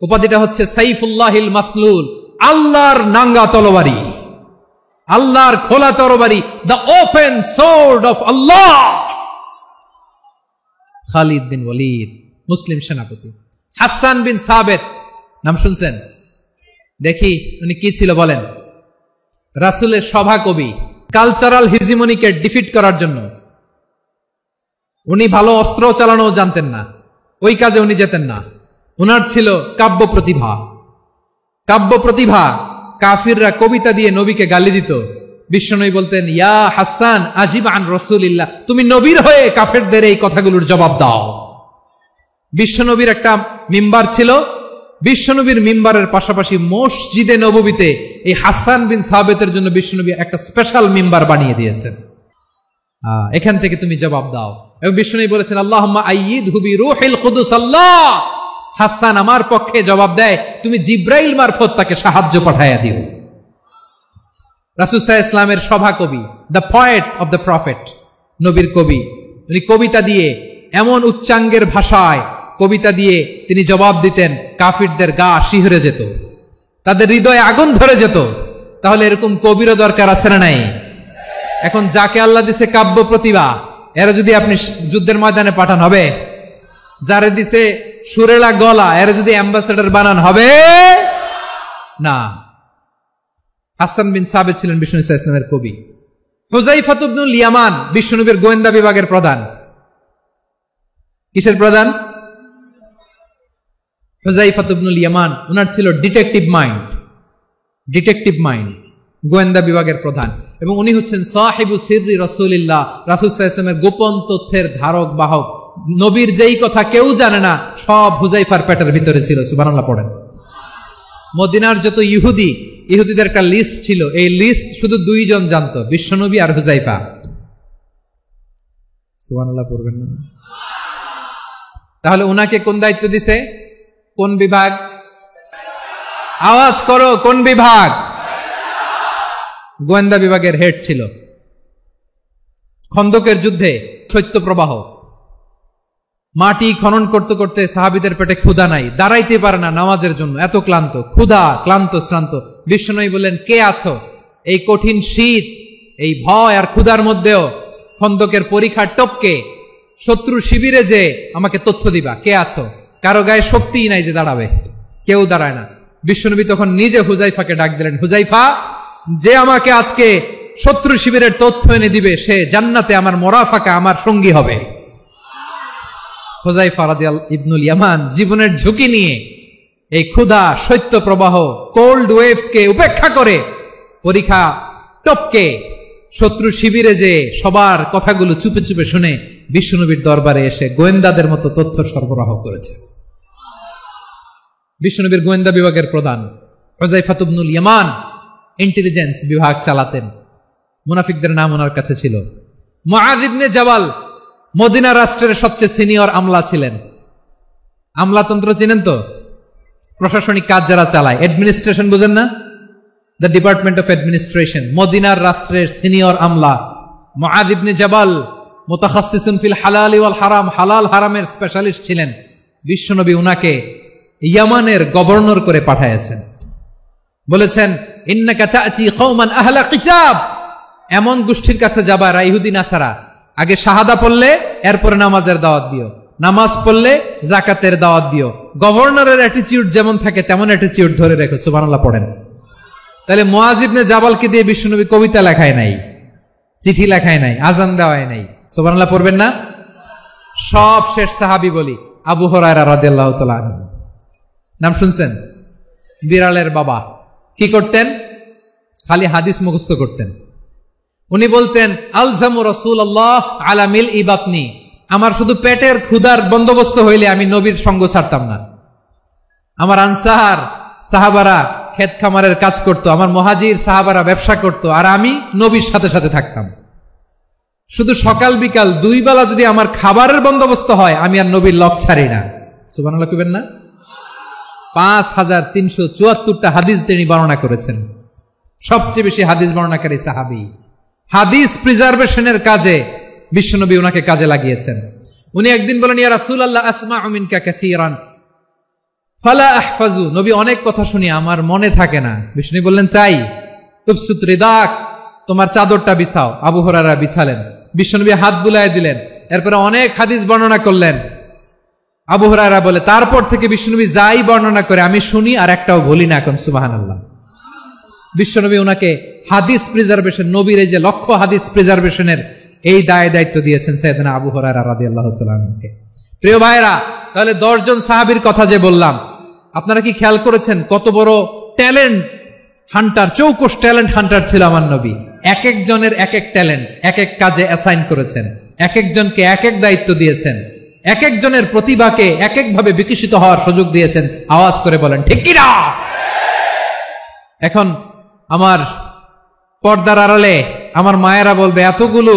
উপাধিটা হচ্ছে সাইফুল্লাহিল মাসলুল, আল্লাহর নাঙ্গা তরবারি, আল্লাহর খোলা তরবারি, দ্য ওপেন সোর্ড অফ আল্লাহ। খালিদ বিন ওয়ালিদ মুসলিম সেনাপতি। হাসান বিন সাবেত নাম শুনছেন? দেখি উনি কি ছিল বলেন। রাসূলের সভা কবি, কালচারাল হিজিমনিকে ডিফিট করার জন্য। উনি ভালো অস্ত্র চালানো জানতেন না, ওই কাজে উনি যেতেন না। উনার ছিল কাব্য প্রতিভা। কাব্য প্রতিভা, কাফিররা কবিতা দিয়ে নবীকে গালি দিত। বিশ্বনবী বলতেন, ইয়া হাসান আজিব আন রাসূলিল্লাহ, তুমি নবীর হয়ে কাফেরদের এই কথাগুলোর জবাব দাও। বিশ্বনবীর একটা মিম্বার ছিল। বিশ্বনবীর মিম্বারের পাশাপাশি মসজিদে নববীতে এই হাসান বিন সাবেতের জন্য বিশ্বনবী একটা স্পেশাল মিম্বার বানিয়ে দিয়েছেন। এখান থেকে তুমি জবাব দাও। এবং বিশ্বনবী বলেছেন, আল্লাহুম্মা আইয়িদহু বিরূহিল কুদুস, আল্লাহ হাসান আমার পক্ষে জবাব দেয়, তুমি জিব্রাইল মারফত তাকে সাহায্য পাঠাইয়া দিও। রাসূল সাল্লাল্লাহু আলাইহি ওয়াসাল্লামের সভা কবি, the poet of the prophet, নবীর কবি। উনি কবিতা দিয়ে এমন উচ্চাঙ্গের ভাষায় কবিতা দিয়ে তিনি জবাব দিতেন, কাফিরদের গা শিহরে যেত, তাদের হৃদয়ে আগুন ধরে যেত। তাহলে এরকম কবিরও দরকার আছে না নাই? এখন যাকে আল্লাহ দিছে কাব্য প্রতিভা, এরা যদি আপনি যুদ্ধের ময়দানে পাঠান হবে? যারে দিছে সুরেলা গলা, এরা যদি অ্যাম্বাসেডর বানান হবে না। হাসান বিন সাবেত ছিলেন বিষ্ণু ইসলামের কবি। হুযাইফা ইবনুল ইয়ামান বিশ্বনবীর গোয়েন্দা বিভাগের প্রধান। কিসের প্রধান? হুযাইফা ইবনুল ইয়ামান। ওনার ছিল ডিটেকটিভ মাইন্ড, ডিটেকটিভ মাইন্ড, গোয়েন্দা বিভাগের প্রধান। এবং উনি হচ্ছেন সাহিবু সিররি রাসূলিল্লাহ, রাসূল সাল্লাল্লাহু আলাইহি ওয়াসাল্লামের গোপন তথ্যের ধারক বাহক। নবীর যেই কথা কেউ জানে না সব হুযাইফার পেটের ভিতরে ছিল। সুবহানাল্লাহ পড়েন। মদিনার যত ইহুদিদের একটা লিস্ট ছিল, এই লিস্ট শুধু দুইজন জানতো, বিশ্বনবী আর হুযাইফা। সুবহানাল্লাহ পড়বেন না? তাহলে উনাকে কোন দায়িত্ব দিছে? কোন বিভাগ? আওয়াজ করো, কোন বিভাগ? গোয়েন্দা বিভাগের হেড ছিল। খন্দকের যুদ্ধে শৈত্য প্রবাহ, মাটি খনন করতে করতে সাহাবীদের পেটে ক্ষুধা নাই, দাঁড়াইতে পারে না নামাজের জন্য, এত ক্লান্ত, ক্ষুধা, ক্লান্ত, শ্রান্ত। বিশ্বনবী বললেন, কে আছো এই কঠিন শীত, এই ভয় আর ক্ষুধার মধ্যেও খন্দকের পরীক্ষার টপকে শত্রু শিবিরে যে আমাকে তথ্য দিবা, কে আছো? কারো গায়ে শক্তিই নাই যে দাঁড়াবে, কেউ দাঁড়ায় না। বিশ্বনবী তখন নিজে হুযাইফাকে ডাক দিলেন, হুযাইফা, যে আমাকে আজকে শত্রু শিবিরের তথ্য এনে দিবে সে জান্নাতে আমার মোরাফাকা, আমার সঙ্গী হবে। হুযাইফা রাদিয়াল্লাহু ইবনুল ইয়ামান জীবনের ঝুঁকি নিয়ে এই ক্ষুধা, শৈত্য প্রবাহ, কোল্ড ওয়েভসকে উপেক্ষা করে পরীক্ষা টপকে শত্রু শিবিরে যে সবার কথাগুলো চুপে চুপে শুনে বিশ্বনবীর দরবারে এসে গোয়েন্দাদের মতো তথ্য সরবরাহ করেছে। বিশ্বনবীর গোয়েন্দা বিভাগের প্রধান হুযাইফা ইবনুল ইয়ামান ইন্টেলিজেন্স বিভাগ চালাতেন। মুনাফিকদের নাম ওনার কাছে ছিল। মুআয ইবনে জাবাল মদিনা রাষ্ট্রের সবচেয়ে সিনিয়র আমলা ছিলেন। আমলাতন্ত্র চিনেন তো? প্রশাসনিক কাজ যারা চালায়, অ্যাডমিনিস্ট্রেশন বুঝেন না? The department of administration. মদিনার রাষ্ট্রের সিনিয়র আমলা মুআয ইবনে জাবাল মুতাখাসসিসুন ফিল হালাল ওয়াল হারাম, হালাল হারামের স্পেশালিস্ট ছিলেন। বিশ্বনবী উনাকে ইয়ামানের গভর্নর করে পাঠাইছেন। বলেছেন, ইন্নাকা তা'তি কওমান আহলা কিতাব, এমন গোষ্ঠীর কাছে যাবা এরা ইহুদি নাসারা, আগে শাহাদা পড়লে এরপরে নামাজের দাওয়াত দিও, নামাজ পড়লে যাকাতের দাওয়াত দিও। গভর্নরের অ্যাটিটিউড যেমন থাকে তেমন অ্যাটিটিউড ধরে রেখো। সুবহানাল্লাহ পড়েন। তাহলে মুআয ইবনে জাবালকে দিয়ে বিশ্বনবী কবিতা লেখায় নাই, চিঠি লেখায় নাই, আজান দেওয়ায় নাই। সুবহানাল্লাহ পড়বেন না? সব শেষ সাহাবী বলি আবু হুরায়রা রাদিয়াল্লাহু তাআলা আনহু। নাম শুনছেন? বিড়ালের বাবা। কি করতেন? খালি হাদিস মুখস্থ করতেন। উনি বলতেন, আলজামু রাসূলুল্লাহ আলা মিলই বাতনি, আমার শুধু পেটের ক্ষুধার বন্দোবস্ত হইলে আমি নবীর সঙ্গ ছাড়তাম না। আমার আনসার সাহাবারা ক্ষেত খামারের কাজ করত, আমার মুহাজির সাহাবারা ব্যবসা করত, আর আমি নবীর সাথে সাথে থাকতাম। শুধু সকাল বিকাল দুই বেলা যদি আমার খাবারের বন্দোবস্ত হয়, আমি আর নবীর লক ছাড়ি না। সুবহানাল্লাহ কইবেন না? 5374টা হাদিস তিনি বর্ণনা করেছেন। সবচেয়ে বেশি হাদিস বর্ণনাকারী সাহাবী। হাদিস প্রিজার্ভেশনের কাজে বিশ্বনবী ওনাকে কাজে লাগিয়েছেন। উনি একদিন বলেন, ইয়া রাসূলুল্লাহ আসমাউ মিনকা কাসীরান ফালা আহফাজু, নবী অনেক কথা শুনি আমার মনে থাকে না। বিশ্বনবী বললেন, তাই? উবসুত রিদাক, তোমার চাদরটা বিছাও। আবু হুরায়রা বিছালেন, বিশ্বনবী হাত বুলায় দিলেন, এরপরে অনেক হাদিস বর্ণনা করলেন। আবু হুরায়রা বলে, তারপর থেকে বিশ্বনবী যাই বর্ণনা করে আমি শুনি আর একটাও ভুলি না। এখন সুবহানাল্লাহ। বিশ্বনবী ওনাকে হাদিস প্রিজার্ভেশন, নবীর এই যে লক্ষ্য হাদিস প্রিজার্ভেশনের এই দায়িত্ব দিয়েছেন সাইয়েদনা আবু হুরায়রা রাদিয়াল্লাহু তাআলা আনহুকে। প্রিয় ভাইরা, তাহলে 10 জন সাহাবীর কথা যে বললাম, আপনারা কি খেয়াল করেছেন কত বড় ট্যালেন্ট হান্টার, চৌকস ট্যালেন্ট হান্টার ছিল আমার নবী। এক একজনের এক এক ট্যালেন্ট, এক এক কাজে অ্যাসাইন করেছেন, এক একজনকে এক এক দায়িত্ব দিয়েছেন, এক একজনের প্রতিভাকে এক একভাবে বিকশিত হওয়ার সুযোগ দিয়েছেন। আওয়াজ করে বলেন ঠিক কি না? এখন আমার পর্দার আড়ালে আমার মায়েরা বলবে, এতগুলো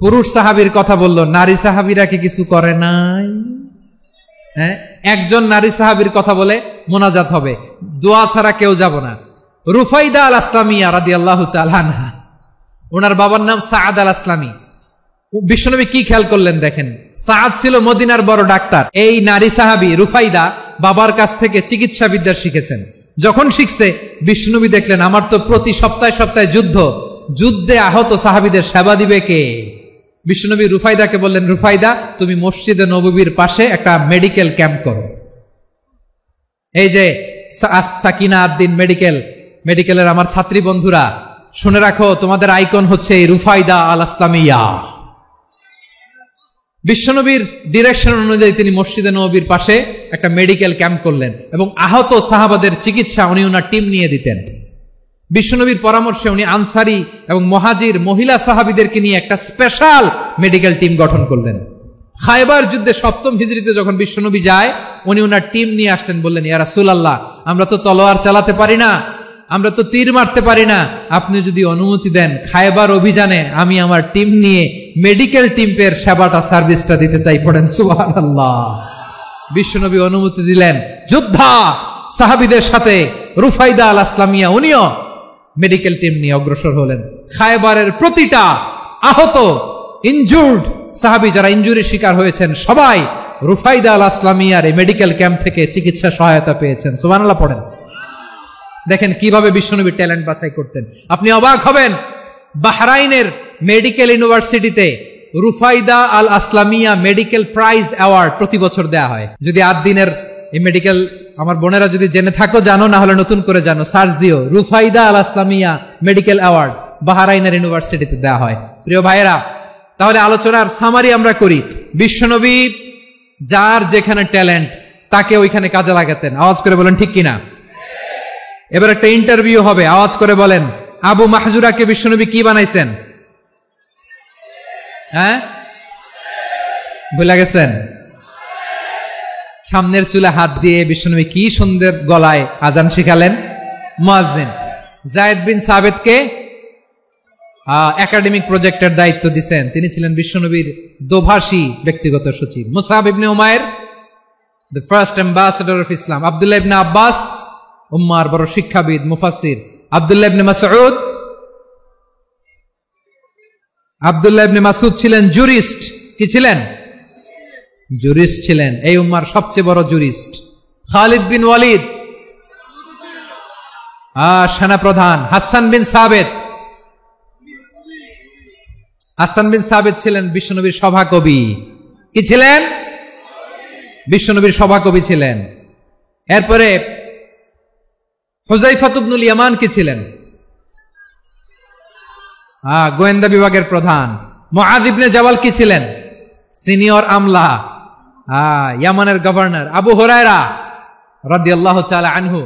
পুরুষ সাহাবীর কথা বললো, নারী সাহাবীরা কি কিছু করে নাই? হ্যাঁ, একজন নারী সাহাবীর কথা বলে মোনাজাত হবে, দোয়া ছাড়া কেউ যাব না। রুফাইদা আল আসলামিয়া রাদিয়াল্লাহু তাআলা আনহা, ওনার বাবার নাম সাআদ আল আসলামি। বিশ্বনবী কি খেয়াল করলেন দেখেন, সাআদ ছিল মদিনার বড় ডাক্তার। এই নারী সাহাবী রুফাইদা বাবার কাছ থেকে চিকিৎসা বিদ্যা শিখেছেন। যখন শিখছে, বিশ্বনবী দেখলেন আমার তো প্রতি সপ্তাহে সপ্তাহে যুদ্ধে আহত সাহাবীদের সেবা দিবে কে? বিশ্বনবী রুফাইদাকে বললেন, রুফাইদা তুমি মসজিদে নববীর পাশে একটা মেডিকেল ক্যাম্প করো। এই যে সাকিনা আদ্দিন মেডিকেলের আমার ছাত্রী বন্ধুরা শুনে রাখো, তোমাদের আইকন হচ্ছে রুফাইদা আল আসলামিয়া। বিশ্বনবীর ডিরেকশন অনুযায়ী তিনি মসজিদে নববীর পাশে একটা মেডিকেল ক্যাম্প করলেন এবং আহত সাহাবাদের চিকিৎসা উনি ওনার টিম নিয়ে দিতেন। বিশ্বনবীর পরামর্শে উনি আনসারি এবং মুহাজির মহিলা সাহাবীদেরকে নিয়ে একটা স্পেশাল মেডিকেল টিম গঠন করলেন। খায়বার যুদ্ধে 7ম হিজরিতে যখন বিশ্বনবী যায়, উনি ওনার টিম নিয়ে আসলেন, বললেন, ইয়া রাসূলুল্লাহ আমরা তো তলোয়ার চালাতে পারি না, আমরা তো তীর মারতে পারি না, আপনি যদি অনুমতি দেন খায়বার অভিযানে আমি আমার টিম নিয়ে মেডিকেল টিমের সেবাটা সার্ভিসটা দিতে চাই। পড়েন সুবহানাল্লাহ। বিশ্বনবী অনুমতি দিলেন, যোদ্ধা সাহাবীদের সাথে রুফাইদা আল আসলামিয়া উনিও মেডিকেল টিম নিয়ে অগ্রসর হলেন। খায়বারের প্রতিটা আহত ইনজুর্ড সাহাবী যারা ইনজুরির শিকার হয়েছেন সবাই রুফাইদা আল আসলামিয়ার এই মেডিকেল ক্যাম্প থেকে চিকিৎসা সহায়তা পেয়েছেন। সুবহানাল্লাহ পড়েন। দেখেন কিভাবে বিশ্বনবী ট্যালেন্ট বাছাই করতেন। আপনি অবাক হবেন, বাহরাইনের মেডিকেল ইউনিভার্সিটিতে রুফাইদা আল আসলামিয়া মেডিকেল প্রাইজ অ্যাওয়ার্ড প্রতি বছর দেয়া হয়। যদি 8 দিনের এই মেডিকেল আমার বোনেরা যদি জেনে থাকো জানো, না হলে নতুন করে জানো, সার্চ দিও রুফাইদা আল আসলামিয়া মেডিকেল অ্যাওয়ার্ড বাহরাইনের ইউনিভার্সিটিতে দেয়া হয়। প্রিয় ভাইয়েরা, তাহলে আলোচনার সামারি আমরা করি। বিশ্বনবী যার যেখানে ট্যালেন্ট তাকে ওইখানে কাজে লাগাতেন। আওয়াজ করে বলেন ঠিক কিনা? এবার একটা ইন্টারভিউ হবে, আওয়াজ করে বলেন আবু মাহজুরাকে বিশ্বনবী কি বানাইছেন? হ্যাঁ, ভুলে গেছেন? সামনের চুলে হাত দিয়ে বিশ্বনবী কি সুন্দর গলায় আজান শিখালেন। মুয়াজ্জিন। যায়েদ বিন সাবিতকে একাডেমিক প্রজেক্টের দায়িত্ব দিয়েছেন। তিনি ছিলেন বিশ্বনবীর দোভাষী ব্যক্তিগত সচিব। মুসআব ইবনে উমাইর, the first ambassador of Islam. আব্দুল্লাহ ইবনে আব্বাস, উম্মার বড় শিক্ষাবিদ, মুফাসসির। আব্দুল্লাহ ইবনে মাসউদ ছিলেন জুরিস্ট। কি ছিলেন? জুরিস্ট ছিলেন, এই উম্মার সবচেয়ে বড় জুরিস্ট। খালিদ বিন ওয়ালিদ, সেনাপ্রধান। হাসান বিন সাবিত ছিলেন বিশ্বনবীর সভাকবি। কি ছিলেন? বিশ্বনবীর সভাকবি ছিলেন। এরপরে হুযায়ফা ইবনুল ইয়ামান কি ছিলেন? গোয়েন্দা বিভাগের প্রধান। মুআয ইবনে জাবাল কি ছিলেন? সিনিয়র আমলা, ইয়ামানের গভর্নর। আবু হুরায়রা রাদিয়াল্লাহু তাআলা আনহু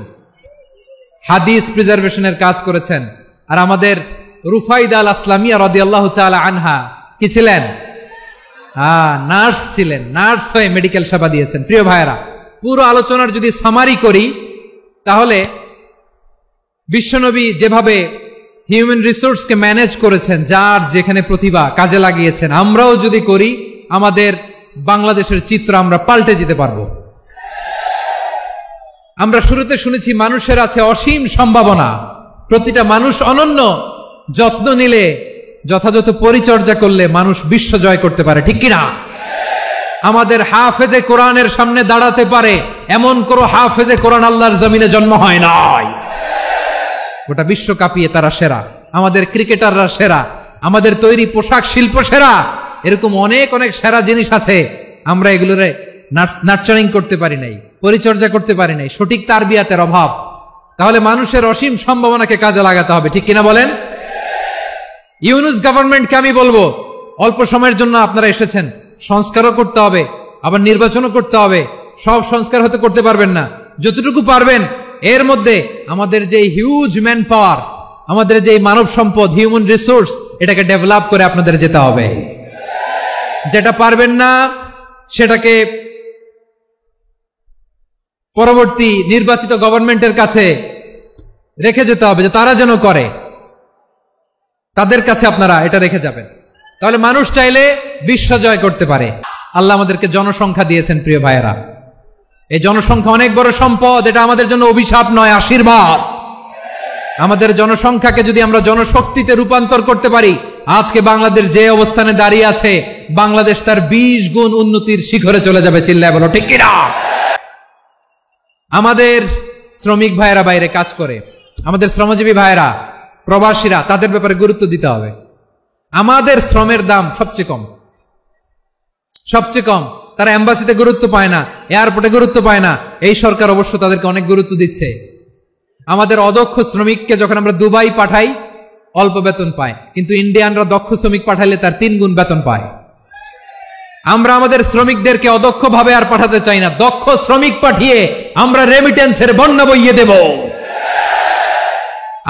হাদিস প্রিজার্ভেশনের কাজ করেছেন। আর আমাদের রুফাইদা আল আসলামিয়া রাদিয়াল্লাহু তাআলা আনহা কি ছিলেন? নার্স ছিলেন। নার্স হয়ে মেডিকেল সেবা দিয়েছেন। প্রিয় ভাইয়েরা, পুরো আলোচনার যদি সামারি করি তাহলে বিশ্বনবী যেভাবে হিউম্যান রিসোর্সকে ম্যানেজ করেছেন, যার যেখানে প্রতিভা কাজে লাগিয়েছেন, আমরাও যদি করি আমাদের বাংলাদেশের চিত্র আমরা পাল্টে দিতে পারবো। আমরা শুরুতে শুনেছি মানুষের আছে অসীম সম্ভাবনা, প্রতিটা মানুষ অনন্য, যত্ন নিলে, যথাযথ পরিচর্যা করলে মানুষ বিশ্ব জয় করতে পারে, ঠিক কিনা? আমাদের হাফেজে কোরআনের সামনে দাঁড়াতে পারে এমন কোন হাফেজে কোরআন আল্লাহর জমিনে জন্ম হয় নাই। গোটা বিশ্ব কাঁপিয়ে তারা সেরা, আমাদের ক্রিকেটাররা সেরা, আমাদের তৈরি পোশাক শিল্প সেরা। এরকম অনেক অনেক সেরা জিনিস আছে, আমরা এগুলোরে নার্চারিং করতে পারি নাই, পরিচর্যা করতে পারি নাই, সঠিক তারবিয়াতের অভাব। তাহলে মানুষের অসীম সম্ভাবনাকে কাজে লাগাতে হবে, ঠিক কিনা বলেন? ইউনূস গভর্নমেন্টকে আমি বলবো, অল্প সময়ের জন্য আপনারা এসেছেন, সংস্কারও করতে হবে, আবার নির্বাচনও করতে হবে। সব সংস্কার হতে করতে পারবেন না, যতটুকু পারবেন এর মধ্যে আমাদের যে হিউজ ম্যান পাওয়ার, আমাদের যে মানব সম্পদ, হিউম্যান রিসোর্স, এটাকে ডেভেলপ করে আপনাদের যেতে হবে। যেটা পারবেন না সেটাকে পরবর্তী নির্বাচিত গভর্নমেন্টের কাছে রেখে যেতে হবে, যে তারা যেন করে, তাদের কাছে আপনারা এটা রেখে যাবেন। তাহলে মানুষ চাইলে বিশ্ব জয় করতে পারে। আল্লাহ আমাদেরকে জনসংখ্যা দিয়েছেন প্রিয় ভাইয়েরা, এই জনসংখ্যা অনেক বড় সম্পদ, এটা আমাদের জন্য অভিশাপ নয়, আশীর্বাদ। আমাদের জনসংখ্যাকে যদি আমরা জনশক্তিতে রূপান্তর করতে পারি, আজকে বাংলাদেশ যে অবস্থানে দাঁড়িয়ে আছে, বাংলাদেশ তার 20 গুণ উন্নতির শিখরে চলে যাবে। চিল্লায় বলো ঠিক কিনা? আমাদের শ্রমিক ভাইয়েরা বাইরে কাজ করে, আমাদের শ্রমজীবী ভাইয়েরা, প্রবাসীরা, তাদের ব্যাপারে গুরুত্ব দিতে হবে। আমাদের শ্রমের দাম সবচেয়ে কম, সবচেয়ে কম। তারা এম্বাসিতে গুরুত্ব পায় না, এয়ারপোর্টে গুরুত্ব পায় না। এই সরকার অবশ্য তাদেরকে অনেক গুরুত্ব দিচ্ছে। আমাদের অদক্ষ শ্রমিককে যখন আমরা দুবাই পাঠাই, অল্প বেতন পায়, কিন্তু ইন্ডিয়ানরা দক্ষ শ্রমিক পাঠাইলে তার 3 গুণ বেতন পায়। আমরা আমাদের শ্রমিকদেরকে অদক্ষ ভাবে আর পাঠাতে চাই না, দক্ষ শ্রমিক পাঠিয়ে আমরা রেমিটেন্সের বন্যা বইয়ে দেব।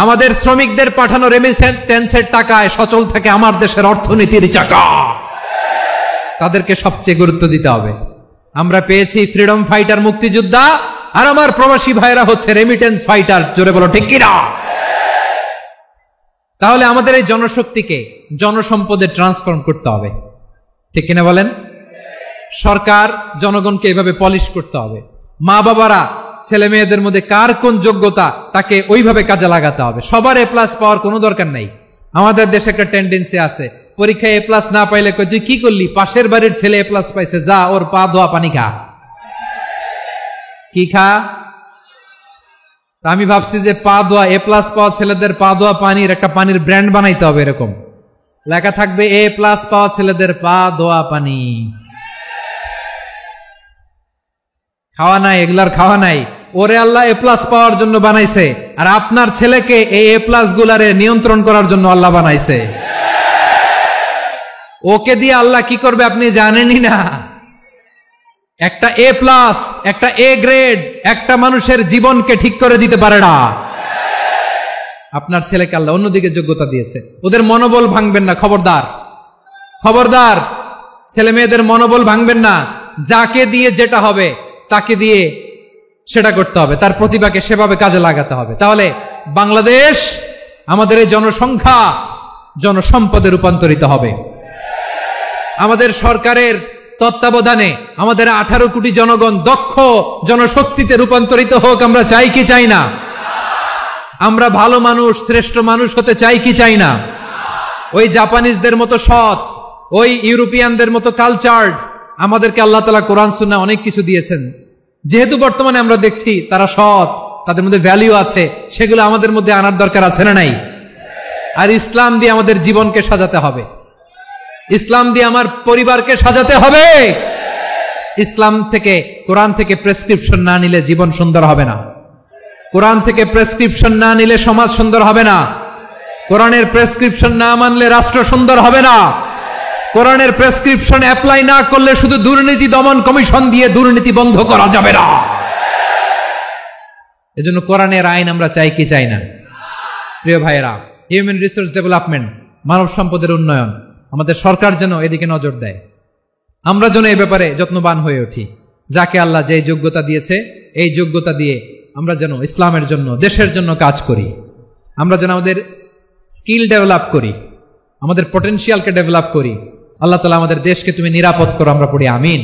আমাদের শ্রমিকদের পাঠানো রেমিটেন্সের টাকায় সচল থাকে আমার দেশের অর্থনীতির চাকা। তাদেরকে সবচেয়ে গুরুত্ব দিতে হবে। আমরা পেয়েছি ফ্রিডম ফাইটার, মুক্তিযোদ্ধা, আর আমার প্রবাসী ভাইরা হচ্ছে রেমিটেন্স ফাইটার। জোরে বলো ঠিক কিনা? তাহলে আমাদের এই জনশক্তিকে জনসম্পদে ট্রান্সফর্ম করতে হবে, ঠিক কিনা বলেন? সরকার জনগণকে এভাবে পলিশ করতে হবে। মা বাবারা ছেলে মেয়েদের মধ্যে কার কোন যোগ্যতা, তাকে ওইভাবে কাজে লাগাতে হবে। সবার এ প্লাস পাওয়ার কোনো দরকার নাই। আমাদের দেশে একটা টেন্ডেন্সি আছে, পরীক্ষায় এ প্লাস না পাইলে কই তুই কি করলি, পাশের বাড়ির ছেলে এ প্লাস পাইছে, যা ওর পা ধোয়া পানি খা। কি খা? আমি ভাবছি যে পা ধোয়া, এ প্লাস পাওয়া ছেলেদের পা ধোয়া পানির একটা পানির ব্র্যান্ড বানাইতে হবে, এরকম লেখা থাকবে, এ প্লাস পাওয়া ছেলেদের পা ধোয়া পানি। খাওয়া নাই, এগুলার খাওয়া নাই। ওরে আল্লাহ এ প্লাস পাওয়ার জন্য বানাইছে, আর আপনার ছেলেকে এই এ প্লাস গুলারে নিয়ন্ত্রণ করার জন্য আল্লাহ বানাইছে। ওকে দিয়ে আল্লাহ কি করবে আপনি জানেনই না। একটা এ প্লাস, একটা এ গ্রেড একটা মানুষের জীবনকে ঠিক করে দিতে পারে না। আপনার ছেলেকে আল্লাহ অন্যদিকে যোগ্যতা দিয়েছে। ওদের মনোবল ভাঙবেন না, খবরদার, খবরদার। ছেলে মেয়েদের মনোবল ভাঙবেন না। যাকে দিয়ে যেটা হবে তাকে দিয়ে সেটা করতে হবে, তার প্রতিভাকে সেভাবে কাজে লাগাতে হবে। তাহলে বাংলাদেশ, আমাদের এই জনসংখ্যা জনসম্পদে রূপান্তরিত হবে। আমাদের সরকারের তত্ত্বাবধানে আমাদের 18 কোটি জনগণ দক্ষ জনশক্তিতে রূপান্তরিত হোক, আমরা চাই কি চাই না? আমরা ভালো মানুষ, শ্রেষ্ঠ মানুষ হতে চাই কি চাই না? ওই জাপানিজদের মতো সৎ, ওই ইউরোপিয়ানদের মতো কালচার্ড, আমাদেরকে আল্লাহ তাআলা কোরআন সুন্নাহ অনেক কিছু দিয়েছেন। যেহেতু বর্তমানে আমরা দেখছি তারা সৎ, তাদের মধ্যে ভ্যালু আছে, সেগুলো আমাদের মধ্যে আনার দরকার আছে না নাই? আর ইসলাম দিয়ে আমাদের জীবনকে সাজাতে হবে, ইসলাম দিয়ে আমার পরিবারকে সাজাতে হবে। ইসলাম থেকে, কোরআন থেকে প্রেসক্রিপশন না নিলে জীবন সুন্দর হবে না। কোরআন থেকে প্রেসক্রিপশন না নিলে সমাজ সুন্দর হবে না। কোরআনের প্রেসক্রিপশন না মানলে রাষ্ট্র সুন্দর হবে না। কোরআনের প্রেসক্রিপশন অ্যাপ্লাই না করলে শুধু দুর্নীতি দমন কমিশন দিয়ে দুর্নীতি বন্ধ করা যাবে না। এজন্য কোরআনের আইন আমরা চাই কি চাই না? প্রিয় ভাইয়েরা, হিউম্যান রিসোর্স ডেভেলপমেন্ট, মানব সম্পদের উন্নয়ন, আমাদের সরকার যেন এদিকে নজর দেয়। আমরা যেন এই ব্যাপারে যত্নবান হয়ে উঠি। যাকে আল্লাহ যে যোগ্যতা দিয়েছে, এই যোগ্যতা দিয়ে আমরা যেন ইসলামের জন্য, দেশের জন্য কাজ করি। আমরা যেন আমাদের স্কিল ডেভেলপ করি, আমাদের পটেনশিয়ালকে ডেভেলপ করি। আল্লাহ তাআলা আমাদের দেশকে তুমি নিরাপদ করো, আমরা পড়ি আমিন।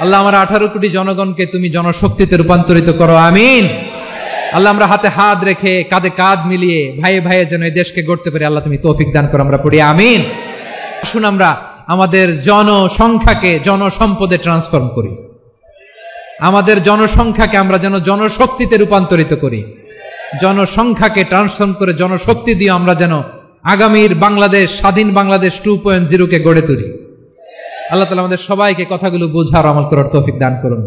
আল্লাহ আমার 18 কোটি জনগণকে তুমি জনশক্তিতে রূপান্তরিত করো, আমিন। আল্লাহ আমরা হাতে হাত রেখে, কাঁধে কাঁধ মিলিয়ে ভাইয়ে ভাইয়ে যেন এই দেশকে গড়তে পারি, আল্লাহ তুমি তৌফিক দান করো, আমরা পড়ি আমিন। আসুন আমরা আমাদের জনসংখ্যাকে জনসম্পদে ট্রান্সফর্ম করি। আমাদের জনসংখ্যাকে আমরা যেন জনশক্তিতে রূপান্তরিত করি। জনসংখ্যাকে ট্রান্সফর্ম করে জনশক্তি দিয়ে আমরা যেন আগামীর বাংলাদেশ, স্বাধীন বাংলাদেশ 2.0 কে গড়ে তুলি। আল্লাহ তাআলা আমাদের সবাইকে কথাগুলো বোঝার, আমল করার তৌফিক দান করুন।